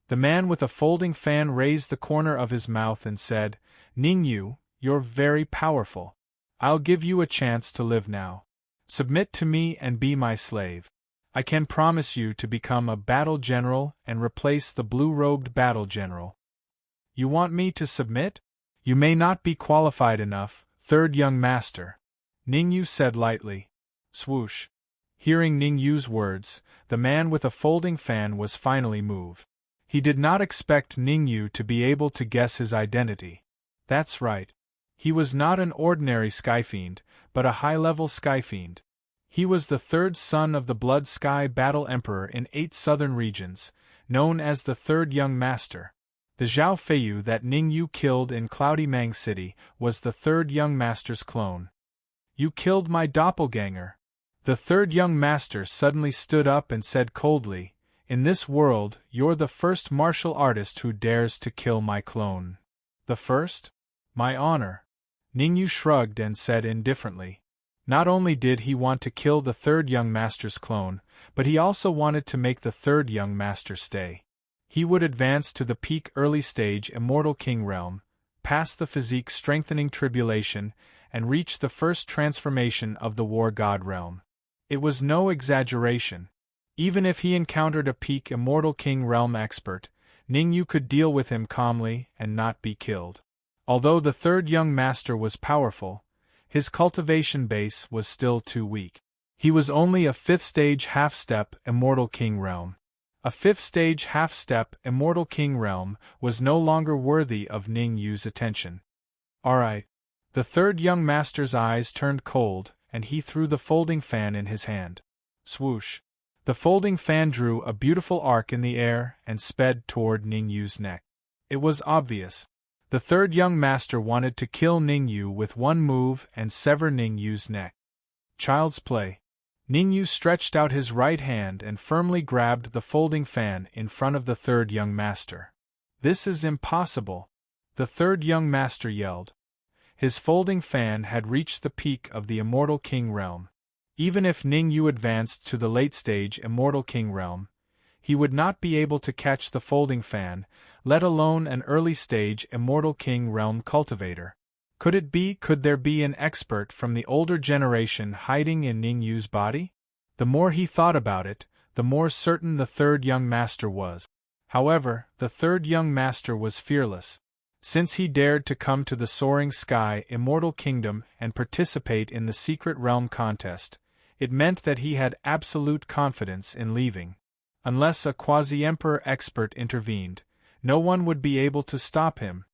The man with a folding fan raised the corner of his mouth and said, "Ningyu, you're very powerful. I'll give you a chance to live now. Submit to me and be my slave. I can promise you to become a battle general and replace the blue-robed battle general." "You want me to submit? You may not be qualified enough, third young master," Ningyu said lightly. Swoosh. Hearing Ningyu's words, the man with a folding fan was finally moved. He did not expect Ningyu to be able to guess his identity. That's right. He was not an ordinary Skyfiend, but a high-level Skyfiend. He was the 3rd son of the Blood Sky Battle Emperor in 8 southern regions, known as the Third Young Master. The Zhao Feiyu that Ningyu killed in Cloudy Mang City was the 3rd Young Master's clone. "You killed my doppelganger." The 3rd Young Master suddenly stood up and said coldly, "In this world, you're the first martial artist who dares to kill my clone." "The first? My honor." Ningyu shrugged and said indifferently. Not only did he want to kill the 3rd Young Master's clone, but he also wanted to make the 3rd Young Master stay. He would advance to the peak early stage Immortal King realm, pass the physique strengthening tribulation, and reach the first transformation of the War God realm. It was no exaggeration. Even if he encountered a peak Immortal King realm expert, Ningyu could deal with him calmly and not be killed. Although the 3rd Young Master was powerful, his cultivation base was still too weak. He was only a 5th stage half-step Immortal King realm. A 5th stage half-step Immortal King realm was no longer worthy of Ningyu's attention. "Alright." The 3rd Young Master's eyes turned cold, and he threw the folding fan in his hand. Swoosh. The folding fan drew a beautiful arc in the air and sped toward Ningyu's neck. It was obvious. The third young master wanted to kill Ningyu with one move and sever Ningyu's neck. Child's play. Ningyu stretched out his right hand and firmly grabbed the folding fan in front of the third young master. "This is impossible!" the third young master yelled. His folding fan had reached the peak of the Immortal King realm. Even if Ningyu advanced to the late-stage Immortal King realm, he would not be able to catch the folding fan, let alone an early-stage Immortal King realm cultivator. Could there be an expert from the older generation hiding in Ningyu's body? The more he thought about it, the more certain the third young master was. However, the third young master was fearless. Since he dared to come to the Soaring Sky Immortal Kingdom and participate in the Secret Realm contest, it meant that he had absolute confidence in leaving. Unless a quasi-emperor expert intervened, no one would be able to stop him.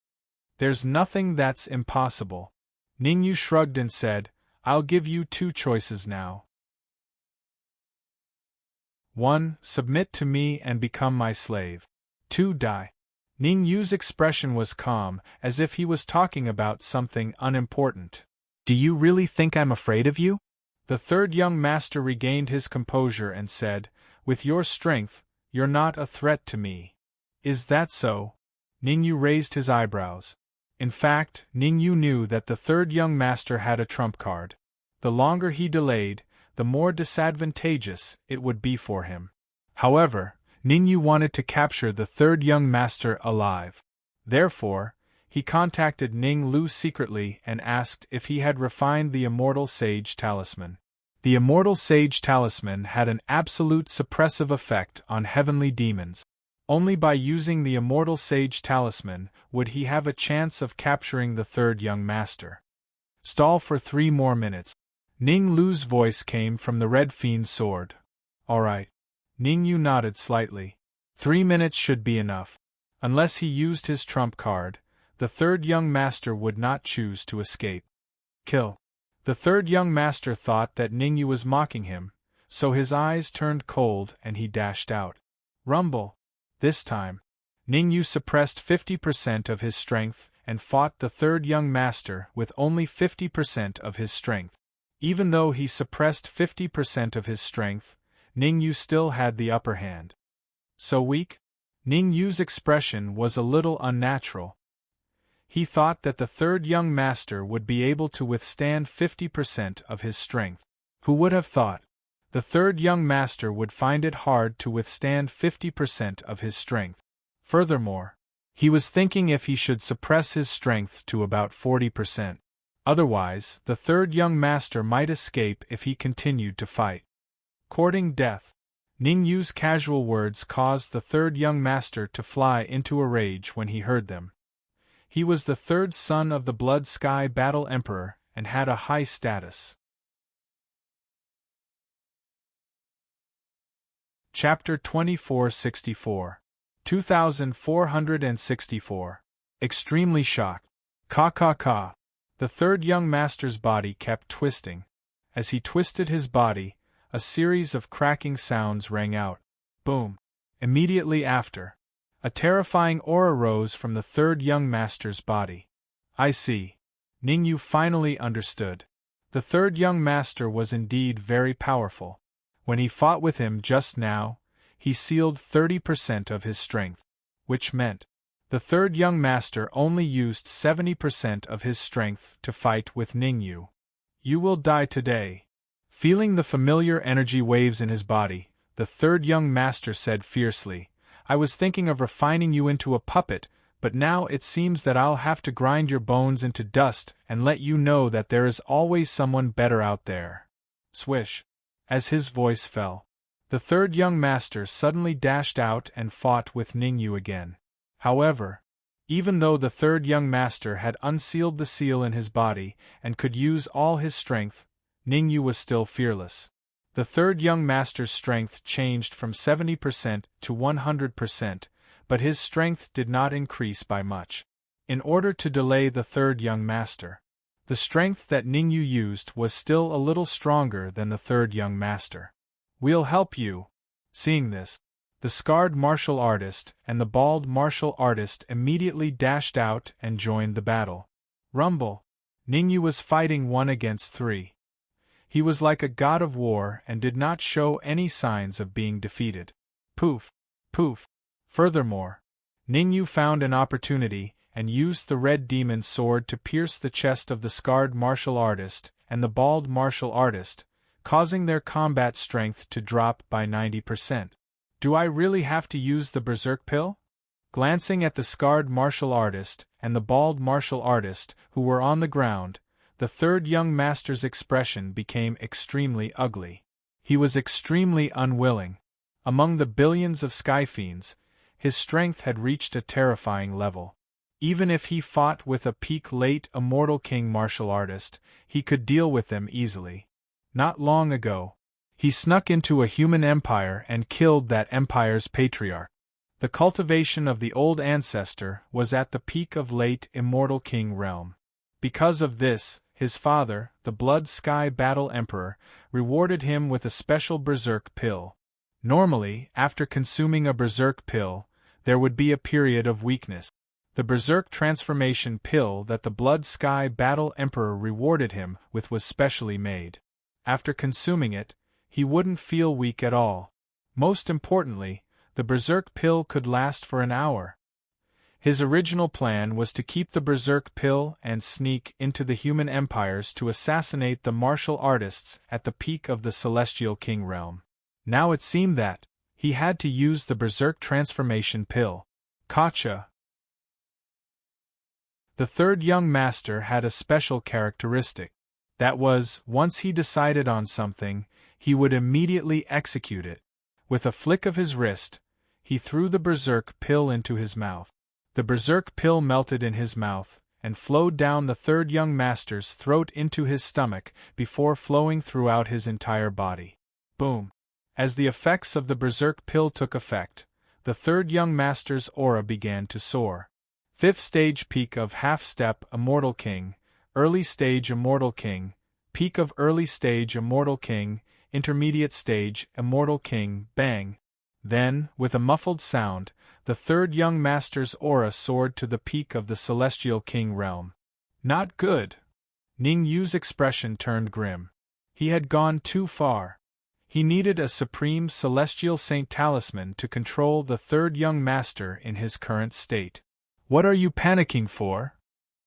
"There's nothing that's impossible." Ningyu shrugged and said, "I'll give you two choices now. 1. Submit to me and become my slave. 2. Die." Ningyu's expression was calm, as if he was talking about something unimportant. "Do you really think I'm afraid of you?" The third young master regained his composure and said, "With your strength, you're not a threat to me." "Is that so?" Ningyu raised his eyebrows. In fact, Ningyu knew that the third young master had a trump card. The longer he delayed, the more disadvantageous it would be for him. However, Ningyu wanted to capture the third young master alive. Therefore, he contacted Ning Lu secretly and asked if he had refined the Immortal Sage Talisman. The Immortal Sage Talisman had an absolute suppressive effect on heavenly demons. Only by using the Immortal Sage Talisman would he have a chance of capturing the third young master. "Stall for 3 more minutes. Ning Lu's voice came from the Red Fiend's sword. "All right." Ningyu nodded slightly. 3 minutes should be enough. Unless he used his trump card, the third young master would not choose to escape. "Kill." The third young master thought that Ningyu was mocking him, so his eyes turned cold and he dashed out. Rumble. This time, Ningyu suppressed 50% of his strength and fought the third young master with only 50% of his strength. Even though he suppressed 50% of his strength, Ningyu still had the upper hand. "So weak?" Ningyu's expression was a little unnatural. He thought that the third young master would be able to withstand 50% of his strength. Who would have thought? The third young master would find it hard to withstand 50% of his strength. Furthermore, he was thinking if he should suppress his strength to about 40%. Otherwise, the third young master might escape if he continued to fight. Courting death. Ningyu's casual words caused the third young master to fly into a rage when he heard them. He was the third son of the Blood Sky Battle Emperor and had a high status. Chapter 2464. 2464. Extremely shocked. Ka. The third young master's body kept twisting. As he twisted his body, a series of cracking sounds rang out. Boom. Immediately after, a terrifying aura rose from the third young master's body. "I see." Ningyu finally understood. The third young master was indeed very powerful. When he fought with him just now, he sealed 30% of his strength, which meant the third young master only used 70% of his strength to fight with Ningyu. "You will die today." Feeling the familiar energy waves in his body, the third young master said fiercely, "I was thinking of refining you into a puppet, but now it seems that I'll have to grind your bones into dust and let you know that there is always someone better out there." Swish. As his voice fell, the third young master suddenly dashed out and fought with Ningyu again. However, even though the third young master had unsealed the seal in his body and could use all his strength, Ningyu was still fearless. The third young master's strength changed from 70% to 100%, but his strength did not increase by much. In order to delay the third young master, the strength that Ningyu used was still a little stronger than the third young master. "We'll help you," Seeing this, the scarred martial artist and the bald martial artist immediately dashed out and joined the battle. Rumble! Ningyu was fighting 1 against 3. He was like a god of war and did not show any signs of being defeated. Poof! Poof! Furthermore, Ningyu found an opportunity and used the red demon sword to pierce the chest of the scarred martial artist and the bald martial artist, causing their combat strength to drop by 90%. Do I really have to use the berserk pill? Glancing at the scarred martial artist and the bald martial artist who were on the ground, the third young master's expression became extremely ugly. He was extremely unwilling. Among the billions of sky fiends, his strength had reached a terrifying level. Even if he fought with a peak late immortal king martial artist, he could deal with them easily. Not long ago, he snuck into a human empire and killed that empire's patriarch. The cultivation of the old ancestor was at the peak of late immortal king realm. Because of this, his father, the Blood Sky Battle Emperor, rewarded him with a special berserk pill. Normally, after consuming a berserk pill, there would be a period of weakness. The berserk transformation pill that the Blood Sky Battle Emperor rewarded him with was specially made. After consuming it, he wouldn't feel weak at all. Most importantly, the berserk pill could last for an hour. His original plan was to keep the berserk pill and sneak into the human empires to assassinate the martial artists at the peak of the Celestial King realm. Now it seemed that he had to use the berserk transformation pill. Gotcha! The third young master had a special characteristic. That was, once he decided on something, he would immediately execute it. With a flick of his wrist, he threw the berserk pill into his mouth. The berserk pill melted in his mouth and flowed down the third young master's throat into his stomach before flowing throughout his entire body. Boom! As the effects of the berserk pill took effect, the third young master's aura began to soar. 5th stage peak of half-step Immortal King, early stage Immortal King, peak of early stage Immortal King, intermediate stage Immortal King, bang! Then, with a muffled sound, the third young master's aura soared to the peak of the Celestial King realm. Not good! Ningyu's expression turned grim. He had gone too far. He needed a supreme celestial saint talisman to control the third young master in his current state. What are you panicking for?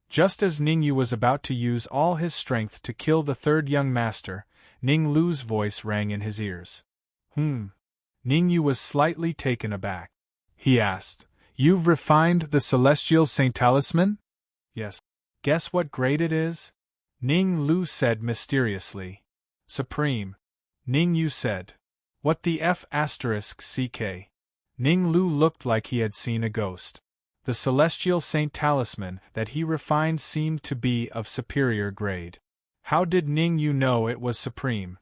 Just as Ningyu was about to use all his strength to kill the third young master, Ninglu's voice rang in his ears. Ningyu was slightly taken aback. He asked, "You've refined the celestial saint talisman?" "Yes." "Guess what grade it is?" Ninglu said mysteriously. "Supreme." Ningyu said. "What the F***? CK. Ninglu looked like he had seen a ghost. The celestial saint talisman that he refined seemed to be of superior grade. How did Ningyu know it was supreme?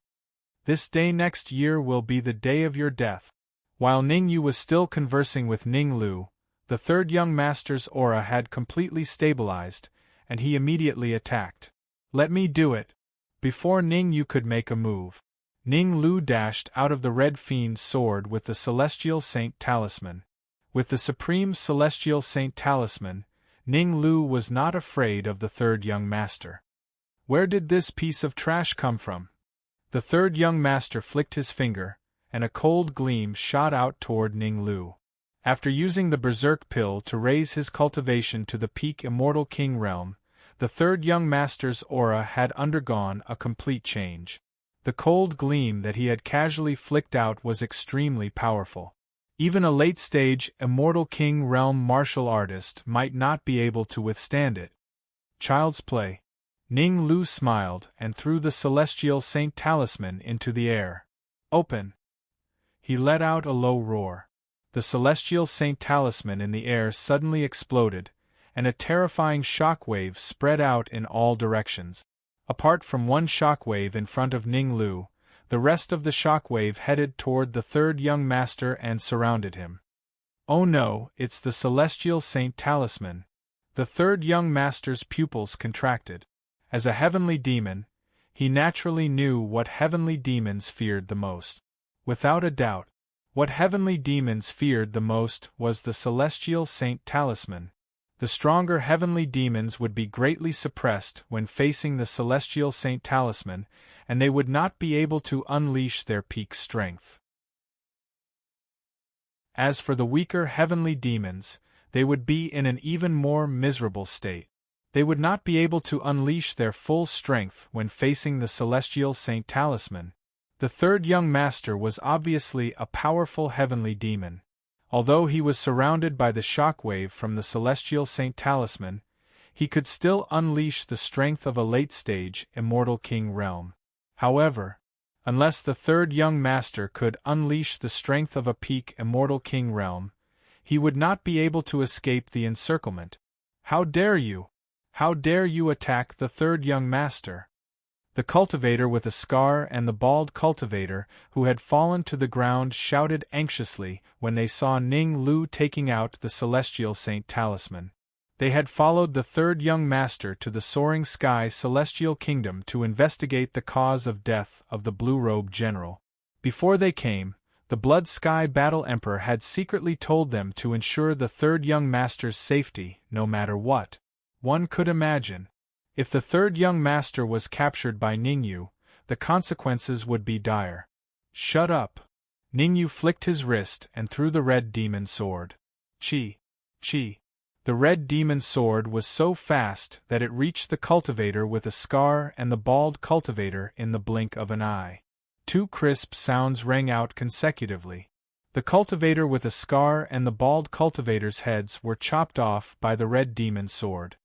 "This day next year will be the day of your death." While Ningyu was still conversing with Ninglu, the third young master's aura had completely stabilized, and he immediately attacked. "Let me do it!" Before Ningyu could make a move, Ninglu dashed out of the red fiend's sword with the celestial saint talisman. With the supreme celestial saint talisman, Ninglu was not afraid of the third young master. Where did this piece of trash come from? The third young master flicked his finger, and a cold gleam shot out toward Ninglu. After using the berserk pill to raise his cultivation to the peak Immortal King realm, the third young master's aura had undergone a complete change. The cold gleam that he had casually flicked out was extremely powerful. Even a late-stage Immortal King realm martial artist might not be able to withstand it. Child's play. Ninglu smiled and threw the celestial saint talisman into the air. "Open!" He let out a low roar. The celestial saint talisman in the air suddenly exploded, and a terrifying shockwave spread out in all directions. Apart from one shockwave in front of Ninglu, the rest of the shockwave headed toward the third young master and surrounded him. "Oh no, it's the celestial saint talisman." The third young master's pupils contracted. As a heavenly demon, he naturally knew what heavenly demons feared the most. Without a doubt, What heavenly demons feared the most was the celestial saint talisman. The stronger heavenly demons would be greatly suppressed when facing the celestial saint talisman, and they would not be able to unleash their peak strength. As for the weaker heavenly demons, they would be in an even more miserable state. They would not be able to unleash their full strength when facing the celestial saint talisman. The third young master was obviously a powerful heavenly demon. Although he was surrounded by the shockwave from the celestial saint talisman, he could still unleash the strength of a late-stage immortal king realm. However, unless the third young master could unleash the strength of a peak immortal king realm, he would not be able to escape the encirclement. How dare you! How dare you attack the third young master? The cultivator with a scar and the bald cultivator who had fallen to the ground shouted anxiously when they saw Ning Lu taking out the celestial saint talisman. They had followed the third young master to the soaring sky celestial kingdom to investigate the cause of death of the blue-robed general. Before they came, the Blood Sky Battle Emperor had secretly told them to ensure the third young master's safety, no matter what. One could imagine. If the third young master was captured by Ningyu, the consequences would be dire. Shut up! Ningyu flicked his wrist and threw the red demon sword. Chi! Chi! The red demon sword was so fast that it reached the cultivator with a scar and the bald cultivator in the blink of an eye. Two crisp sounds rang out consecutively. The cultivator with a scar and the bald cultivator's heads were chopped off by the red demon sword.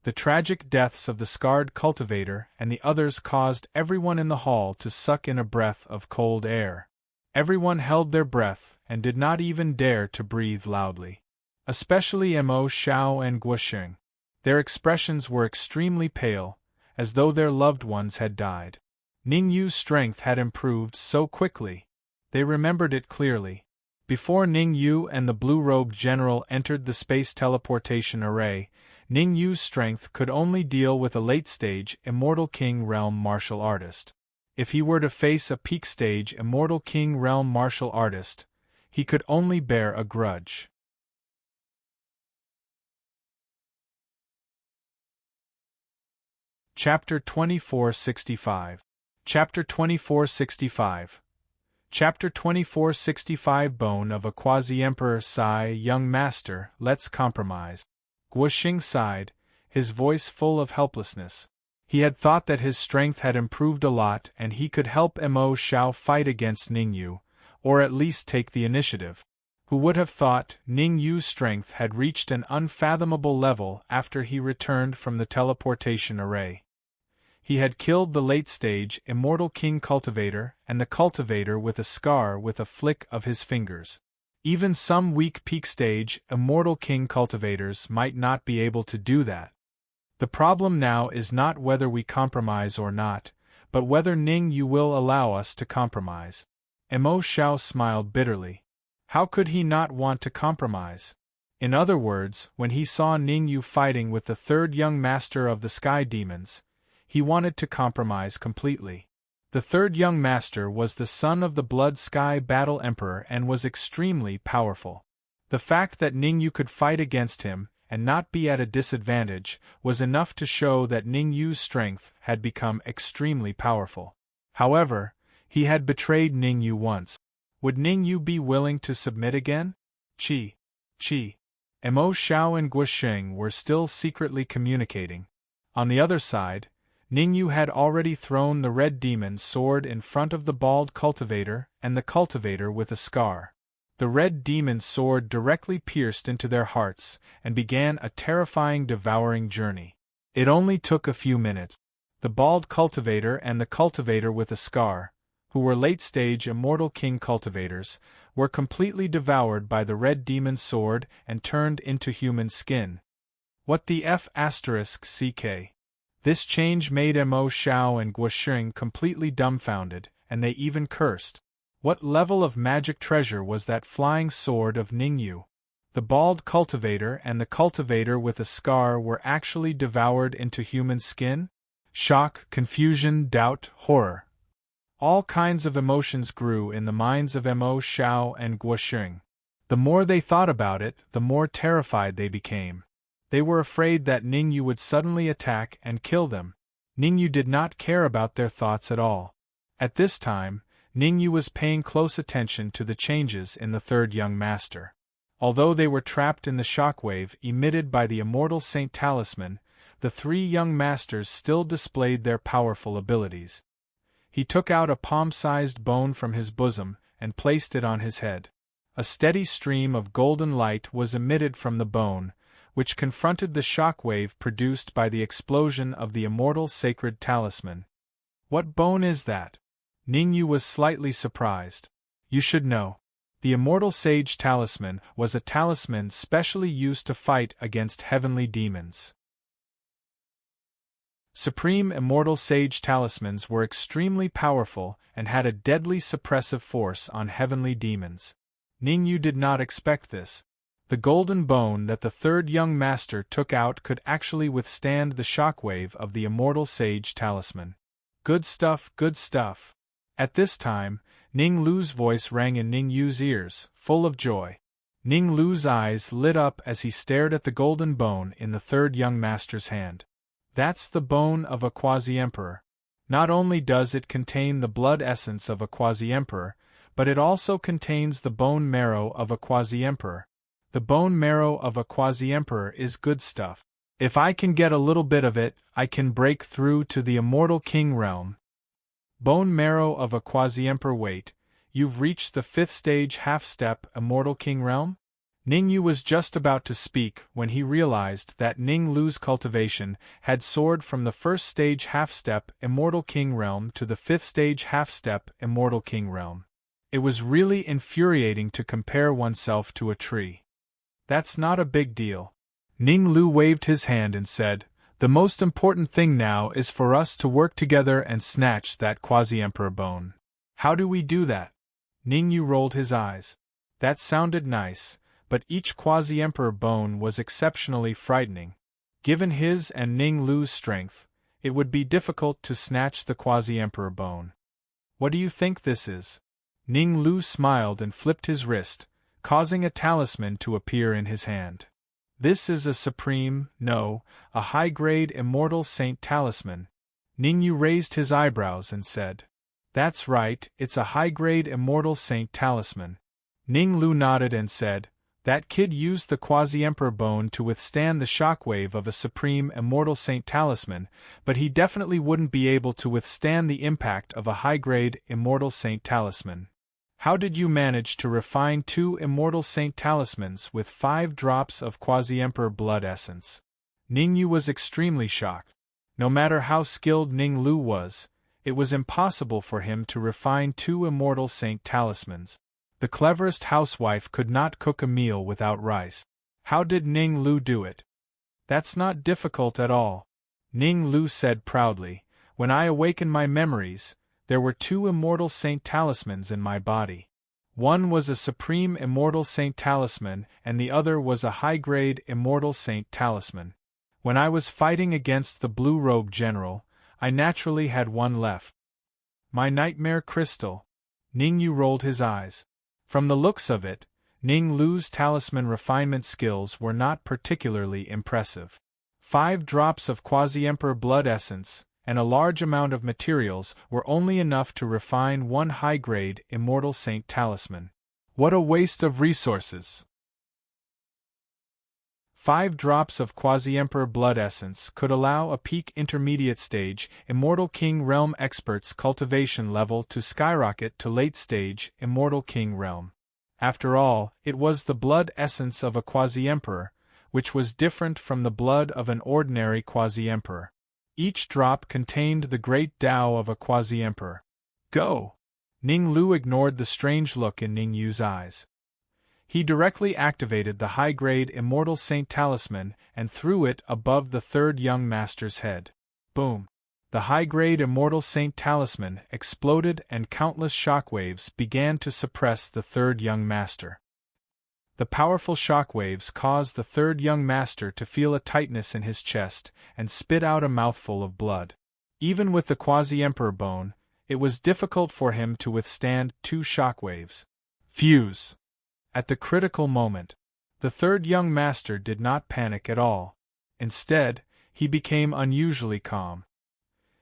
The tragic deaths of the scarred cultivator and the others caused everyone in the hall to suck in a breath of cold air. Everyone held their breath and did not even dare to breathe loudly. Especially Mo Xiao and Guosheng. Their expressions were extremely pale, as though their loved ones had died. Ningyu's strength had improved so quickly. They remembered it clearly. Before Ningyu and the blue-robed general entered the space teleportation array, Ningyu's strength could only deal with a late-stage Immortal King Realm martial artist. If he were to face a peak-stage Immortal King Realm martial artist, he could only bear a grudge. Chapter 2465. Chapter 2465. Chapter 2465 Bone of a Quasi-Emperor Sigh Young Master, let's compromise. Guosheng sighed, his voice full of helplessness. He had thought that his strength had improved a lot and he could help Mo Xiao fight against Ningyu, or at least take the initiative. Who would have thought Ningyu's strength had reached an unfathomable level after he returned from the teleportation array? He had killed the late-stage Immortal King Cultivator and the Cultivator with a scar with a flick of his fingers. Even some weak peak-stage Immortal King Cultivators might not be able to do that. The problem now is not whether we compromise or not, but whether Ningyu will allow us to compromise. Mo Xiao smiled bitterly. How could he not want to compromise? In other words, when he saw Ningyu fighting with the third young master of the Sky Demons, he wanted to compromise completely. The third young master was the son of the Blood Sky Battle Emperor and was extremely powerful. The fact that Ningyu could fight against him and not be at a disadvantage was enough to show that Ningyu's strength had become extremely powerful. However, he had betrayed Ningyu once. Would Ningyu be willing to submit again? Chi. Mo Xiao and Guosheng were still secretly communicating. On the other side, Ningyu had already thrown the red demon sword in front of the bald cultivator and the cultivator with a scar. The red demon's sword directly pierced into their hearts and began a terrifying devouring journey. It only took a few minutes. The bald cultivator and the cultivator with a scar, who were late-stage Immortal King cultivators, were completely devoured by the red demon's sword and turned into human skin. What the f***ck? This change made Mo Xiao and Guosheng completely dumbfounded, and they even cursed. What level of magic treasure was that flying sword of Ningyu? The bald cultivator and the cultivator with a scar were actually devoured into human skin? Shock, confusion, doubt, horror. All kinds of emotions grew in the minds of Mo Xiao and Guosheng. The more they thought about it, the more terrified they became. They were afraid that Ningyu would suddenly attack and kill them. Ningyu did not care about their thoughts at all. At this time, Ningyu was paying close attention to the changes in the third young master. Although they were trapped in the shockwave emitted by the immortal Saint Talisman, the three young masters still displayed their powerful abilities. He took out a palm-sized bone from his bosom and placed it on his head. A steady stream of golden light was emitted from the bone, which confronted the shockwave produced by the explosion of the immortal sacred talisman. "What bone is that?" Ningyu was slightly surprised. "You should know. The immortal sage talisman was a talisman specially used to fight against heavenly demons." Supreme immortal sage talismans were extremely powerful and had a deadly suppressive force on heavenly demons. Ningyu did not expect this. The golden bone that the third young master took out could actually withstand the shockwave of the immortal sage talisman. Good stuff, good stuff. At this time, Ning Lu's voice rang in Ning Yu's ears, full of joy. Ning Lu's eyes lit up as he stared at the golden bone in the third young master's hand. "That's the bone of a quasi-emperor. Not only does it contain the blood essence of a quasi-emperor, but it also contains the bone marrow of a quasi-emperor. The bone marrow of a quasi-emperor is good stuff. If I can get a little bit of it, I can break through to the immortal king realm." Bone marrow of a quasi-emperor. Wait, you've reached the 5th stage half-step immortal king realm? Ningyu was just about to speak when he realized that Ning Lu's cultivation had soared from the 1st stage half-step immortal king realm to the 5th stage half-step immortal king realm. It was really infuriating to compare oneself to a tree. "That's not a big deal." Ning Lu waved his hand and said, "The most important thing now is for us to work together and snatch that quasi-emperor bone." "How do we do that?" Ningyu rolled his eyes. That sounded nice, but each quasi-emperor bone was exceptionally frightening. Given his and Ning Lu's strength, it would be difficult to snatch the quasi-emperor bone. "What do you think this is?" Ning Lu smiled and flipped his wrist, causing a talisman to appear in his hand. "This is a supreme, no, a high-grade immortal saint talisman." Ningyu raised his eyebrows and said, "That's right, it's a high-grade immortal saint talisman." Ning Lu nodded and said, "That kid used the quasi-emperor bone to withstand the shockwave of a supreme immortal saint talisman, but he definitely wouldn't be able to withstand the impact of a high-grade immortal saint talisman. How did you manage to refine 2 immortal saint talismans with 5 drops of quasi-emperor blood essence?" Ningyu was extremely shocked. No matter how skilled Ning Lu was, it was impossible for him to refine 2 immortal saint talismans. The cleverest housewife could not cook a meal without rice. How did Ning Lu do it? "That's not difficult at all," Ning Lu said proudly. "When I awakened my memories, there were 2 immortal saint talismans in my body. One was a supreme immortal saint talisman and the other was a high-grade immortal saint talisman. When I was fighting against the blue-robed general, I naturally had one left. My nightmare crystal." Ningyu rolled his eyes. From the looks of it, Ning Lu's talisman refinement skills were not particularly impressive. 5 drops of quasi-emperor blood essence and a large amount of materials were only enough to refine one high-grade immortal saint talisman. What a waste of resources! 5 drops of quasi-emperor blood essence could allow a peak intermediate stage immortal king realm expert's cultivation level to skyrocket to late stage immortal king realm. After all, it was the blood essence of a quasi-emperor, which was different from the blood of an ordinary quasi-emperor. Each drop contained the great Tao of a quasi-emperor. "Go!" Ning Lu ignored the strange look in Ning Yu's eyes. He directly activated the high-grade immortal saint talisman and threw it above the third young master's head. Boom! The high-grade immortal saint talisman exploded and countless shockwaves began to suppress the third young master. The powerful shockwaves caused the third young master to feel a tightness in his chest and spit out a mouthful of blood. Even with the quasi-emperor bone, It was difficult for him to withstand 2 shockwaves. Fuse! At the critical moment, the third young master did not panic at all. Instead, he became unusually calm.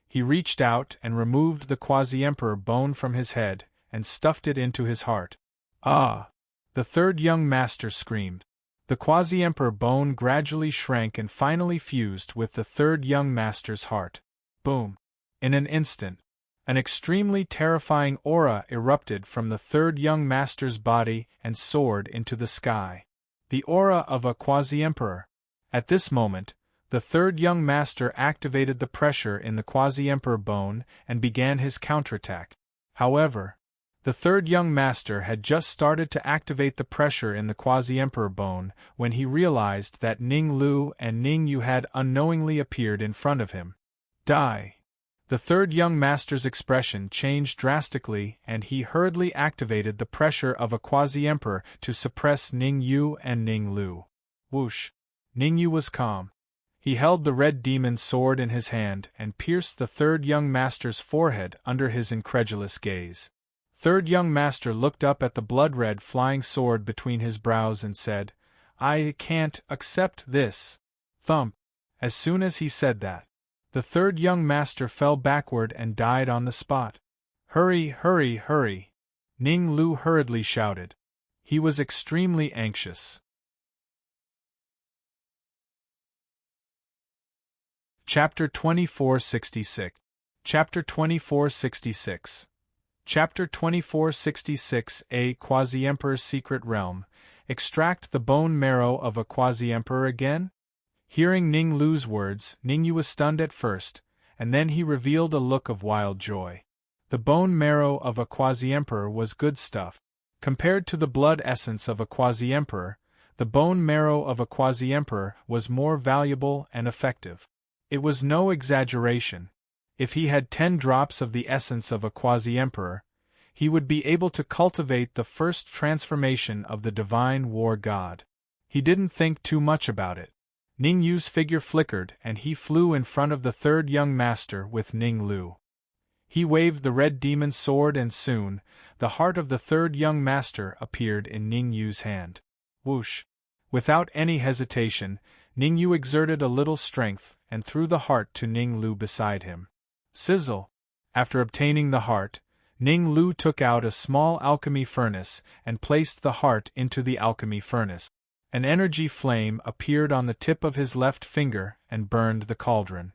He reached out and removed the quasi-emperor bone from his head and stuffed it into his heart. Ah! The third young master screamed. The quasi-emperor bone gradually shrank and finally fused with the third young master's heart. Boom! In an instant, an extremely terrifying aura erupted from the third young master's body and soared into the sky. The aura of a quasi-emperor. At this moment, the third young master activated the pressure in the quasi-emperor bone and began his counterattack. However, the third young master had just started to activate the pressure in the quasi-emperor bone when he realized that Ning Lu and Ning Yu had unknowingly appeared in front of him. Die! The third young master's expression changed drastically and he hurriedly activated the pressure of a quasi-emperor to suppress Ning Yu and Ning Lu. Whoosh! Ning Yu was calm. He held the red demon sword in his hand and pierced the third young master's forehead under his incredulous gaze. Third young master looked up at the blood-red flying sword between his brows and said, "I can't accept this." Thump! As soon as he said that, the third young master fell backward and died on the spot. "Hurry, hurry, hurry!" Ning Lu hurriedly shouted. He was extremely anxious. Chapter 2466. Chapter 2466. Chapter 2466. A Quasi-Emperor's Secret Realm. Extract the bone marrow of a quasi-emperor again? Hearing Ning Lu's words, Ning Yu was stunned at first, and then he revealed a look of wild joy. The bone marrow of a quasi-emperor was good stuff. Compared to the blood essence of a quasi-emperor, the bone marrow of a quasi-emperor was more valuable and effective. It was no exaggeration. If he had 10 drops of the essence of a quasi-emperor, he would be able to cultivate the first transformation of the divine war god. He didn't think too much about it. Ning Yu's figure flickered and he flew in front of the third young master with Ning Lu. He waved the red demon sword and soon, the heart of the third young master appeared in Ning Yu's hand. Whoosh! Without any hesitation, Ning Yu exerted a little strength and threw the heart to Ning Lu beside him. Sizzle! After obtaining the heart, Ning Lu took out a small alchemy furnace and placed the heart into the alchemy furnace. An energy flame appeared on the tip of his left finger and burned the cauldron.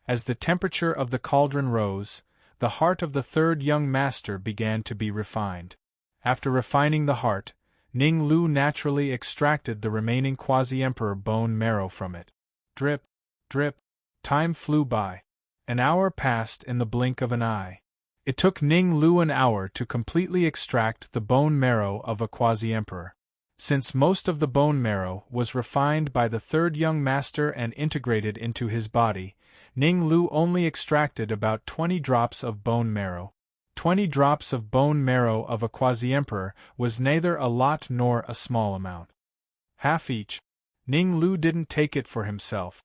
As the temperature of the cauldron rose, the heart of the third young master began to be refined. After refining the heart, Ning Lu naturally extracted the remaining quasi-emperor bone marrow from it. Drip, drip, time flew by. An hour passed in the blink of an eye. It took Ning Lu an hour to completely extract the bone marrow of a quasi-emperor. Since most of the bone marrow was refined by the third young master and integrated into his body, Ning Lu only extracted about 20 drops of bone marrow. 20 drops of bone marrow of a quasi-emperor was neither a lot nor a small amount. Half each. Ning Lu didn't take it for himself.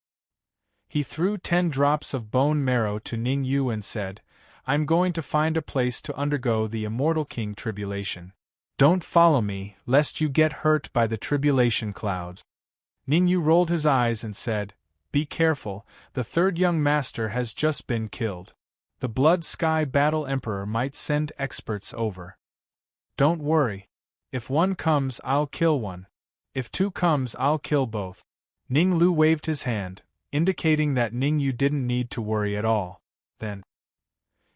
He threw 10 drops of bone marrow to Ning Yu and said, "I'm going to find a place to undergo the Immortal King tribulation. Don't follow me, lest you get hurt by the tribulation clouds." Ning Yu rolled his eyes and said, "Be careful, the third young master has just been killed. The Blood Sky Battle Emperor might send experts over." "Don't worry. If one comes, I'll kill one. If 2 comes, I'll kill both." Ning Lu waved his hand, indicating that Ning Yu didn't need to worry at all. Then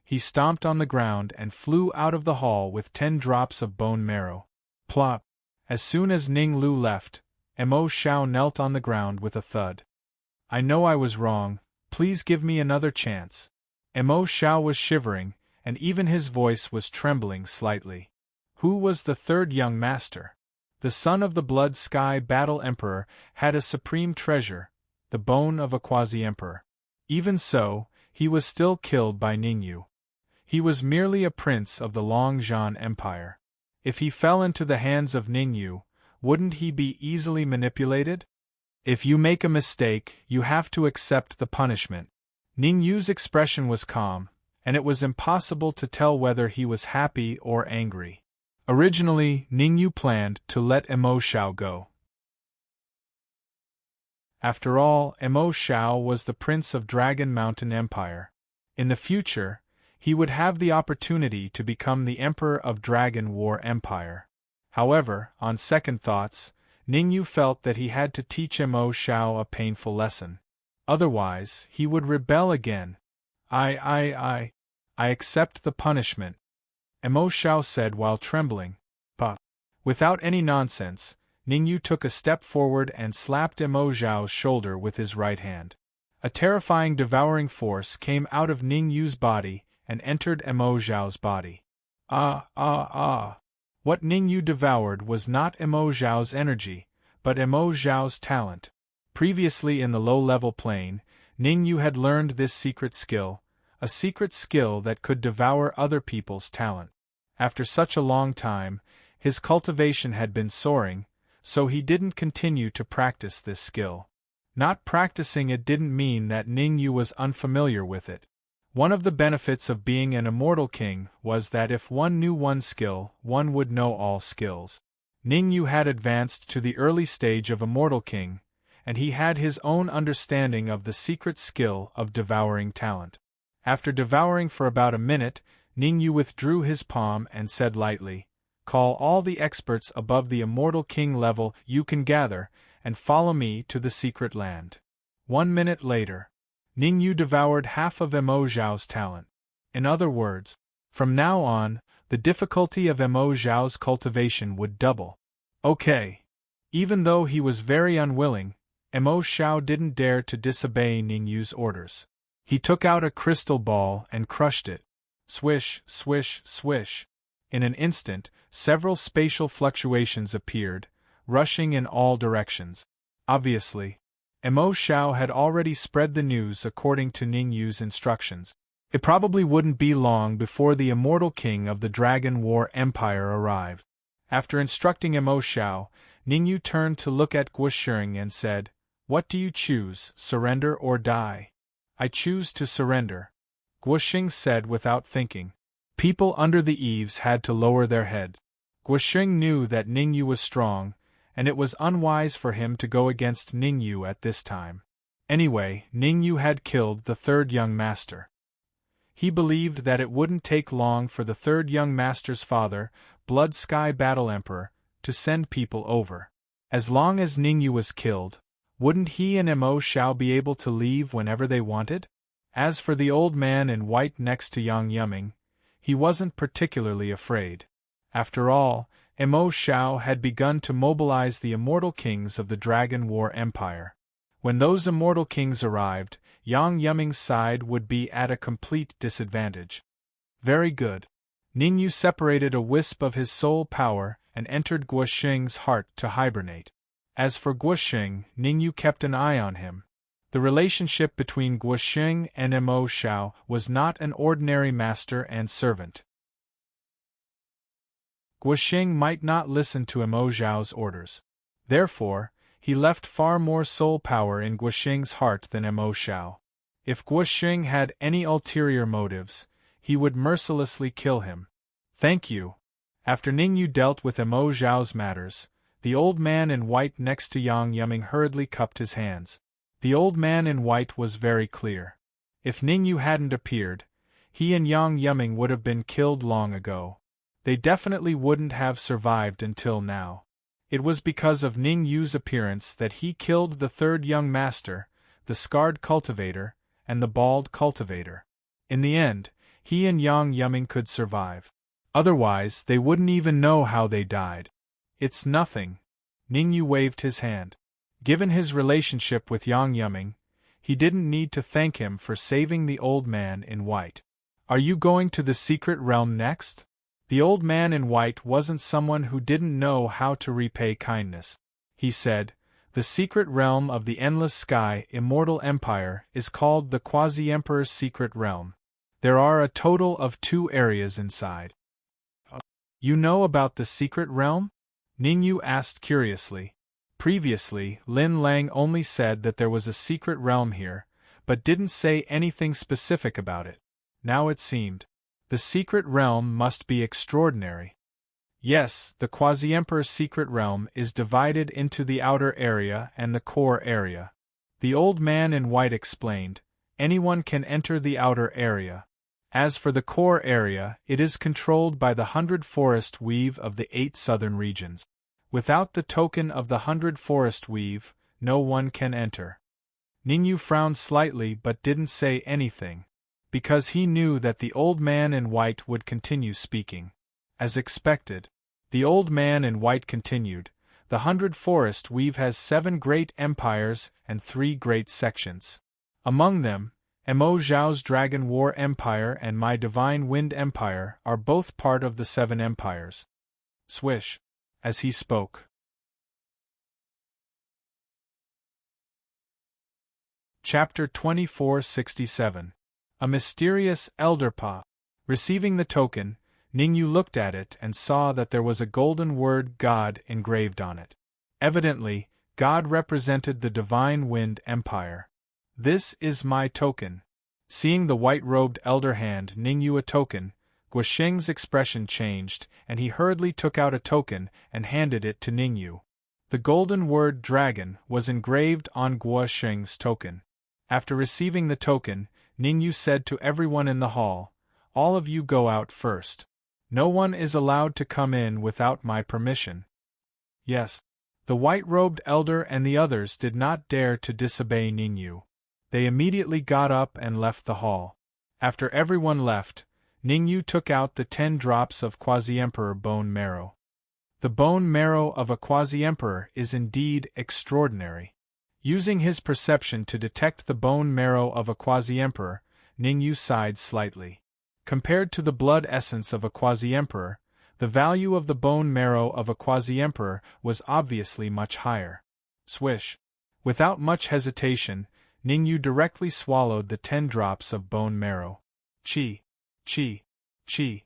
he stomped on the ground and flew out of the hall with 10 drops of bone marrow. Plop! As soon as Ning Lu left, Mo Xiao knelt on the ground with a thud. "I know I was wrong, please give me another chance." Mo Xiao was shivering, and even his voice was trembling slightly. Who was the third young master? The son of the Blood Sky Battle Emperor had a supreme treasure, the bone of a quasi-emperor. Even so, he was still killed by Ning Yu. He was merely a prince of the Long Zhan Empire. If he fell into the hands of Ning Yu, wouldn't he be easily manipulated? If you make a mistake, you have to accept the punishment. Ning Yu's expression was calm, and it was impossible to tell whether he was happy or angry. Originally, Ningyu planned to let Emo Xiao go. After all, Emo Xiao was the prince of Dragon Mountain Empire. In the future, he would have the opportunity to become the emperor of Dragon War Empire. However, on second thoughts, Ningyu felt that he had to teach Emo Xiao a painful lesson. Otherwise, he would rebel again. I accept the punishment, Emo Xiao said while trembling. But, without any nonsense, Ningyu took a step forward and slapped Emo Xiao's shoulder with his right hand. A terrifying devouring force came out of Ningyu's body and entered Emo Xiao's body. What Ningyu devoured was not Emo Xiao's energy, but Emo Xiao's talent. Previously in the low-level plane, Ningyu had learned this secret skill, a secret skill that could devour other people's talent. After such a long time, his cultivation had been soaring, so he didn't continue to practice this skill. Not practicing it didn't mean that Ningyu was unfamiliar with it. One of the benefits of being an immortal king was that if one knew one skill, one would know all skills. Ningyu had advanced to the early stage of immortal king, and he had his own understanding of the secret skill of devouring talent. After devouring for about a minute, Ningyu withdrew his palm and said lightly, "Call all the experts above the immortal king level you can gather, and follow me to the secret land." 1 minute later, Ningyu devoured half of Emo Xiao's talent. In other words, from now on, the difficulty of Emo Xiao's cultivation would double. Okay. Even though he was very unwilling, Emo Xiao didn't dare to disobey Ningyu's orders. He took out a crystal ball and crushed it. Swish, swish, swish. In an instant, several spatial fluctuations appeared, rushing in all directions. Obviously, Emo Xiao had already spread the news according to Ningyu's instructions. It probably wouldn't be long before the immortal king of the Dragon War Empire arrived. After instructing Emo Xiao, Ningyu turned to look at Guosheng and said, "What do you choose, surrender or die?" "I choose to surrender," Guosheng said without thinking. People under the eaves had to lower their heads. Guosheng knew that Ningyu was strong, and it was unwise for him to go against Ningyu at this time. Anyway, Ningyu had killed the third young master. He believed that it wouldn't take long for the third young master's father, Blood Sky Battle Emperor, to send people over. As long as Ningyu was killed, wouldn't he and Emo Xiao be able to leave whenever they wanted? As for the old man in white next to Yang Yuming, he wasn't particularly afraid. After all, Emo Xiao had begun to mobilize the immortal kings of the Dragon War Empire. When those immortal kings arrived, Yang Yuming's side would be at a complete disadvantage. Very good. Ningyu separated a wisp of his soul power and entered Guosheng's heart to hibernate. As for Guosheng, Ningyu kept an eye on him. The relationship between Guosheng and Emo Xiao was not an ordinary master and servant. Guosheng might not listen to Emo Xiao's orders. Therefore, he left far more soul power in Guosheng's heart than Emo Xiao. If Guosheng had any ulterior motives, he would mercilessly kill him. Thank you. After Ningyu dealt with Emo Xiao's matters, the old man in white next to Yang Yuming hurriedly cupped his hands. The old man in white was very clear. If Ningyu hadn't appeared, he and Yang Yuming would have been killed long ago. They definitely wouldn't have survived until now. It was because of Ningyu's appearance that he killed the third young master, the scarred cultivator, and the bald cultivator. In the end, he and Yang Yuming could survive. Otherwise, they wouldn't even know how they died. It's nothing. Ningyu waved his hand. Given his relationship with Yang Yuming, he didn't need to thank him for saving the old man in white. Are you going to the secret realm next? The old man in white wasn't someone who didn't know how to repay kindness. He said, "The secret realm of the Endless Sky Immortal Empire is called the Quasi-Emperor's Secret Realm. There are a total of 2 areas inside." You know about the secret realm? Ningyu asked curiously. Previously, Lin Lang only said that there was a secret realm here, but didn't say anything specific about it. Now it seemed. The secret realm must be extraordinary. Yes, the Quasi-Emperor's secret realm is divided into the outer area and the core area. The old man in white explained, anyone can enter the outer area. As for the core area, it is controlled by the 100 forest weave of the 8 southern regions. Without the token of the 100 forest weave, no one can enter. Ningyu frowned slightly but didn't say anything, because he knew that the old man in white would continue speaking. As expected, the old man in white continued, the 100 forest weave has 7 great empires and 3 great sections. Among them, Mo Zhao's Dragon War Empire and my Divine Wind Empire are both part of the 7 empires. Swish. As he spoke. Chapter 2467. A Mysterious Elderpa. Receiving the token, Ningyu looked at it and saw that there was a golden word God engraved on it. Evidently, God represented the Divine Wind Empire. This is my token. Seeing the white-robed elder hand Ningyu a token, Guosheng's expression changed, and he hurriedly took out a token and handed it to Ningyu. The golden word dragon was engraved on Guosheng's token. After receiving the token, Ningyu said to everyone in the hall, all of you go out first. No one is allowed to come in without my permission. Yes. The white-robed elder and the others did not dare to disobey Ningyu. They immediately got up and left the hall. After everyone left, Ningyu took out the 10 drops of Quasi-Emperor bone marrow. The bone marrow of a Quasi-Emperor is indeed extraordinary. Using his perception to detect the bone marrow of a Quasi-Emperor, Ningyu sighed slightly. Compared to the blood essence of a Quasi-Emperor, the value of the bone marrow of a Quasi-Emperor was obviously much higher. Swish. Without much hesitation, Ningyu directly swallowed the 10 drops of bone marrow. Chi. Chi. Chi.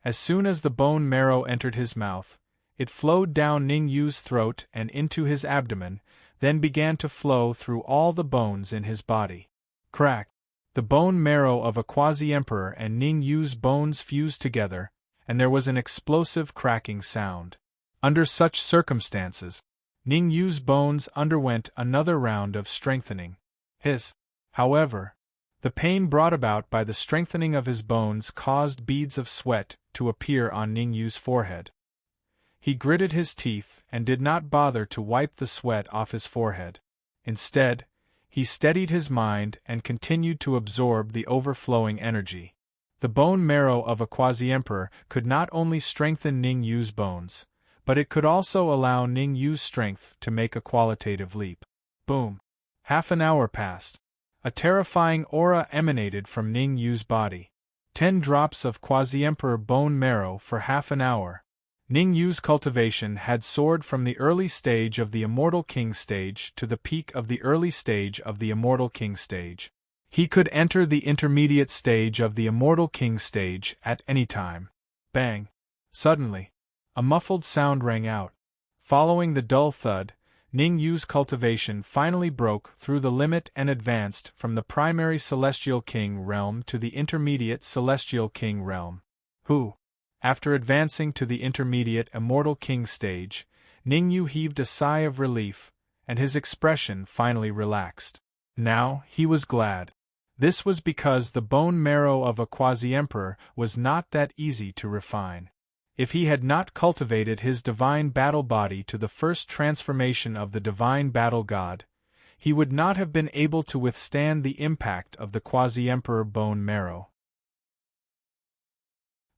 As soon as the bone marrow entered his mouth, it flowed down Ningyu's throat and into his abdomen, then began to flow through all the bones in his body. Crack! The bone marrow of a Quasi-Emperor and Ningyu's bones fused together, and there was an explosive cracking sound. Under such circumstances, Ningyu's bones underwent another round of strengthening. However, the pain brought about by the strengthening of his bones caused beads of sweat to appear on Ningyu's forehead. He gritted his teeth and did not bother to wipe the sweat off his forehead. Instead, he steadied his mind and continued to absorb the overflowing energy. The bone marrow of a Quasi-Emperor could not only strengthen Ningyu's bones, but it could also allow Ningyu's strength to make a qualitative leap. Boom! Half an hour passed. A terrifying aura emanated from Ningyu's body. 10 drops of Quasi-Emperor bone marrow for half an hour. Ningyu's cultivation had soared from the early stage of the Immortal King stage to the peak of the early stage of the Immortal King stage. He could enter the intermediate stage of the Immortal King stage at any time. Bang! Suddenly, a muffled sound rang out. Following the dull thud, Ningyu's cultivation finally broke through the limit and advanced from the primary Celestial King realm to the intermediate Celestial King realm. After advancing to the intermediate Immortal King stage, Ningyu heaved a sigh of relief, and his expression finally relaxed. Now, he was glad. This was because the bone marrow of a Quasi-Emperor was not that easy to refine. If he had not cultivated his divine battle body to the first transformation of the divine battle god, he would not have been able to withstand the impact of the Quasi-Emperor bone marrow.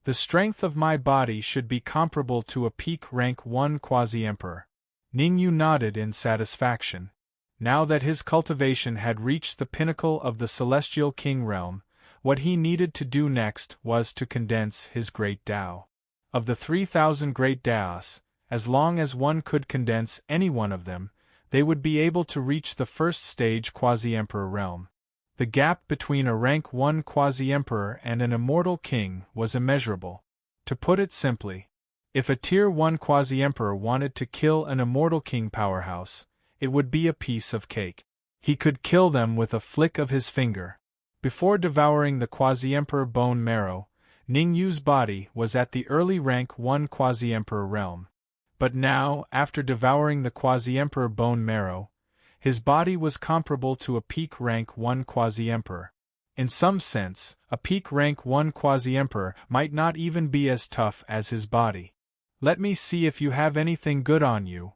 The strength of my body should be comparable to a peak rank 1 Quasi-Emperor. Ningyu nodded in satisfaction. Now that his cultivation had reached the pinnacle of the Celestial King realm, what he needed to do next was to condense his great Tao. Of the 3,000 great Taos, as long as one could condense any one of them, they would be able to reach the first stage Quasi-Emperor realm. The gap between a rank 1 Quasi-Emperor and an Immortal King was immeasurable. To put it simply, if a Tier 1 Quasi-Emperor wanted to kill an Immortal King powerhouse, it would be a piece of cake. He could kill them with a flick of his finger. Before devouring the Quasi-Emperor bone marrow, Ningyu's body was at the early rank 1 Quasi-Emperor realm. But now, after devouring the Quasi-Emperor bone marrow, his body was comparable to a peak rank 1 Quasi-Emperor. In some sense, a peak rank 1 Quasi-Emperor might not even be as tough as his body. Let me see if you have anything good on you.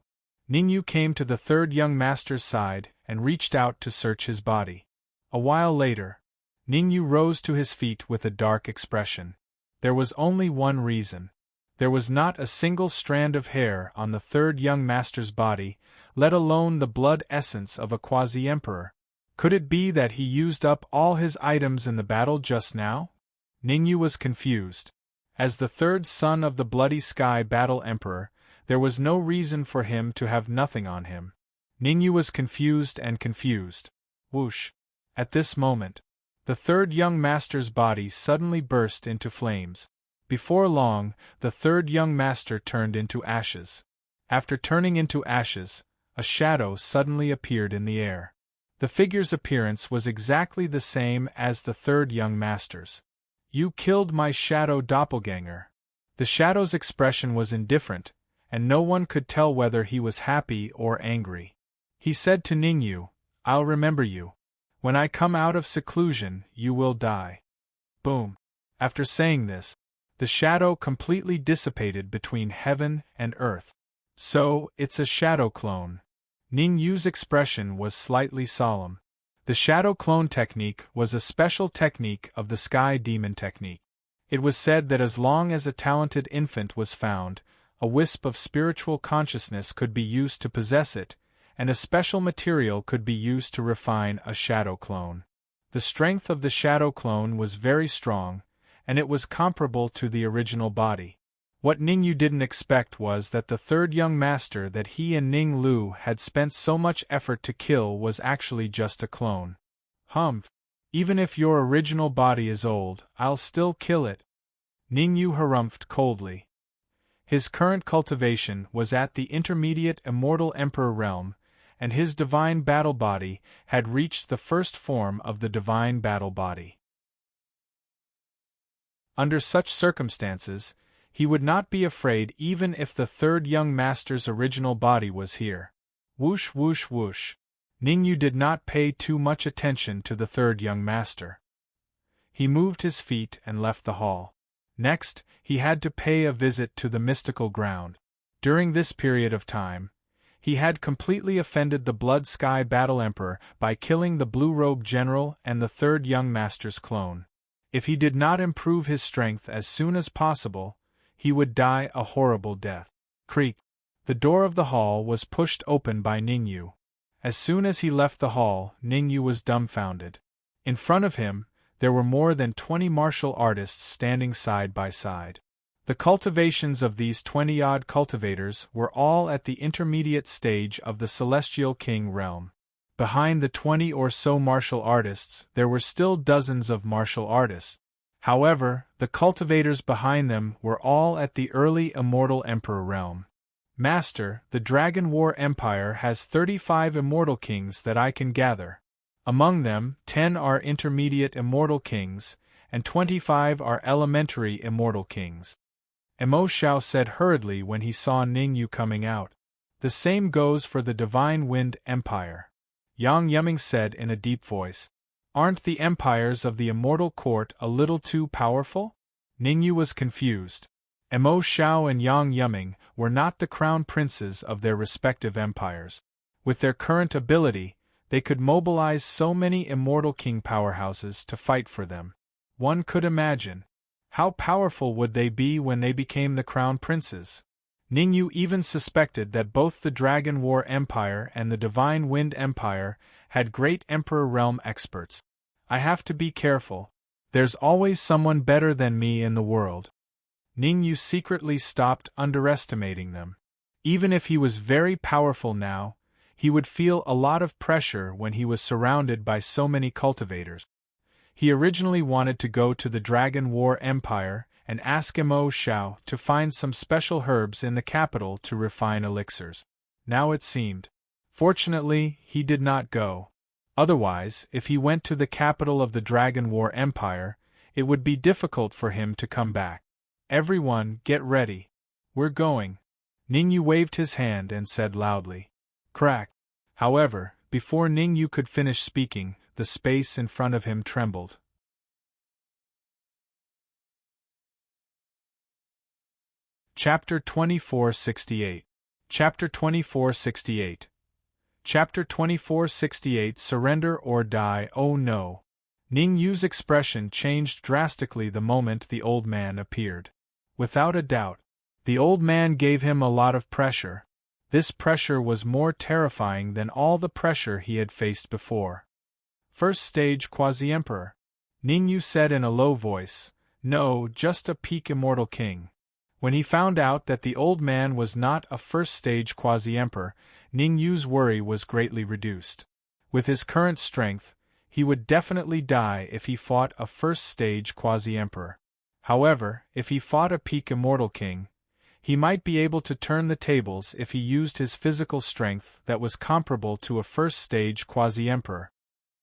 Ningyu came to the third young master's side and reached out to search his body. A while later, Ningyu rose to his feet with a dark expression. There was only one reason. There was not a single strand of hair on the third young master's body, let alone the blood essence of a Quasi-Emperor. Could it be that he used up all his items in the battle just now? Ningyu was confused. As the third son of the Bloody Sky Battle Emperor, there was no reason for him to have nothing on him. Ningyu was confused and confused. Whoosh! At this moment, the third young master's body suddenly burst into flames. Before long, the third young master turned into ashes. After turning into ashes, a shadow suddenly appeared in the air. The figure's appearance was exactly the same as the third young master's. You killed my shadow doppelganger. The shadow's expression was indifferent, and no one could tell whether he was happy or angry. He said to Ningyu, I'll remember you. When I come out of seclusion, you will die. Boom. After saying this, the shadow completely dissipated between heaven and earth. So, it's a shadow clone. Ningyu's expression was slightly solemn. The shadow clone technique was a special technique of the Sky Demon technique. It was said that as long as a talented infant was found, a wisp of spiritual consciousness could be used to possess it, and a special material could be used to refine a shadow clone. The strength of the shadow clone was very strong, and it was comparable to the original body. What Ningyu didn't expect was that the third young master that he and Ning Lu had spent so much effort to kill was actually just a clone. Humph! Even if your original body is old, I'll still kill it. Ningyu harumphed coldly. His current cultivation was at the intermediate Immortal Emperor realm, and his divine battle body had reached the first form of the divine battle body. Under such circumstances, he would not be afraid even if the third young master's original body was here. Whoosh whoosh whoosh. Ningyu did not pay too much attention to the third young master. He moved his feet and left the hall. Next, he had to pay a visit to the mystical ground. During this period of time, he had completely offended the Blood Sky Battle Emperor by killing the Blue-Robe General and the third young master's clone. If he did not improve his strength as soon as possible, he would die a horrible death. Creak! The door of the hall was pushed open by Ningyu. As soon as he left the hall, Ningyu was dumbfounded. In front of him, there were more than 20 martial artists standing side by side. The cultivations of these 20-odd cultivators were all at the intermediate stage of the Celestial King realm. Behind the 20 or so martial artists, there were still dozens of martial artists. However, the cultivators behind them were all at the early Immortal Emperor realm. Master, the Dragon War Empire has 35 Immortal Kings that I can gather. Among them, 10 are Intermediate Immortal Kings, and 25 are Elementary Immortal Kings. Emo Xiao said hurriedly when he saw Ningyu coming out. The same goes for the Divine Wind Empire. Yang Yuming said in a deep voice. Aren't the empires of the Immortal Court a little too powerful? Ningyu was confused. Emo Xiao and Yang Yuming were not the crown princes of their respective empires. With their current ability, they could mobilize so many Immortal King powerhouses to fight for them. One could imagine. How powerful would they be when they became the crown princes? Ningyu even suspected that both the Dragon War Empire and the Divine Wind Empire had great Emperor Realm experts. I have to be careful. There's always someone better than me in the world. Ningyu secretly stopped underestimating them. Even if he was very powerful now, he would feel a lot of pressure when he was surrounded by so many cultivators. He originally wanted to go to the Dragon War Empire and ask Emo Xiao to find some special herbs in the capital to refine elixirs. Now it seemed. Fortunately, he did not go. Otherwise, if he went to the capital of the Dragon War Empire, it would be difficult for him to come back. Everyone, get ready. We're going. Ningyu waved his hand and said loudly. Crack. However, before Ningyu could finish speaking, the space in front of him trembled. Chapter 2468. Chapter 2468. Chapter 2468 Surrender or Die. Oh no. Ningyu's expression changed drastically the moment the old man appeared. Without a doubt, the old man gave him a lot of pressure. This pressure was more terrifying than all the pressure he had faced before. First stage Quasi-Emperor. Ningyu said in a low voice, No, just a peak immortal king. When he found out that the old man was not a first-stage Quasi-Emperor, Ningyu's worry was greatly reduced. With his current strength, he would definitely die if he fought a first-stage Quasi-Emperor. However, if he fought a peak immortal king, he might be able to turn the tables if he used his physical strength that was comparable to a first-stage Quasi-Emperor.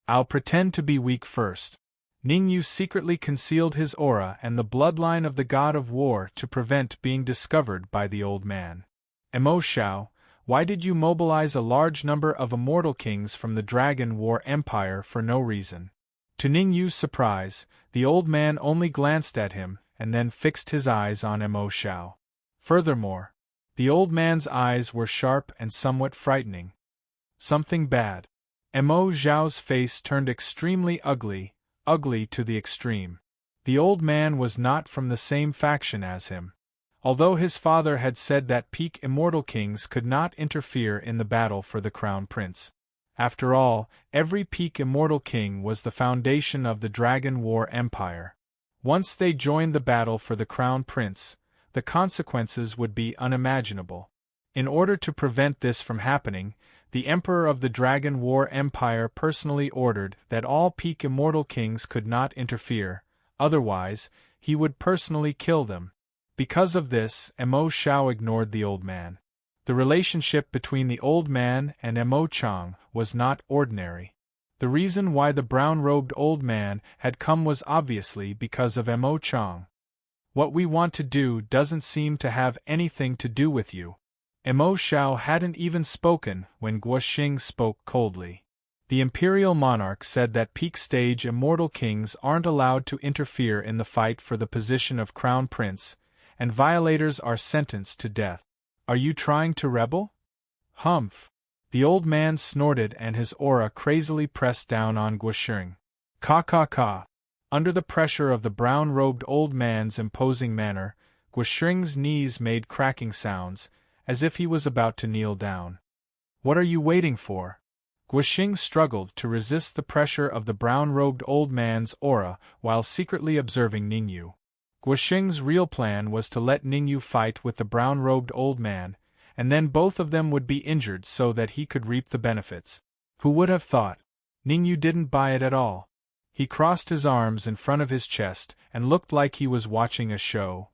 I'll pretend to be weak first. Ningyu secretly concealed his aura and the bloodline of the god of war to prevent being discovered by the old man. Mo Xiao, why did you mobilize a large number of immortal kings from the Dragon War Empire for no reason? To Ningyu's surprise, the old man only glanced at him and then fixed his eyes on Mo Xiao. Furthermore, the old man's eyes were sharp and somewhat frightening. Something bad. Mo Xiao's face turned extremely ugly to the extreme. The old man was not from the same faction as him. Although his father had said that peak immortal kings could not interfere in the battle for the crown prince. After all, every peak immortal king was the foundation of the Dragon War Empire. Once they joined the battle for the crown prince, the consequences would be unimaginable. In order to prevent this from happening, the Emperor of the Dragon War Empire personally ordered that all peak immortal kings could not interfere, otherwise, he would personally kill them. Because of this, Mo Xiao ignored the old man. The relationship between the old man and Mo Chang was not ordinary. The reason why the brown-robed old man had come was obviously because of Mo Chang. What we want to do doesn't seem to have anything to do with you. Mo Xiao hadn't even spoken when Guoxing spoke coldly. The imperial monarch said that peak-stage immortal kings aren't allowed to interfere in the fight for the position of crown prince, and violators are sentenced to death. Are you trying to rebel? Humph. The old man snorted and his aura crazily pressed down on Guoxing. Ka. Under the pressure of the brown-robed old man's imposing manner, Guoxing's knees made cracking sounds, as if he was about to kneel down. What are you waiting for? Guoxing struggled to resist the pressure of the brown-robed old man's aura while secretly observing Ningyu. Guoxing's real plan was to let Ningyu fight with the brown-robed old man, and then both of them would be injured so that he could reap the benefits. Who would have thought? Ningyu didn't buy it at all. He crossed his arms in front of his chest and looked like he was watching a show.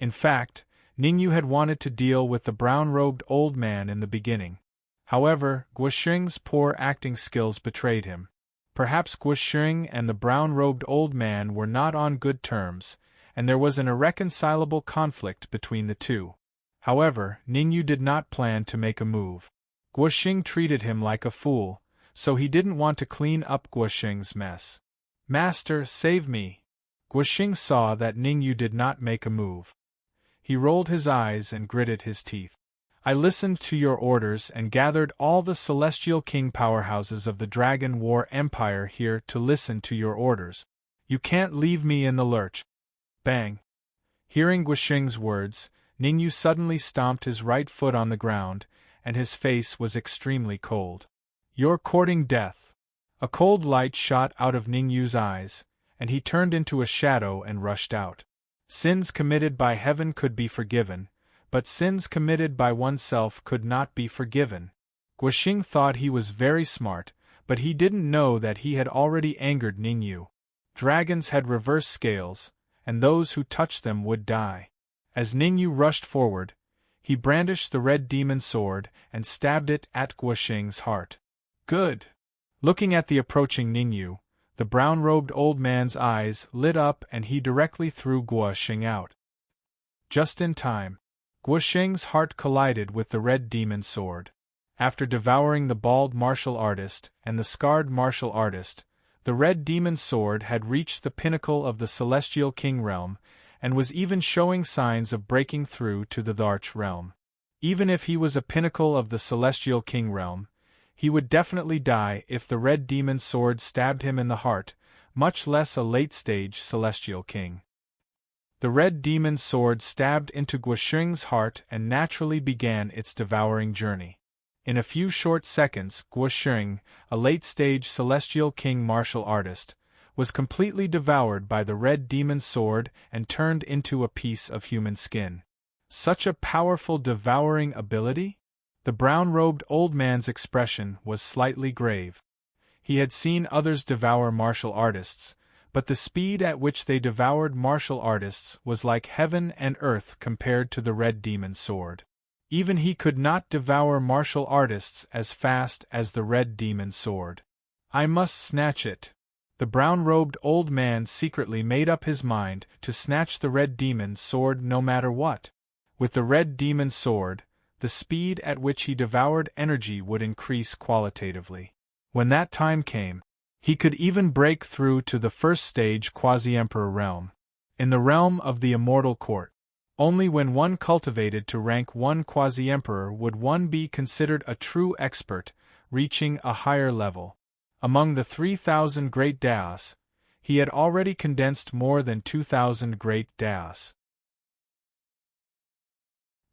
In fact, Ningyu had wanted to deal with the brown-robed old man in the beginning. However, Guoxing's poor acting skills betrayed him. Perhaps Guoxing and the brown-robed old man were not on good terms, and there was an irreconcilable conflict between the two. However, Ningyu did not plan to make a move. Guoxing treated him like a fool, so he didn't want to clean up Guoxing's mess. Master, save me! Guoxing saw that Ningyu did not make a move. He rolled his eyes and gritted his teeth. I listened to your orders and gathered all the celestial king powerhouses of the Dragon War Empire here to listen to your orders. You can't leave me in the lurch. Bang! Hearing Guoxing's words, Ningyu suddenly stomped his right foot on the ground, and his face was extremely cold. You're courting death. A cold light shot out of Ningyu's eyes, and he turned into a shadow and rushed out. Sins committed by heaven could be forgiven, but sins committed by oneself could not be forgiven. Guoxing thought he was very smart, but he didn't know that he had already angered Ningyu. Dragons had reverse scales, and those who touched them would die. As Ningyu rushed forward, he brandished the red demon sword and stabbed it at Guoxing's heart. Good. Looking at the approaching Ningyu, the brown-robed old man's eyes lit up and he directly threw Guo Xing out. Just in time. Guo Xing's heart collided with the red demon sword. After devouring the bald martial artist and the scarred martial artist, the red demon sword had reached the pinnacle of the Celestial King realm and was even showing signs of breaking through to the Arch realm. Even if he was a pinnacle of the Celestial King realm, he would definitely die if the red demon sword stabbed him in the heart, much less a late-stage Celestial King. The red demon sword stabbed into Guo Xing's heart and naturally began its devouring journey. In a few short seconds, Guo Xing, a late-stage Celestial King martial artist, was completely devoured by the red demon sword and turned into a piece of human skin. Such a powerful devouring ability? The brown-robed old man's expression was slightly grave. He had seen others devour martial artists, but the speed at which they devoured martial artists was like heaven and earth compared to the red demon sword. Even he could not devour martial artists as fast as the red demon sword. I must snatch it. The brown-robed old man secretly made up his mind to snatch the red demon sword no matter what. With the red demon sword, the speed at which he devoured energy would increase qualitatively. When that time came, he could even break through to the first stage quasi-emperor realm. In the realm of the immortal court, only when one cultivated to rank 1 quasi-emperor would one be considered a true expert, reaching a higher level. Among the 3,000 great daos, he had already condensed more than 2,000 great daos.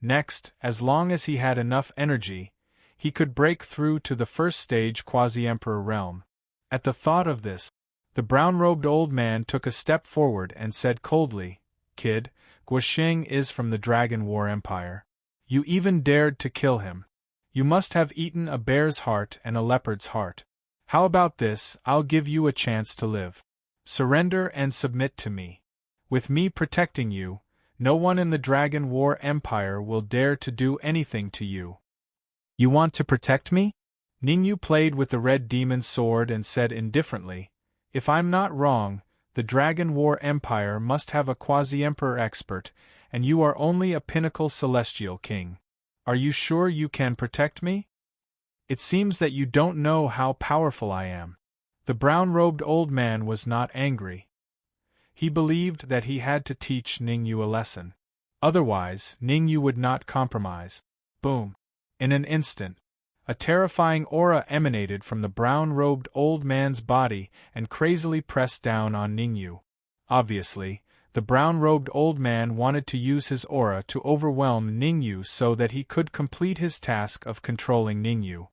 Next, as long as he had enough energy, he could break through to the first stage quasi-emperor realm. At the thought of this, the brown-robed old man took a step forward and said coldly, "Kid, Guo Xing is from the Dragon War Empire. You even dared to kill him. You must have eaten a bear's heart and a leopard's heart. How about this? I'll give you a chance to live. Surrender and submit to me. With me protecting you, no one in the Dragon War Empire will dare to do anything to you." "You want to protect me?" Ningyu played with the red demon sword and said indifferently, "If I'm not wrong, the Dragon War Empire must have a quasi-emperor expert, and you are only a pinnacle Celestial King. Are you sure you can protect me? It seems that you don't know how powerful I am." The brown-robed old man was not angry. He believed that he had to teach Ningyu a lesson. Otherwise, Ningyu would not compromise. Boom! In an instant, a terrifying aura emanated from the brown-robed old man's body and crazily pressed down on Ningyu. Obviously, the brown-robed old man wanted to use his aura to overwhelm Ningyu so that he could complete his task of controlling Ningyu.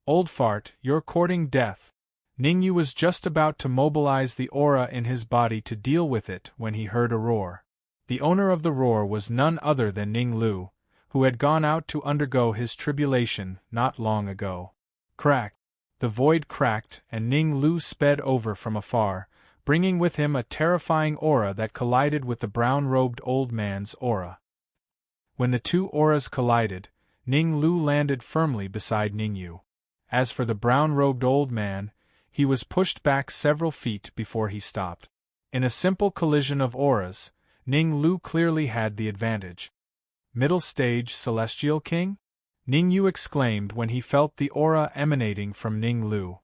"Old fart, you're courting death." Ningyu was just about to mobilize the aura in his body to deal with it when he heard a roar. The owner of the roar was none other than Ning Lu, who had gone out to undergo his tribulation not long ago. Crack! The void cracked and Ning Lu sped over from afar, bringing with him a terrifying aura that collided with the brown-robed old man's aura. When the two auras collided, Ning Lu landed firmly beside Ningyu. As for the brown-robed old man, he was pushed back several feet before he stopped. In a simple collision of auras, Ning Lu clearly had the advantage. "Middle stage Celestial King?" Ningyu exclaimed when he felt the aura emanating from Ning Lu.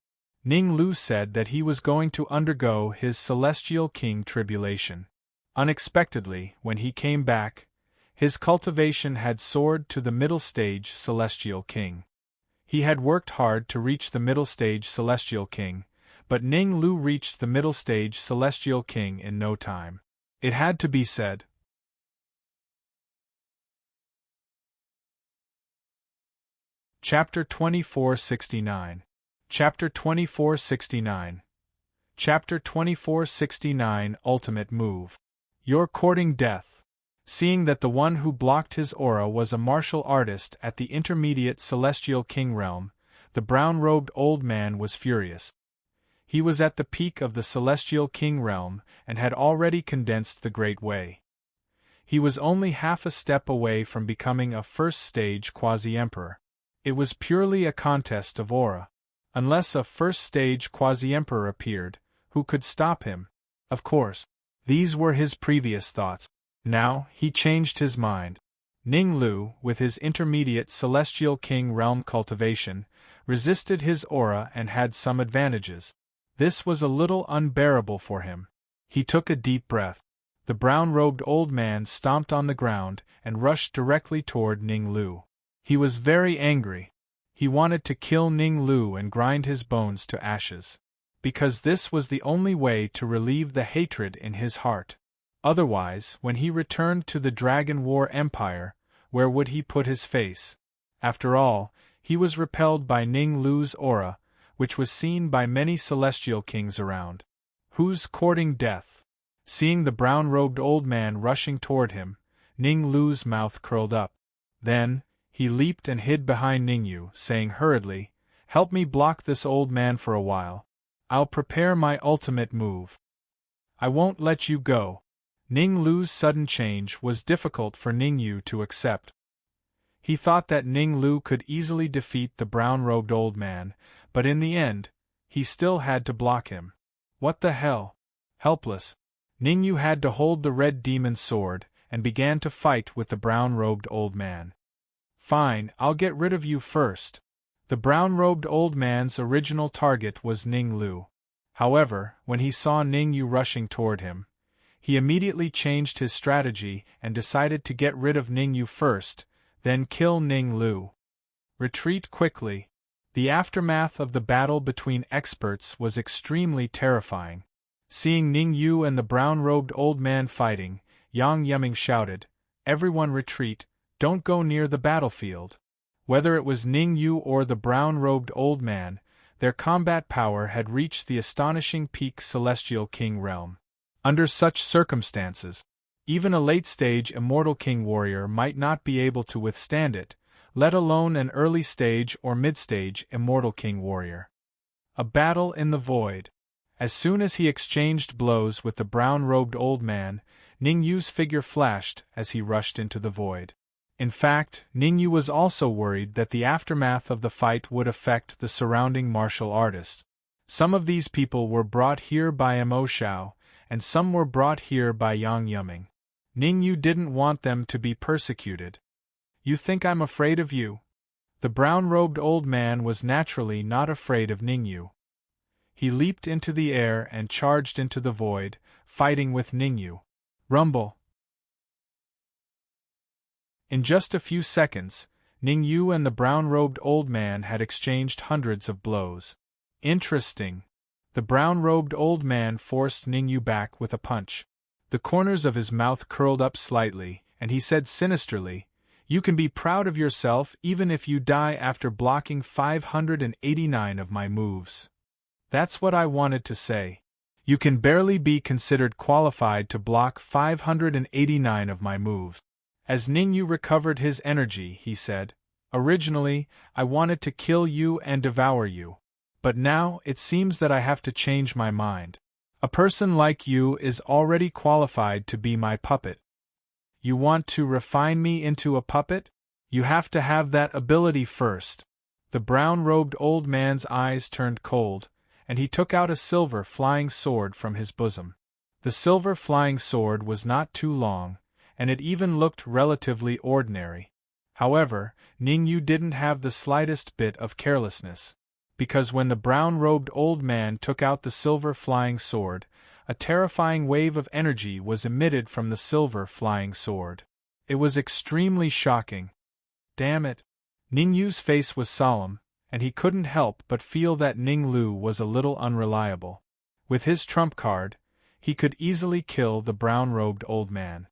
Ning Lu said that he was going to undergo his Celestial King tribulation. Unexpectedly, when he came back, his cultivation had soared to the middle stage Celestial King. He had worked hard to reach the middle stage Celestial King, but Ning Lu reached the middle stage Celestial King in no time. It had to be said. Chapter 2469. Chapter 2469. Chapter 2469 Ultimate Move. You're courting death. Seeing that the one who blocked his aura was a martial artist at the intermediate Celestial King realm, the brown-robed old man was furious. He was at the peak of the Celestial King realm and had already condensed the Great Way. He was only half a step away from becoming a first-stage quasi-emperor. It was purely a contest of aura. Unless a first-stage quasi-emperor appeared, who could stop him? Of course. These were his previous thoughts. Now, he changed his mind. Ning Lu, with his intermediate Celestial King realm cultivation, resisted his aura and had some advantages. This was a little unbearable for him. He took a deep breath. The brown-robed old man stomped on the ground and rushed directly toward Ning Lu. He was very angry. He wanted to kill Ning Lu and grind his bones to ashes. Because this was the only way to relieve the hatred in his heart. Otherwise, when he returned to the Dragon War Empire, where would he put his face? After all, he was repelled by Ning Lu's aura, which was seen by many celestial kings around. Who's courting death? Seeing the brown-robed old man rushing toward him, Ning Lu's mouth curled up. Then, he leaped and hid behind Ningyu, saying hurriedly, "Help me block this old man for a while. I'll prepare my ultimate move." "I won't let you go." Ning Lu's sudden change was difficult for Ningyu to accept. He thought that Ning Lu could easily defeat the brown-robed old man, but in the end, he still had to block him. What the hell? Helpless, Ningyu had to hold the red demon sword, and began to fight with the brown-robed old man. "Fine, I'll get rid of you first." The brown-robed old man's original target was Ning Lu. However, when he saw Ningyu rushing toward him, he immediately changed his strategy and decided to get rid of Ningyu first, then kill Ning Lu. Retreat quickly. The aftermath of the battle between experts was extremely terrifying. Seeing Ningyu and the brown-robed old man fighting, Yang Yiming shouted, "Everyone retreat, don't go near the battlefield." Whether it was Ningyu or the brown-robed old man, their combat power had reached the astonishing peak Celestial King realm. Under such circumstances, even a late-stage Immortal King warrior might not be able to withstand it, let alone an early-stage or mid-stage Immortal King warrior. A battle in the void. As soon as he exchanged blows with the brown-robed old man, Ningyu's figure flashed as he rushed into the void. In fact, Ningyu was also worried that the aftermath of the fight would affect the surrounding martial artists. Some of these people were brought here by Mo Shao, and some were brought here by Yang Yiming. Ningyu didn't want them to be persecuted. "You think I'm afraid of you?" The brown-robed old man was naturally not afraid of Ningyu. He leaped into the air and charged into the void, fighting with Ningyu. Rumble! In just a few seconds, Ningyu and the brown-robed old man had exchanged hundreds of blows. Interesting. The brown-robed old man forced Ningyu back with a punch. The corners of his mouth curled up slightly, and he said sinisterly, "You can be proud of yourself even if you die after blocking 589 of my moves." That's what I wanted to say. You can barely be considered qualified to block 589 of my moves. As Ningyu recovered his energy, he said, "Originally, I wanted to kill you and devour you. But now, it seems that I have to change my mind. A person like you is already qualified to be my puppet." "You want to refine me into a puppet? You have to have that ability first." The brown-robed old man's eyes turned cold, and he took out a silver flying sword from his bosom. The silver flying sword was not too long, and it even looked relatively ordinary. However, Ningyu didn't have the slightest bit of carelessness, because when the brown-robed old man took out the silver flying sword, a terrifying wave of energy was emitted from the silver flying sword. It was extremely shocking. Damn it! Ningyu's face was solemn, and he couldn't help but feel that Ning Lu was a little unreliable. With his trump card, he could easily kill the brown-robed old man.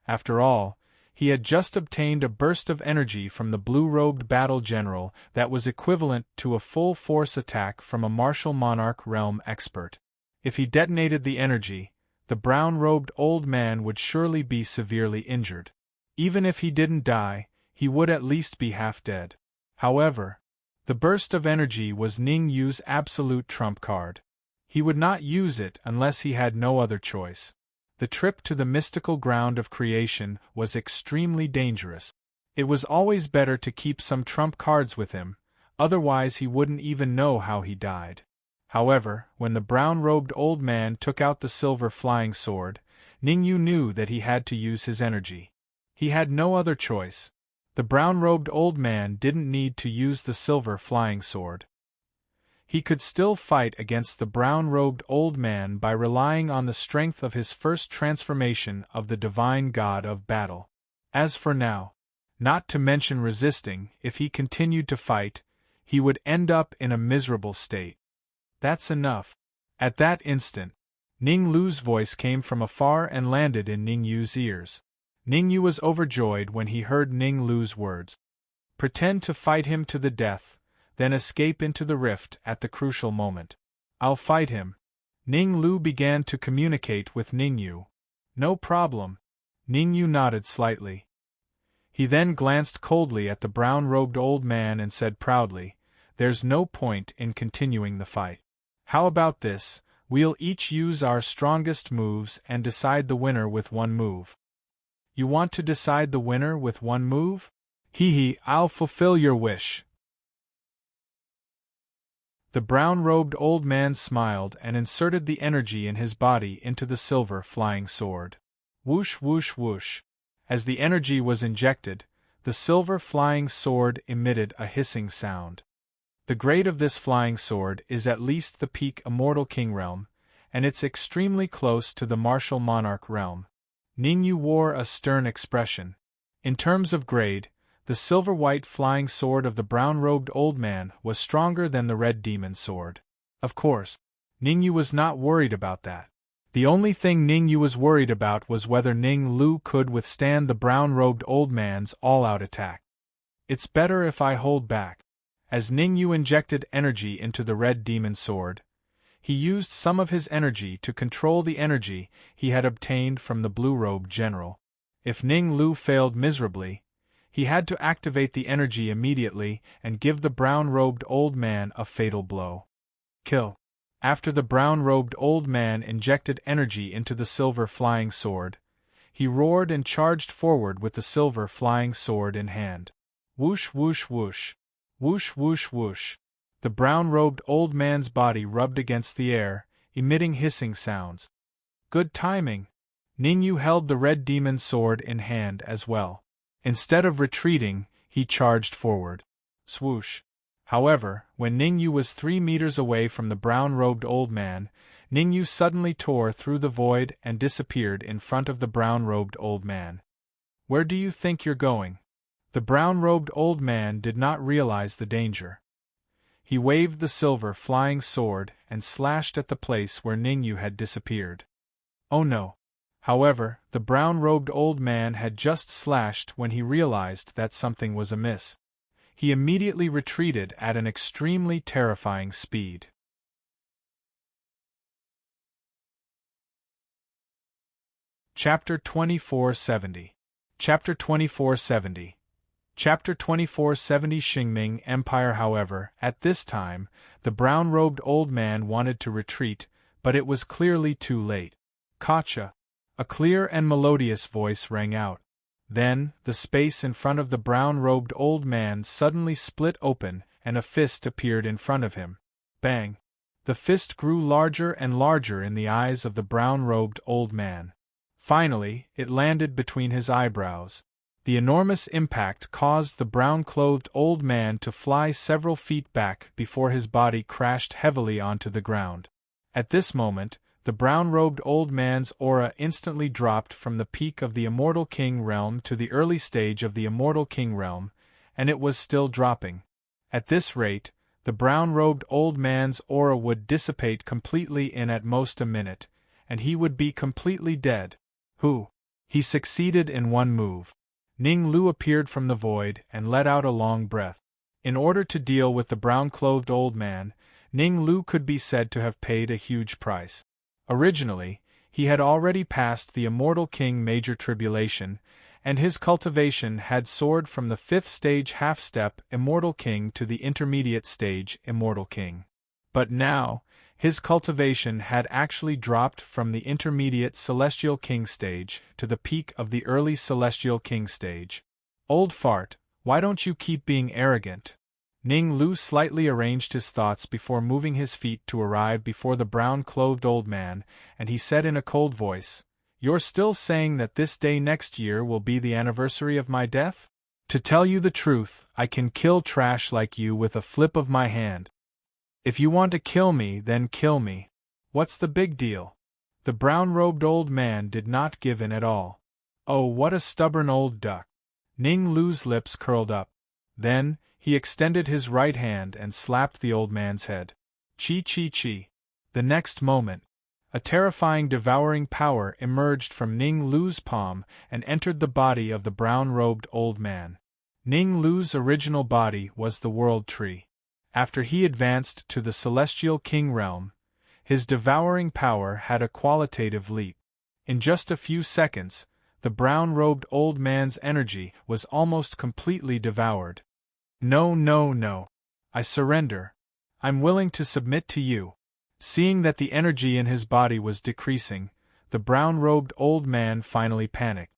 After all, he had just obtained a burst of energy from the blue-robed battle general that was equivalent to a full-force attack from a martial monarch realm expert. If he detonated the energy, the brown-robed old man would surely be severely injured. Even if he didn't die, he would at least be half dead. However, the burst of energy was Ningyu's absolute trump card. He would not use it unless he had no other choice. The trip to the mystical ground of creation was extremely dangerous. It was always better to keep some trump cards with him, otherwise he wouldn't even know how he died. However, when the brown-robed old man took out the silver flying sword, Ningyu knew that he had to use his energy. He had no other choice. The brown-robed old man didn't need to use the silver flying sword. He could still fight against the brown-robed old man by relying on the strength of his first transformation of the divine god of battle. As for now, not to mention resisting, if he continued to fight, he would end up in a miserable state. That's enough. At that instant, Ning Lu's voice came from afar and landed in Ningyu's ears. Ningyu was overjoyed when he heard Ning Lu's words. Pretend to fight him to the death, then escape into the rift at the crucial moment. I'll fight him. Ning Lu began to communicate with Ningyu. No problem. Ningyu nodded slightly. He then glanced coldly at the brown-robed old man and said proudly, "There's no point in continuing the fight. How about this, we'll each use our strongest moves and decide the winner with one move." You want to decide the winner with one move? Hee, I'll fulfill your wish. The brown-robed old man smiled and inserted the energy in his body into the silver flying sword. Whoosh whoosh whoosh. As the energy was injected, the silver flying sword emitted a hissing sound. The grade of this flying sword is at least the peak Immortal King realm, and it's extremely close to the martial monarch realm. Ningyu wore a stern expression. In terms of grade, the silver-white flying sword of the brown-robed old man was stronger than the red demon sword. Of course, Ningyu was not worried about that. The only thing Ningyu was worried about was whether Ning Lu could withstand the brown-robed old man's all-out attack. It's better if I hold back. As Ningyu injected energy into the red demon sword, he used some of his energy to control the energy he had obtained from the blue-robed general. If Ning Lu failed miserably, he had to activate the energy immediately and give the brown-robed old man a fatal blow. Kill. After the brown-robed old man injected energy into the silver flying sword, he roared and charged forward with the silver flying sword in hand. Whoosh whoosh whoosh. Whoosh whoosh whoosh. The brown-robed old man's body rubbed against the air, emitting hissing sounds. Good timing. Ningyu held the red demon sword in hand as well. Instead of retreating, he charged forward. Swoosh. However, when Ningyu was 3 meters away from the brown-robed old man, Ningyu suddenly tore through the void and disappeared in front of the brown-robed old man. Where do you think you're going? The brown-robed old man did not realize the danger. He waved the silver flying sword and slashed at the place where Ningyu had disappeared. Oh no. However, the brown-robed old man had just slashed when he realized that something was amiss. He immediately retreated at an extremely terrifying speed. Chapter 2470. Chapter 2470. Chapter 2470. Qingming Empire. However, at this time, the brown-robed old man wanted to retreat, but it was clearly too late. Gotcha! A clear and melodious voice rang out. Then, the space in front of the brown-robed old man suddenly split open and a fist appeared in front of him. Bang! The fist grew larger and larger in the eyes of the brown-robed old man. Finally, it landed between his eyebrows. The enormous impact caused the brown-clothed old man to fly several feet back before his body crashed heavily onto the ground. At this moment, the brown-robed old man's aura instantly dropped from the peak of the Immortal King realm to the early stage of the Immortal King realm, and it was still dropping. At this rate, the brown-robed old man's aura would dissipate completely in at most a minute, and he would be completely dead. He succeeded in one move. Ning Lu appeared from the void and let out a long breath. In order to deal with the brown-clothed old man, Ning Lu could be said to have paid a huge price. Originally, he had already passed the Immortal King Major Tribulation, and his cultivation had soared from the 5th stage half-step Immortal King to the intermediate stage Immortal King. But now, his cultivation had actually dropped from the intermediate Celestial King stage to the peak of the early Celestial King stage. Old fart, why don't you keep being arrogant? Ning Lu slightly arranged his thoughts before moving his feet to arrive before the brown-clothed old man, and he said in a cold voice, "You're still saying that this day next year will be the anniversary of my death? To tell you the truth, I can kill trash like you with a flip of my hand. If you want to kill me, then kill me. What's the big deal?" The brown-robed old man did not give in at all. Oh, what a stubborn old duck! Ning Lu's lips curled up. Then, he extended his right hand and slapped the old man's head. Chi. The next moment, a terrifying devouring power emerged from Ning Lu's palm and entered the body of the brown-robed old man. Ning Lu's original body was the World Tree. After he advanced to the Celestial King realm, his devouring power had a qualitative leap. In just a few seconds, the brown-robed old man's energy was almost completely devoured. No. I surrender. I'm willing to submit to you. Seeing that the energy in his body was decreasing, the brown-robed old man finally panicked.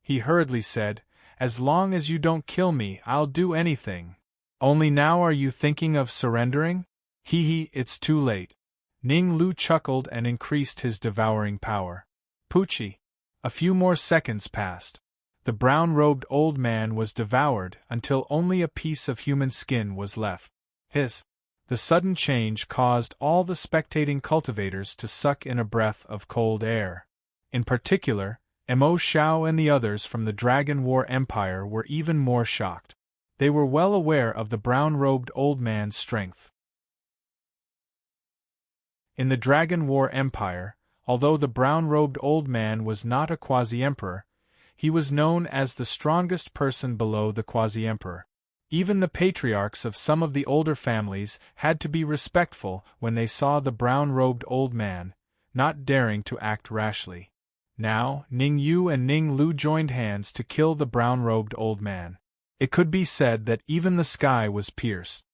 He hurriedly said, "As long as you don't kill me, I'll do anything. Only now are you thinking of surrendering?" It's too late. Ning Lu chuckled and increased his devouring power. Poochie. A few more seconds passed. The brown-robed old man was devoured until only a piece of human skin was left. The sudden change caused all the spectating cultivators to suck in a breath of cold air. In particular, Mo Xiao and the others from the Dragon War Empire were even more shocked. They were well aware of the brown-robed old man's strength. In the Dragon War Empire, although the brown-robed old man was not a quasi-emperor, he was known as the strongest person below the quasi-emperor. Even the patriarchs of some of the older families had to be respectful when they saw the brown-robed old man, not daring to act rashly. Now, Ning Yu and Ning Lu joined hands to kill the brown-robed old man. It could be said that even the sky was pierced.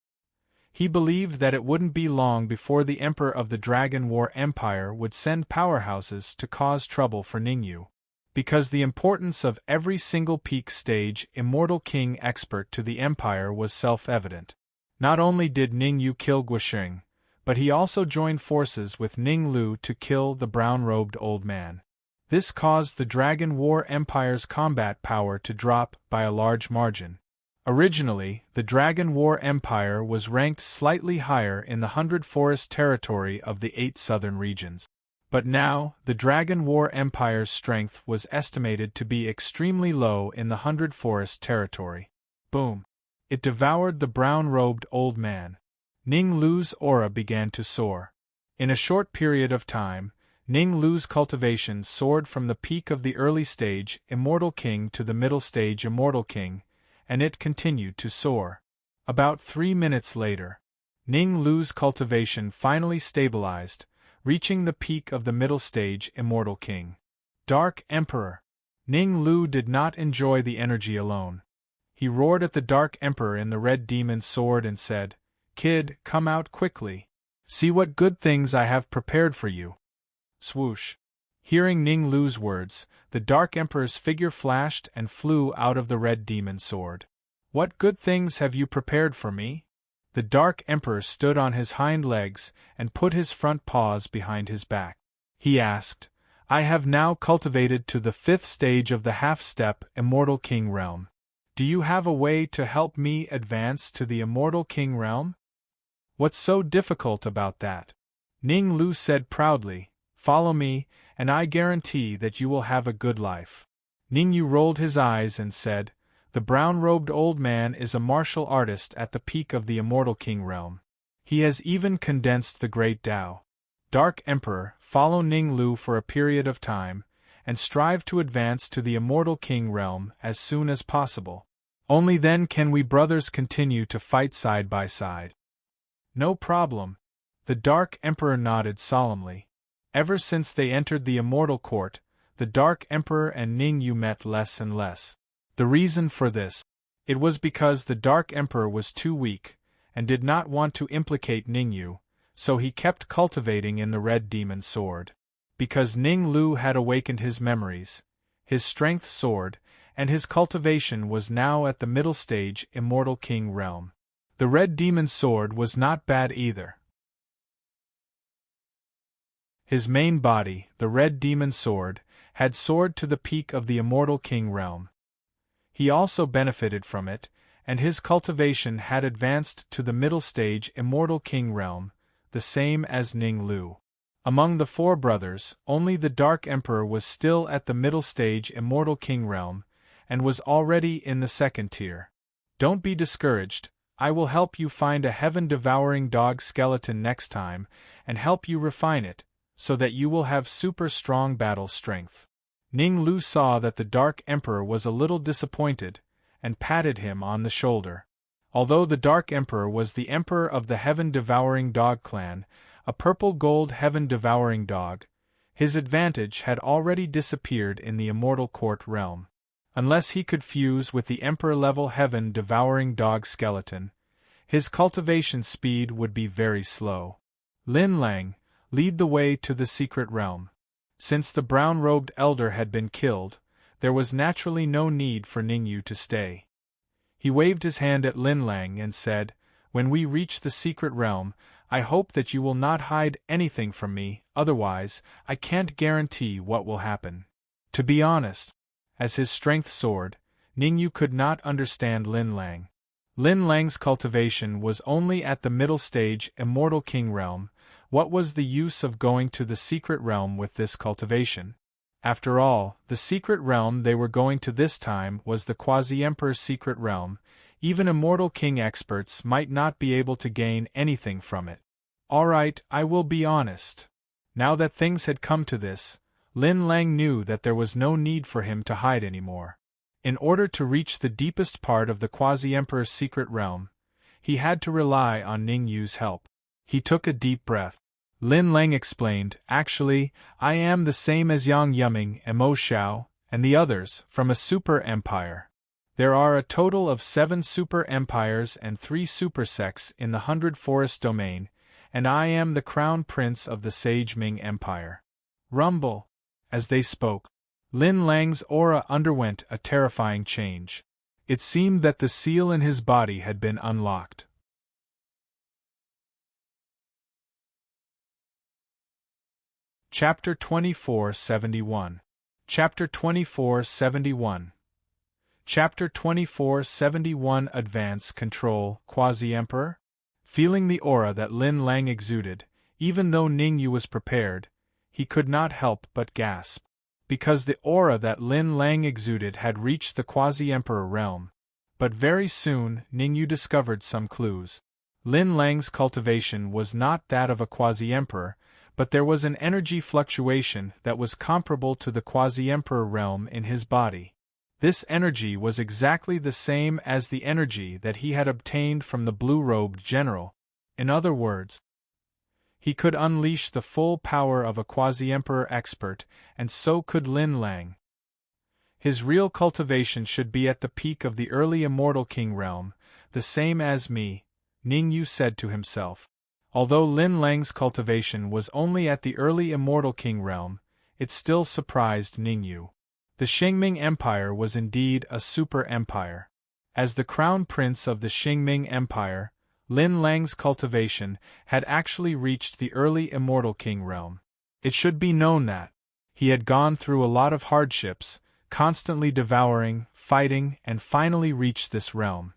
He believed that it wouldn't be long before the Emperor of the Dragon War Empire would send powerhouses to cause trouble for Ning Yu. Because the importance of every single peak stage Immortal King expert to the Empire was self-evident. Not only did Ning Yu kill Guosheng, but he also joined forces with Ning Lu to kill the brown-robed old man. This caused the Dragon War Empire's combat power to drop by a large margin. Originally, the Dragon War Empire was ranked slightly higher in the 100 Forest territory of the 8 southern regions. But now, the Dragon War Empire's strength was estimated to be extremely low in the 100 Forest territory. Boom! It devoured the brown-robed old man. Ning Lu's aura began to soar. In a short period of time, Ning Lu's cultivation soared from the peak of the early stage Immortal King to the middle stage Immortal King, and it continued to soar. About 3 minutes later, Ning Lu's cultivation finally stabilized, reaching the peak of the middle stage Immortal King. Dark Emperor. Ning Lu did not enjoy the energy alone. He roared at the Dark Emperor in the Red Demon Sword and said, "Kid, come out quickly. See what good things I have prepared for you." Swoosh. Hearing Ning Lu's words, the Dark Emperor's figure flashed and flew out of the Red Demon Sword. "What good things have you prepared for me?" The Dark Emperor stood on his hind legs and put his front paws behind his back. He asked, "I have now cultivated to the 5th stage of the half-step Immortal King realm. Do you have a way to help me advance to the Immortal King realm?" "What's so difficult about that?" Ning Lu said proudly, "Follow me, and I guarantee that you will have a good life." Ning Yu rolled his eyes and said, "The brown-robed old man is a martial artist at the peak of the Immortal King realm. He has even condensed the Great Tao." Dark Emperor, follow Ning Lu for a period of time, and strive to advance to the Immortal King realm as soon as possible. Only then can we brothers continue to fight side by side. No problem. The Dark Emperor nodded solemnly. Ever since they entered the Immortal Court, the Dark Emperor and Ning Yu met less and less. The reason for this? It was because the Dark Emperor was too weak, and did not want to implicate Ning Yu, so he kept cultivating in the Red Demon Sword. Because Ning Lu had awakened his memories, his strength soared, and his cultivation was now at the middle stage Immortal King realm. The red demon sword was not bad either. His main body, the red demon sword, had soared to the peak of the immortal king realm. He also benefited from it, and his cultivation had advanced to the middle stage immortal king realm, the same as Ning Lu. Among the four brothers, only the Dark Emperor was still at the middle stage immortal king realm, and was already in the second tier. Don't be discouraged, I will help you find a heaven-devouring dog skeleton next time, and help you refine it, so that you will have super strong battle strength. Ning Lu saw that the Dark Emperor was a little disappointed, and patted him on the shoulder. Although the Dark Emperor was the emperor of the heaven-devouring dog clan, a purple-gold heaven-devouring dog, his advantage had already disappeared in the immortal court realm. Unless he could fuse with the emperor-level heaven-devouring dog skeleton, his cultivation speed would be very slow. Lin Lang, lead the way to the secret realm. Since the brown-robed elder had been killed, there was naturally no need for Ningyu to stay. He waved his hand at Lin Lang and said, "When we reach the secret realm, I hope that you will not hide anything from me, otherwise, I can't guarantee what will happen." To be honest, as his strength soared, Ningyu could not understand Lin Lang. Lin Lang's cultivation was only at the middle stage immortal king realm. What was the use of going to the secret realm with this cultivation? After all, the secret realm they were going to this time was the Quasi-Emperor's secret realm. Even immortal king experts might not be able to gain anything from it. Alright, I will be honest. Now that things had come to this, Lin Lang knew that there was no need for him to hide anymore. In order to reach the deepest part of the Quasi-Emperor's secret realm, he had to rely on Ningyu's help. He took a deep breath. Lin Lang explained, "Actually, I am the same as Yang Yuming and Mo Xiao, and the others, from a super empire. There are a total of 7 super empires and 3 super sects in the 100 Forest domain, and I am the crown prince of the Sage Ming Empire." Rumble. As they spoke, Lin Lang's aura underwent a terrifying change. It seemed that the seal in his body had been unlocked. Chapter 2471. Chapter 2471. Chapter 2471 Advance Control Quasi-Emperor? Feeling the aura that Lin Lang exuded, even though Ningyu was prepared, he could not help but gasp. Because the aura that Lin Lang exuded had reached the Quasi-Emperor realm. But very soon, Ningyu discovered some clues. Lin Lang's cultivation was not that of a Quasi-Emperor, but there was an energy fluctuation that was comparable to the Quasi-Emperor realm in his body. This energy was exactly the same as the energy that he had obtained from the blue-robed general. In other words, he could unleash the full power of a Quasi-Emperor expert, and so could Lin Lang. His real cultivation should be at the peak of the early Immortal King realm, the same as me, Ningyu said to himself. Although Lin Lang's cultivation was only at the early Immortal King realm, it still surprised Ningyu. The Qingming Empire was indeed a super empire. As the crown prince of the Qingming Empire, Lin Lang's cultivation had actually reached the early Immortal King realm. It should be known that he had gone through a lot of hardships, constantly devouring, fighting, and finally reached this realm.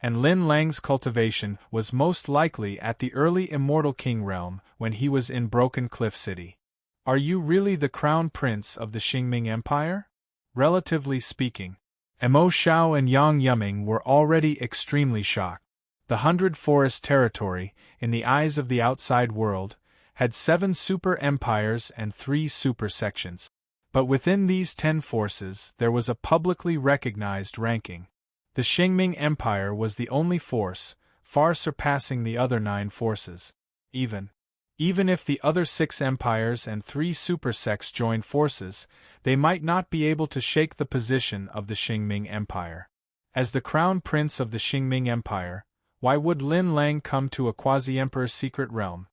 And Lin Lang's cultivation was most likely at the early Immortal King realm when he was in Broken Cliff City. Are you really the crown prince of the Qingming Empire? Relatively speaking, Mo Xiao and Yang Yuming were already extremely shocked. The 100 Forest territory, in the eyes of the outside world, had 7 super empires and 3 super sections. But within these 10 forces there was a publicly recognized ranking. The Qingming Empire was the only force, far surpassing the other 9 forces. Even if the other 6 empires and 3 super sects joined forces, they might not be able to shake the position of the Qingming Empire. As the crown prince of the Qingming Empire, why would Lin Lang come to a Quasi-Emperor's secret realm?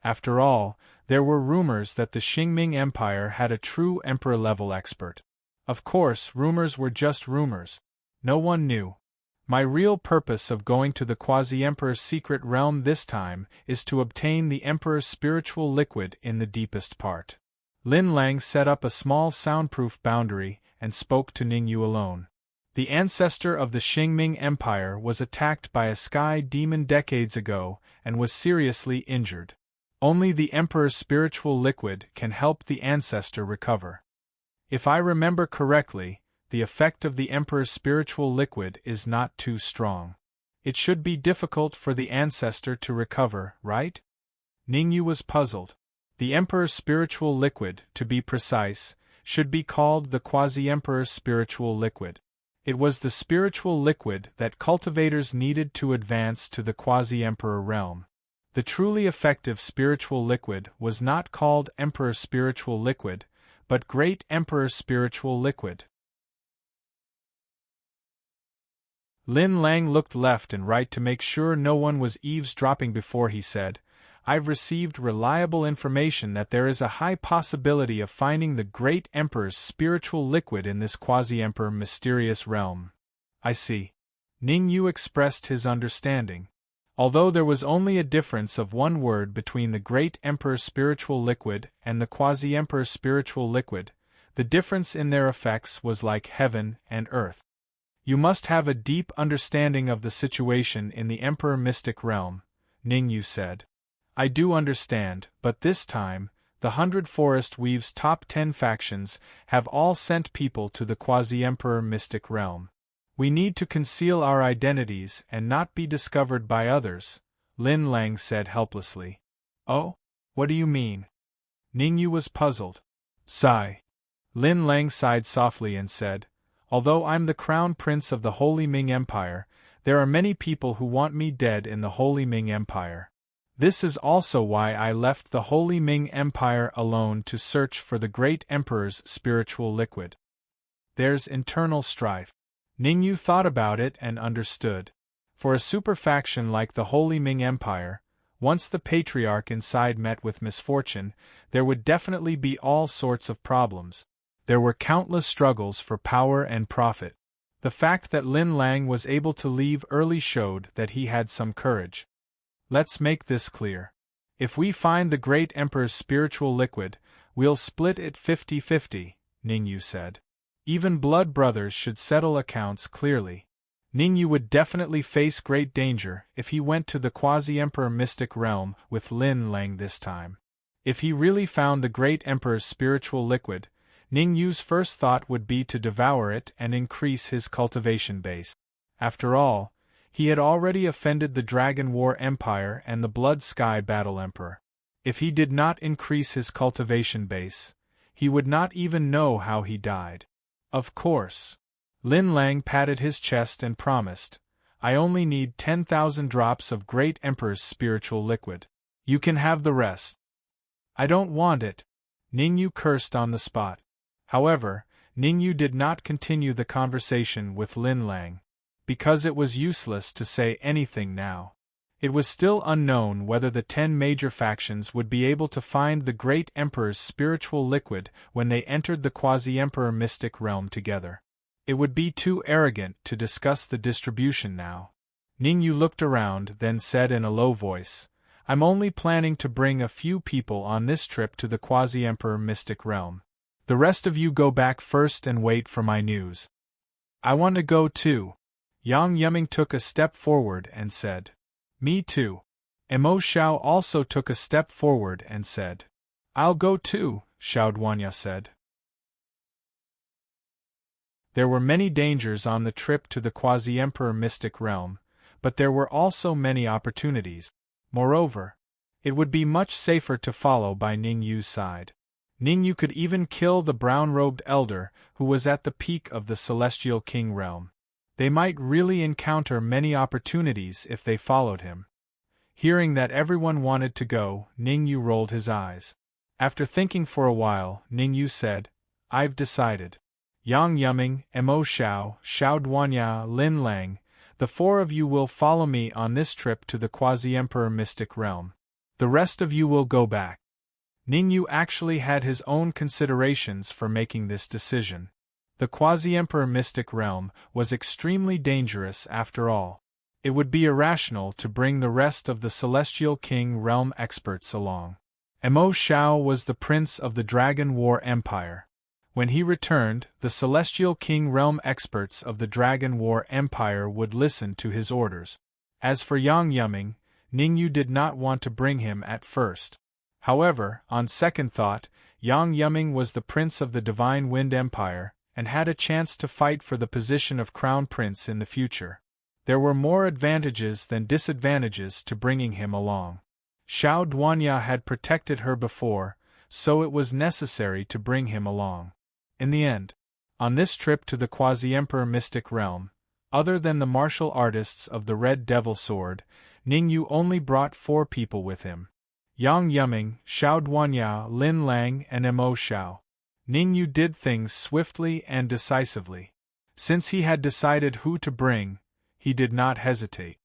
After all, there were rumors that the Qingming Empire had a true emperor-level expert. Of course, rumors were just rumors. No one knew. My real purpose of going to the Quasi-Emperor's secret realm this time is to obtain the Emperor's spiritual liquid in the deepest part. Lin Lang set up a small soundproof boundary and spoke to Ningyu alone. The ancestor of the Qingming Empire was attacked by a sky demon decades ago and was seriously injured. Only the Emperor's spiritual liquid can help the ancestor recover. If I remember correctly, the effect of the Emperor's spiritual liquid is not too strong. It should be difficult for the ancestor to recover, right? Ningyu was puzzled. The Emperor's spiritual liquid, to be precise, should be called the Quasi-Emperor's spiritual liquid. It was the spiritual liquid that cultivators needed to advance to the Quasi-Emperor realm. The truly effective spiritual liquid was not called Emperor Spiritual Liquid, but Great Emperor Spiritual Liquid. Lin Lang looked left and right to make sure no one was eavesdropping before he said, "I've received reliable information that there is a high possibility of finding the Great Emperor's spiritual liquid in this Quasi-Emperor mysterious realm." I see. Ningyu expressed his understanding. Although there was only a difference of one word between the Great Emperor's spiritual liquid and the Quasi-Emperor's spiritual liquid, the difference in their effects was like heaven and earth. You must have a deep understanding of the situation in the Emperor mystic realm, Ningyu said. I do understand, but this time, the 100 Forest Weave's top 10 factions have all sent people to the Quasi-Emperor mystic realm. We need to conceal our identities and not be discovered by others, Lin Lang said helplessly. Oh? What do you mean? Ningyu was puzzled. Sigh. Lin Lang sighed softly and said, although I'm the crown prince of the Holy Ming Empire, there are many people who want me dead in the Holy Ming Empire. This is also why I left the Holy Ming Empire alone to search for the Great Emperor's spiritual liquid. There's internal strife. Ningyu thought about it and understood. For a superfaction like the Holy Ming Empire, once the patriarch inside met with misfortune, there would definitely be all sorts of problems. There were countless struggles for power and profit. The fact that Lin Lang was able to leave early showed that he had some courage. Let's make this clear. If we find the Great Emperor's spiritual liquid, we'll split it 50-50, Ningyu said. Even blood brothers should settle accounts clearly. Ningyu would definitely face great danger if he went to the Quasi-Emperor mystic realm with Lin Lang this time. If he really found the Great Emperor's spiritual liquid, Ningyu's first thought would be to devour it and increase his cultivation base. After all, he had already offended the Dragon War Empire and the Blood Sky Battle Emperor. If he did not increase his cultivation base, he would not even know how he died. Of course. Lin Lang patted his chest and promised, I only need 10,000 drops of Great Emperor's spiritual liquid. You can have the rest. I don't want it. Ningyu cursed on the spot. However, Ningyu did not continue the conversation with Lin Lang, because it was useless to say anything now. It was still unknown whether the 10 major factions would be able to find the Great Emperor's spiritual liquid when they entered the Quasi-Emperor mystic realm together. It would be too arrogant to discuss the distribution now. Ningyu looked around, then said in a low voice, I'm only planning to bring a few people on this trip to the Quasi-Emperor mystic realm. The rest of you go back first and wait for my news. I want to go too. Yang Yiming took a step forward and said, Me too. Mo Xiao also took a step forward and said, I'll go too, Xiao Duanya said. There were many dangers on the trip to the Quasi-Emperor mystic realm, but there were also many opportunities. Moreover, it would be much safer to follow by Ningyu's side. Ningyu could even kill the brown-robed elder who was at the peak of the Celestial King realm. They might really encounter many opportunities if they followed him. Hearing that everyone wanted to go, Ningyu rolled his eyes. After thinking for a while, Ningyu said, I've decided. Yang Yiming, Mo Xiao, Xiao Duanya, Lin Lang, the 4 of you will follow me on this trip to the Quasi-Emperor mystic realm. The rest of you will go back. Ningyu actually had his own considerations for making this decision. The quasi-emperor mystic realm was extremely dangerous after all. It would be irrational to bring the rest of the Celestial King realm experts along. Mo Shao was the prince of the Dragon War Empire. When he returned, the Celestial King realm experts of the Dragon War Empire would listen to his orders. As for Yang Yuming, Ningyu did not want to bring him at first. However, on second thought, Yang Yuming was the prince of the Divine Wind Empire, and had a chance to fight for the position of Crown Prince in the future. There were more advantages than disadvantages to bringing him along. Xiao Duanya had protected her before, so it was necessary to bring him along. In the end, on this trip to the Quasi-Emperor Mystic Realm, other than the martial artists of the Red Devil Sword, Ningyu only brought 4 people with him: Yang Yuming, Xiao Duanya, Lin Lang, and Mo Shao. Ningyu did things swiftly and decisively. Since he had decided who to bring, he did not hesitate.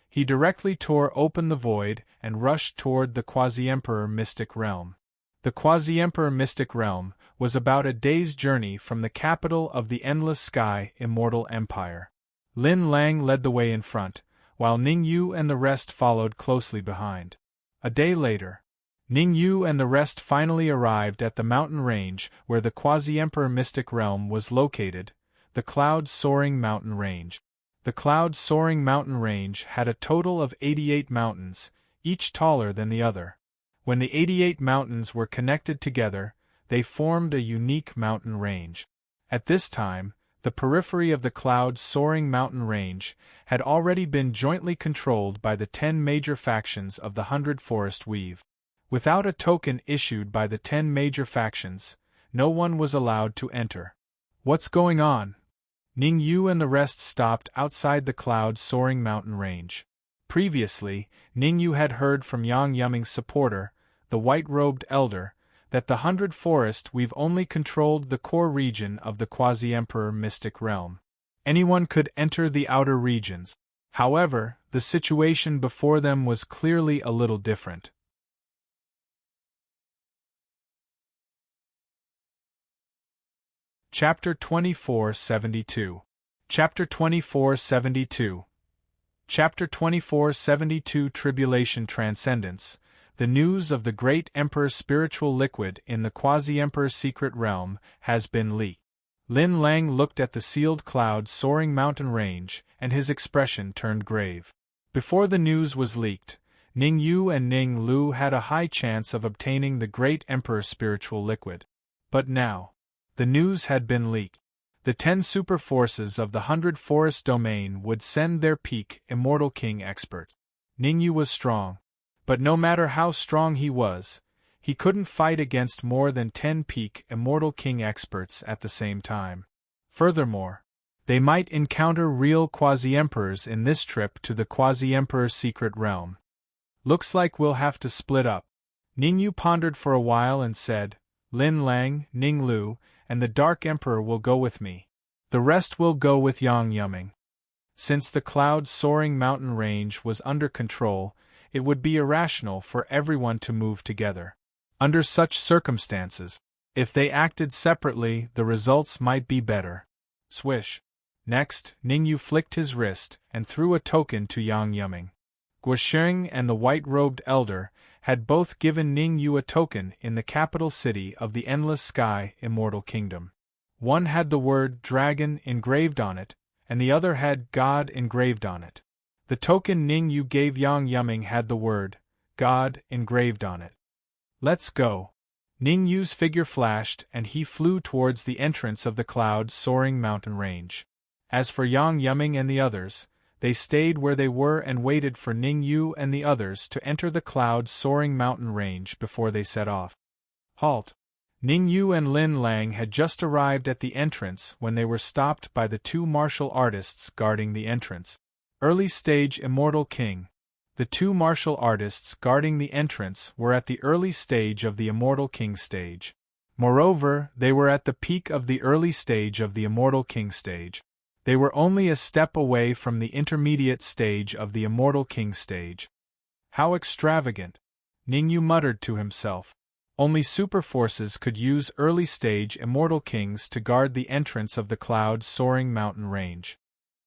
He directly tore open the void and rushed toward the Quasi-Emperor Mystic Realm. The Quasi-Emperor Mystic Realm was about a day's journey from the capital of the Endless Sky Immortal Empire. Lin Lang led the way in front, while Ningyu and the rest followed closely behind. A day later, Ningyu and the rest finally arrived at the mountain range where the Quasi-Emperor Mystic Realm was located, the Cloud-Soaring Mountain Range. The Cloud-Soaring Mountain Range had a total of 88 mountains, each taller than the other. When the 88 mountains were connected together, they formed a unique mountain range. At this time, the periphery of the Cloud-Soaring Mountain Range had already been jointly controlled by the 10 major factions of the 100 Forest Weave. Without a token issued by the 10 major factions, no one was allowed to enter. "What's going on?" Ningyu and the rest stopped outside the Cloud-Soaring Mountain Range. Previously, Ningyu had heard from Yang Yuming's supporter, the white-robed elder, that the 100 Forest Weave only controlled the core region of the Quasi-Emperor Mystic Realm. Anyone could enter the outer regions. However, the situation before them was clearly a little different. Chapter 2472. Chapter 2472. Chapter 2472 Tribulation Transcendence. The news of the Great Emperor's spiritual liquid in the Quasi-Emperor's secret realm has been leaked. Lin Lang looked at the sealed cloud-soaring mountain range, and his expression turned grave. Before the news was leaked, Ningyu and Ning Lu had a high chance of obtaining the Great Emperor's spiritual liquid. But now, the news had been leaked. The 10 super forces of the 100 Forest Domain would send their peak Immortal King expert. Ningyu was strong. But no matter how strong he was, he couldn't fight against more than 10 peak Immortal King experts at the same time. Furthermore, they might encounter real Quasi-Emperors in this trip to the Quasi-Emperor's secret realm. "Looks like we'll have to split up." Ningyu pondered for a while and said, "Lin Lang, Ning Lu, and the Dark Emperor will go with me. The rest will go with Yang Yuming." Since the cloud-soaring mountain range was under control, it would be irrational for everyone to move together. Under such circumstances, if they acted separately, the results might be better. Swish. Next, Ningyu flicked his wrist and threw a token to Yang Yuming. Guosheng and the white-robed elder had both given Ningyu a token in the capital city of the Endless Sky Immortal Kingdom. One had the word Dragon engraved on it, and the other had God engraved on it. The token Ningyu gave Yang Yuming had the word God engraved on it. "Let's go." Ningyu's figure flashed and he flew towards the entrance of the cloud-soaring mountain range. As for Yang Yuming and the others, they stayed where they were and waited for Ningyu and the others to enter the cloud-soaring mountain range before they set off. Halt! Ningyu and Lin Lang had just arrived at the entrance when they were stopped by the 2 martial artists guarding the entrance. Early Stage Immortal King. The 2 martial artists guarding the entrance were at the early stage of the Immortal King stage. Moreover, they were at the peak of the early stage of the Immortal King stage. They were only a step away from the intermediate stage of the Immortal King stage. "How extravagant," Ningyu muttered to himself. Only superforces could use early-stage immortal kings to guard the entrance of the cloud-soaring mountain range.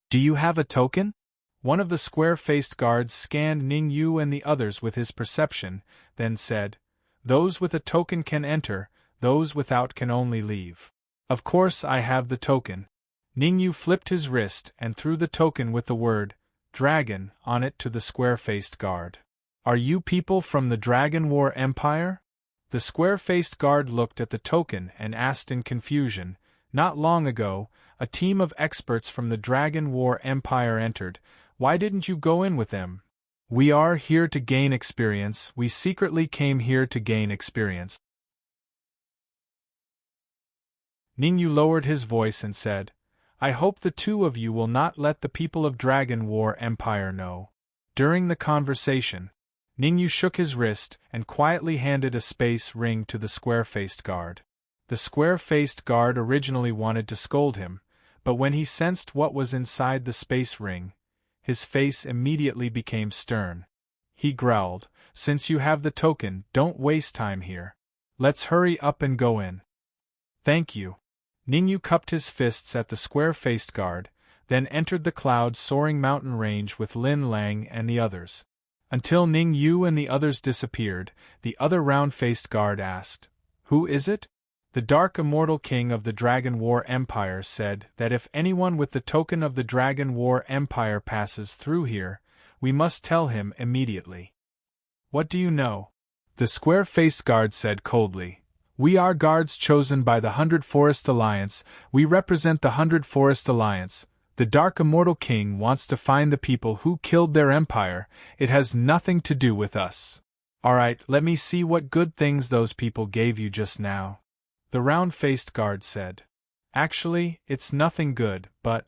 Do you have a token? One of the square-faced guards scanned Ning Yu and the others with his perception, then said, "Those with a token can enter, those without can only leave." "Of course I have the token." Ning Yu flipped his wrist and threw the token with the word, "Dragon," on it to the square-faced guard. "Are you people from the Dragon War Empire?" The square-faced guard looked at the token and asked in confusion, "Not long ago, a team of experts from the Dragon War Empire entered. Why didn't you go in with them?" "We are here to gain experience. We secretly came here to gain experience." Ning Yu lowered his voice and said, "I hope the two of you will not let the people of Dragon War Empire know." During the conversation, Ning Yu shook his wrist and quietly handed a space ring to the square-faced guard. The square-faced guard originally wanted to scold him, but when he sensed what was inside the space ring, his face immediately became stern. He growled, "Since you have the token, don't waste time here. Let's hurry up and go in." "Thank you." Ning Yu cupped his fists at the square-faced guard, then entered the cloud-soaring mountain range with Lin Lang and the others. Until Ning Yu and the others disappeared, the other round-faced guard asked, "Who is it?" The Dark Immortal King of the Dragon War Empire said that if anyone with the token of the Dragon War Empire passes through here, we must tell him immediately. "What do you know?" The square-faced guard said coldly, "We are guards chosen by the 100 Forest Alliance. We represent the 100 Forest Alliance. The Dark Immortal King wants to find the people who killed their empire. It has nothing to do with us." "Alright, let me see what good things those people gave you just now," the round-faced guard said. "Actually, it's nothing good, but,"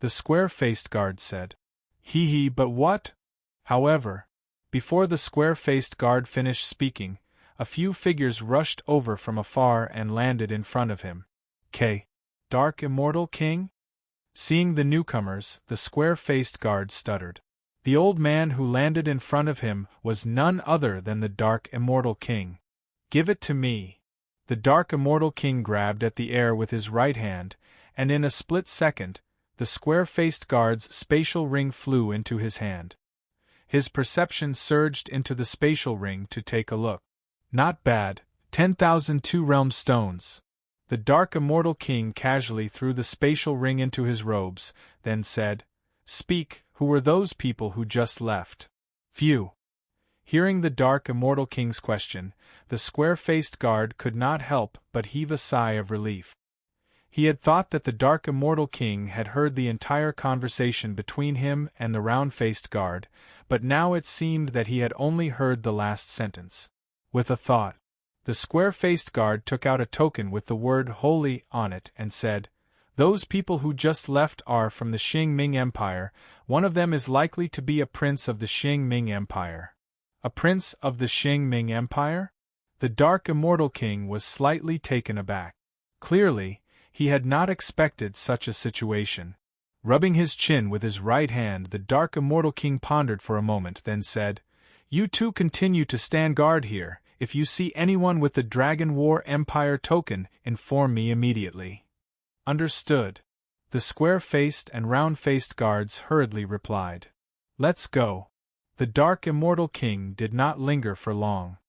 the square-faced guard said. "Hee, but what?" However, before the square-faced guard finished speaking, a few figures rushed over from afar and landed in front of him. Dark Immortal King?" Seeing the newcomers, the square-faced guard stuttered. The old man who landed in front of him was none other than the Dark Immortal King. "Give it to me." The Dark Immortal King grabbed at the air with his right hand, and in a split second, the square-faced guard's spatial ring flew into his hand. His perception surged into the spatial ring to take a look. "Not bad, 10,000 two-realm stones." The Dark Immortal King casually threw the spatial ring into his robes, then said, "Speak, who were those people who just left?" "Few." Hearing the Dark Immortal King's question, the square-faced guard could not help but heave a sigh of relief. He had thought that the Dark Immortal King had heard the entire conversation between him and the round-faced guard, but now it seemed that he had only heard the last sentence. With a thought, the square-faced guard took out a token with the word "Holy" on it and said, "Those people who just left are from the Xing Ming Empire. One of them is likely to be a prince of the Xing Ming Empire." "A prince of the Xing Ming Empire?" The Dark Immortal King was slightly taken aback. Clearly, he had not expected such a situation. Rubbing his chin with his right hand, the Dark Immortal King pondered for a moment, then said, "You two continue to stand guard here. If you see anyone with the Dragon War Empire token, inform me immediately." "Understood." The square-faced and round-faced guards hurriedly replied. "Let's go." The Dark Immortal King did not linger for long.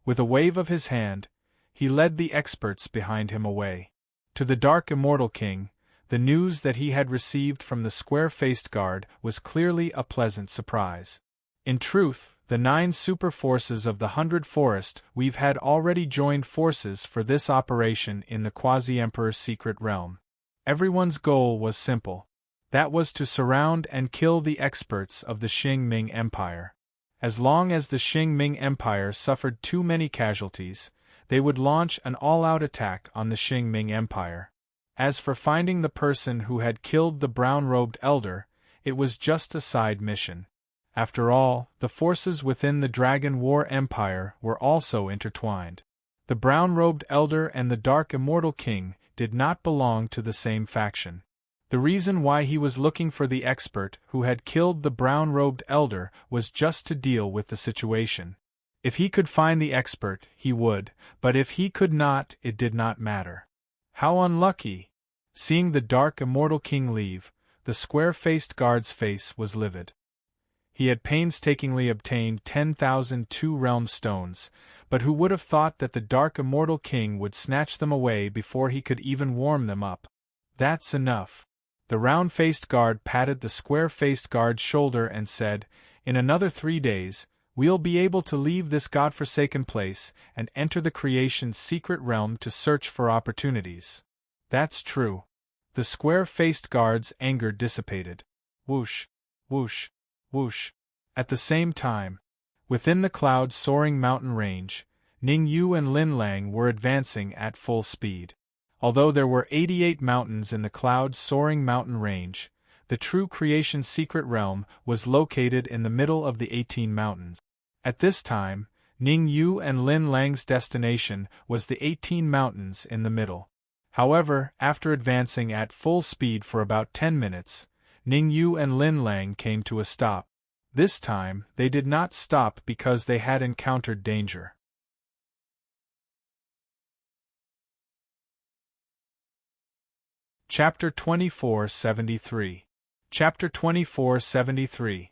With a wave of his hand, he led the experts behind him away. To the Dark Immortal King, the news that he had received from the square-faced guard was clearly a pleasant surprise. In truth, the 9 super forces of the 100 Forest we've had already joined forces for this operation in the Quasi-Emperor's secret realm. Everyone's goal was simple. That was to surround and kill the experts of the Xing Ming Empire. As long as the Xing Ming Empire suffered too many casualties, they would launch an all-out attack on the Xing Ming Empire. As for finding the person who had killed the brown-robed elder, it was just a side mission. After all, the forces within the Dragon War Empire were also intertwined. The brown-robed elder and the Dark Immortal King did not belong to the same faction. The reason why he was looking for the expert who had killed the brown-robed elder was just to deal with the situation. If he could find the expert, he would, but if he could not, it did not matter. How unlucky! Seeing the dark immortal king leave, the square-faced guard's face was livid. He had painstakingly obtained 10,000 two-realm stones, but who would have thought that the dark immortal king would snatch them away before he could even warm them up? That's enough. The round-faced guard patted the square-faced guard's shoulder and said, "In another 3 days, we'll be able to leave this godforsaken place and enter the creation's secret realm to search for opportunities." That's true. The square-faced guard's anger dissipated. Whoosh, whoosh, whoosh. At the same time, within the cloud-soaring mountain range, Ning Yu and Lin Lang were advancing at full speed. Although there were 88 mountains in the cloud-soaring mountain range, the true creation secret realm was located in the middle of the 18 mountains. At this time, Ning Yu and Lin Lang's destination was the 18 mountains in the middle. However, after advancing at full speed for about 10 minutes, Ning Yu and Lin Lang came to a stop. This time, they did not stop because they had encountered danger. Chapter 2473. Chapter 2473.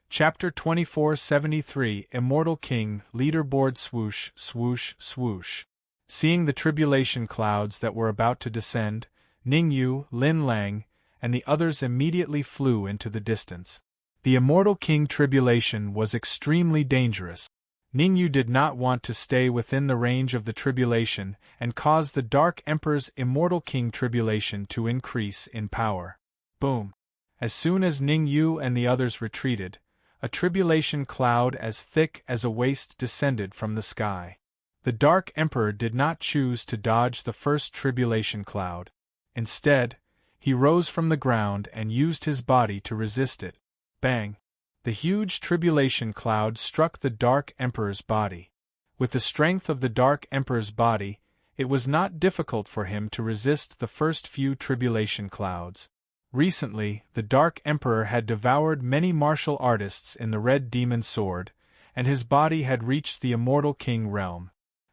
Chapter 2473. Immortal King, Leaderboard. Swoosh, swoosh, swoosh. Seeing the tribulation clouds that were about to descend, Ning Yu, Lin Lang, and the others immediately flew into the distance. The Immortal King tribulation was extremely dangerous. Ning Yu did not want to stay within the range of the tribulation and cause the Dark Emperor's Immortal King tribulation to increase in power. Boom! As soon as Ning Yu and the others retreated, a tribulation cloud as thick as a waist descended from the sky. The Dark Emperor did not choose to dodge the first tribulation cloud. Instead, he rose from the ground and used his body to resist it. Bang! The huge tribulation cloud struck the Dark Emperor's body. With the strength of the Dark Emperor's body, it was not difficult for him to resist the first few tribulation clouds. Recently, the Dark Emperor had devoured many martial artists in the Red Demon Sword, and his body had reached the Immortal King realm.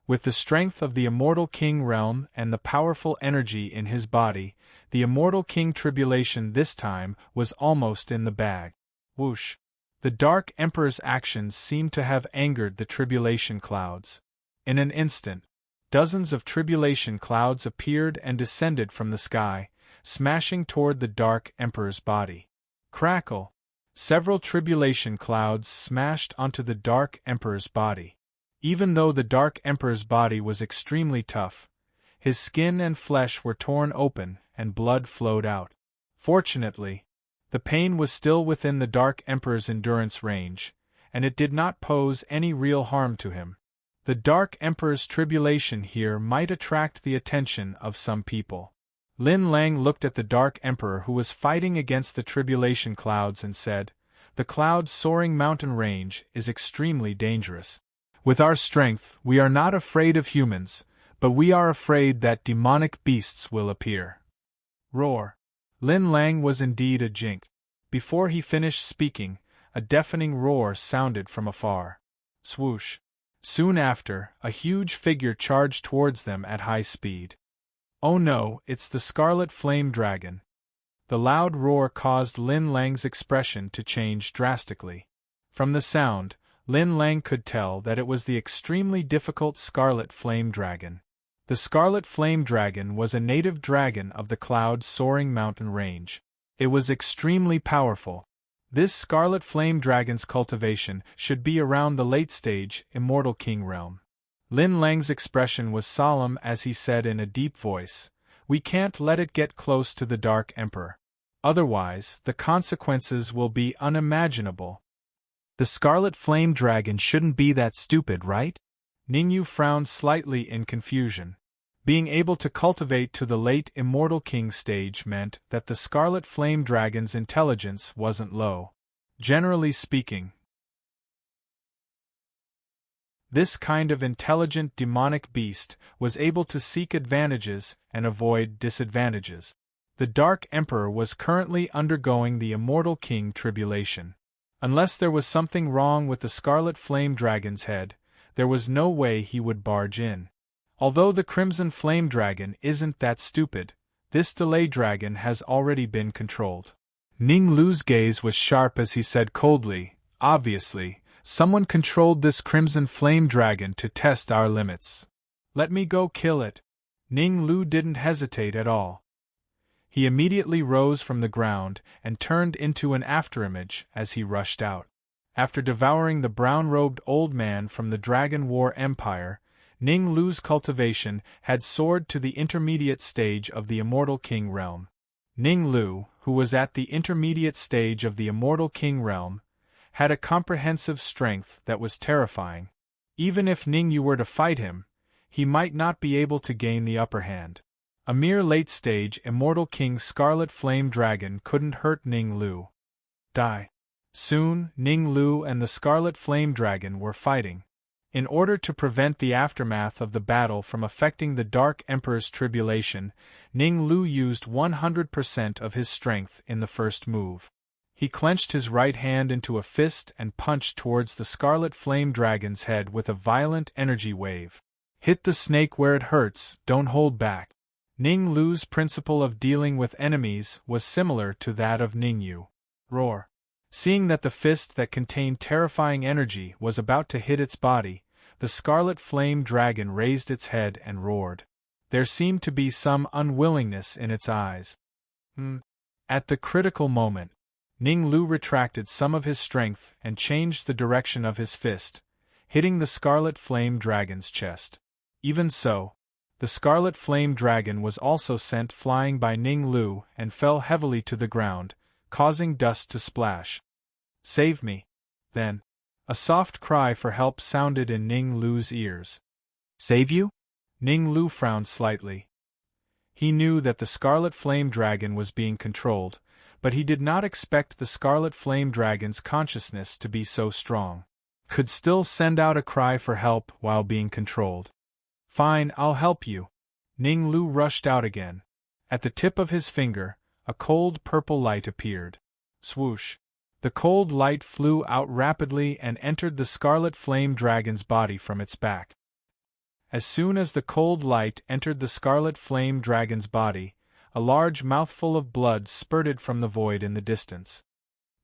With the strength of the Immortal King realm and the powerful energy in his body, the Immortal King tribulation this time was almost in the bag. Whoosh! The Dark Emperor's actions seemed to have angered the tribulation clouds. In an instant, dozens of tribulation clouds appeared and descended from the sky, smashing toward the Dark Emperor's body. Crackle! Several tribulation clouds smashed onto the Dark Emperor's body. Even though the Dark Emperor's body was extremely tough, his skin and flesh were torn open and blood flowed out. Fortunately, the pain was still within the Dark Emperor's endurance range, and it did not pose any real harm to him. The Dark Emperor's tribulation here might attract the attention of some people. Lin Lang looked at the Dark Emperor who was fighting against the tribulation clouds and said, "The cloud-soaring mountain range is extremely dangerous. With our strength, we are not afraid of humans, but we are afraid that demonic beasts will appear." Roar! Lin Lang was indeed a jinx. Before he finished speaking, a deafening roar sounded from afar. Swoosh! Soon after, a huge figure charged towards them at high speed. "Oh no, it's the Scarlet Flame Dragon." The loud roar caused Lin Lang's expression to change drastically. From the sound, Lin Lang could tell that it was the extremely difficult Scarlet Flame Dragon. The Scarlet Flame Dragon was a native dragon of the cloud-soaring mountain range. It was extremely powerful. This Scarlet Flame Dragon's cultivation should be around the late-stage Immortal King realm. Lin Lang's expression was solemn as he said in a deep voice, "We can't let it get close to the Dark Emperor. Otherwise, the consequences will be unimaginable." "The Scarlet Flame Dragon shouldn't be that stupid, right?" Ning Yu frowned slightly in confusion. Being able to cultivate to the late Immortal King stage meant that the Scarlet Flame Dragon's intelligence wasn't low. Generally speaking, this kind of intelligent demonic beast was able to seek advantages and avoid disadvantages. The Dark Emperor was currently undergoing the Immortal King tribulation. Unless there was something wrong with the Scarlet Flame Dragon's head, There was no way he would barge in. Although the Crimson Flame Dragon isn't that stupid, this delay dragon has already been controlled. Ning Lu's gaze was sharp as he said coldly, obviously, someone controlled this Crimson Flame Dragon to test our limits. Let me go kill it. Ning Lu didn't hesitate at all. He immediately rose from the ground and turned into an afterimage as he rushed out. After devouring the brown-robed old man from the Dragon War Empire, Ning Lu's cultivation had soared to the intermediate stage of the Immortal King realm. Ning Lu, who was at the intermediate stage of the Immortal King realm, had a comprehensive strength that was terrifying. Even if Ning Yu were to fight him, he might not be able to gain the upper hand. A mere late-stage Immortal King Scarlet Flame Dragon couldn't hurt Ning Lu. Die. Soon, Ning Lu and the Scarlet Flame Dragon were fighting. In order to prevent the aftermath of the battle from affecting the Dark Emperor's tribulation, Ning Lu used 100% of his strength in the first move. He clenched his right hand into a fist and punched towards the Scarlet Flame Dragon's head with a violent energy wave. Hit the snake where it hurts, don't hold back. Ning Lu's principle of dealing with enemies was similar to that of Ning Yu. Roar. Seeing that the fist that contained terrifying energy was about to hit its body, the Scarlet Flame Dragon raised its head and roared. There seemed to be some unwillingness in its eyes. At the critical moment, Ning Lu retracted some of his strength and changed the direction of his fist, hitting the Scarlet Flame Dragon's chest. Even so, the Scarlet Flame Dragon was also sent flying by Ning Lu and fell heavily to the ground, causing dust to splash. Save me. Then, a soft cry for help sounded in Ning Lu's ears. Save you? Ning Lu frowned slightly. He knew that the Scarlet Flame Dragon was being controlled, but he did not expect the Scarlet Flame Dragon's consciousness to be so strong. Could still send out a cry for help while being controlled. Fine, I'll help you. Ning Lu rushed out again. At the tip of his finger, a cold purple light appeared. Swoosh. The cold light flew out rapidly and entered the Scarlet Flame Dragon's body from its back. As soon as the cold light entered the Scarlet Flame Dragon's body, a large mouthful of blood spurted from the void in the distance.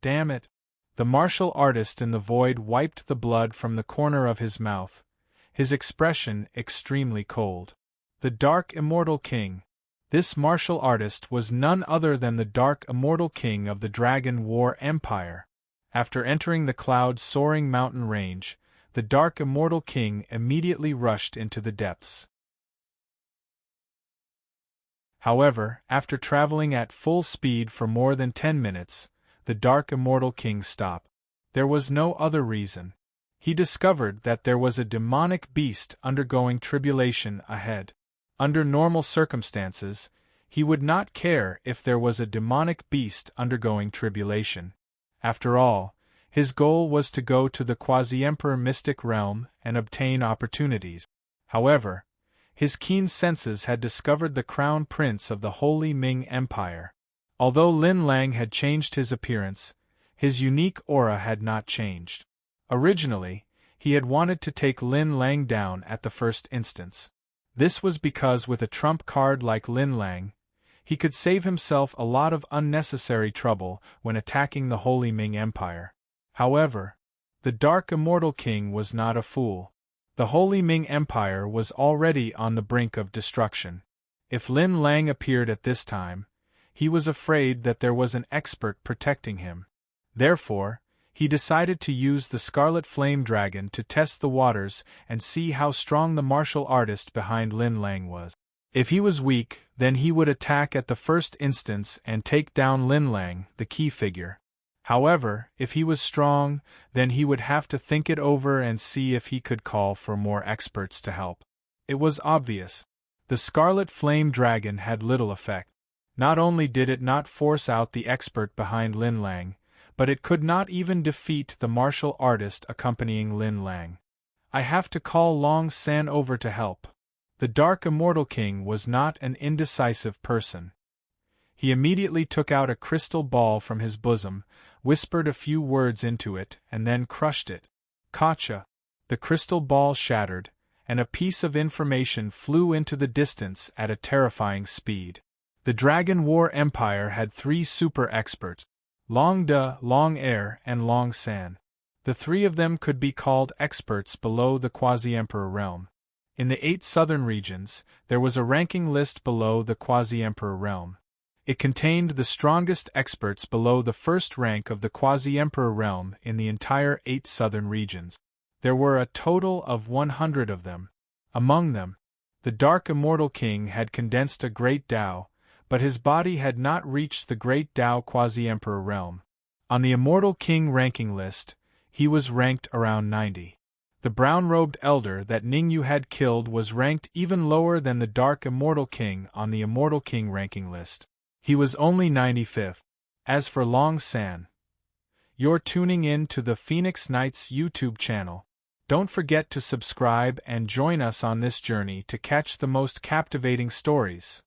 Damn it! The martial artist in the void wiped the blood from the corner of his mouth, his expression extremely cold. The Dark Immortal King. This martial artist was none other than the Dark Immortal King of the Dragon War Empire. After entering the cloud-soaring mountain range, the Dark Immortal King immediately rushed into the depths. However, after traveling at full speed for more than 10 minutes, the Dark Immortal King stopped. There was no other reason. He discovered that there was a demonic beast undergoing tribulation ahead. Under normal circumstances, he would not care if there was a demonic beast undergoing tribulation. After all, his goal was to go to the Quasi-Emperor mystic realm and obtain opportunities. However, his keen senses had discovered the Crown Prince of the Holy Ming Empire. Although Lin Lang had changed his appearance, his unique aura had not changed. Originally, he had wanted to take Lin Lang down at the first instance. This was because with a trump card like Lin Lang, he could save himself a lot of unnecessary trouble when attacking the Holy Ming Empire. However, the Dark Immortal King was not a fool. The Holy Ming Empire was already on the brink of destruction. If Lin Lang appeared at this time, he was afraid that there was an expert protecting him. Therefore, he decided to use the Scarlet Flame Dragon to test the waters and see how strong the martial artist behind Lin Lang was. If he was weak, then he would attack at the first instance and take down Lin Lang, the key figure. However, if he was strong, then he would have to think it over and see if he could call for more experts to help. It was obvious. The Scarlet Flame Dragon had little effect. Not only did it not force out the expert behind Lin Lang, but it could not even defeat the martial artist accompanying Lin Lang. I have to call Long San over to help. The Dark Immortal King was not an indecisive person. He immediately took out a crystal ball from his bosom, whispered a few words into it, and then crushed it. Gotcha! the crystal ball shattered, and a piece of information flew into the distance at a terrifying speed. The Dragon War Empire had 3 super experts, Long De, Long Air, and Long San. The 3 of them could be called experts below the Quasi-Emperor realm. In the 8 southern regions, there was a ranking list below the Quasi-Emperor realm. It contained the strongest experts below the first rank of the Quasi-Emperor realm in the entire 8 southern regions. There were a total of 100 of them. Among them, the Dark Immortal King had condensed a Great Tao, but his body had not reached the Great Tao Quasi-Emperor realm. On the Immortal King ranking list, he was ranked around 90. The brown-robed elder that Ningyu had killed was ranked even lower than the Dark Immortal King on the Immortal King ranking list. He was only 95th. As for Long San, you're tuning in to the Phoenix Knights YouTube channel. Don't forget to subscribe and join us on this journey to catch the most captivating stories.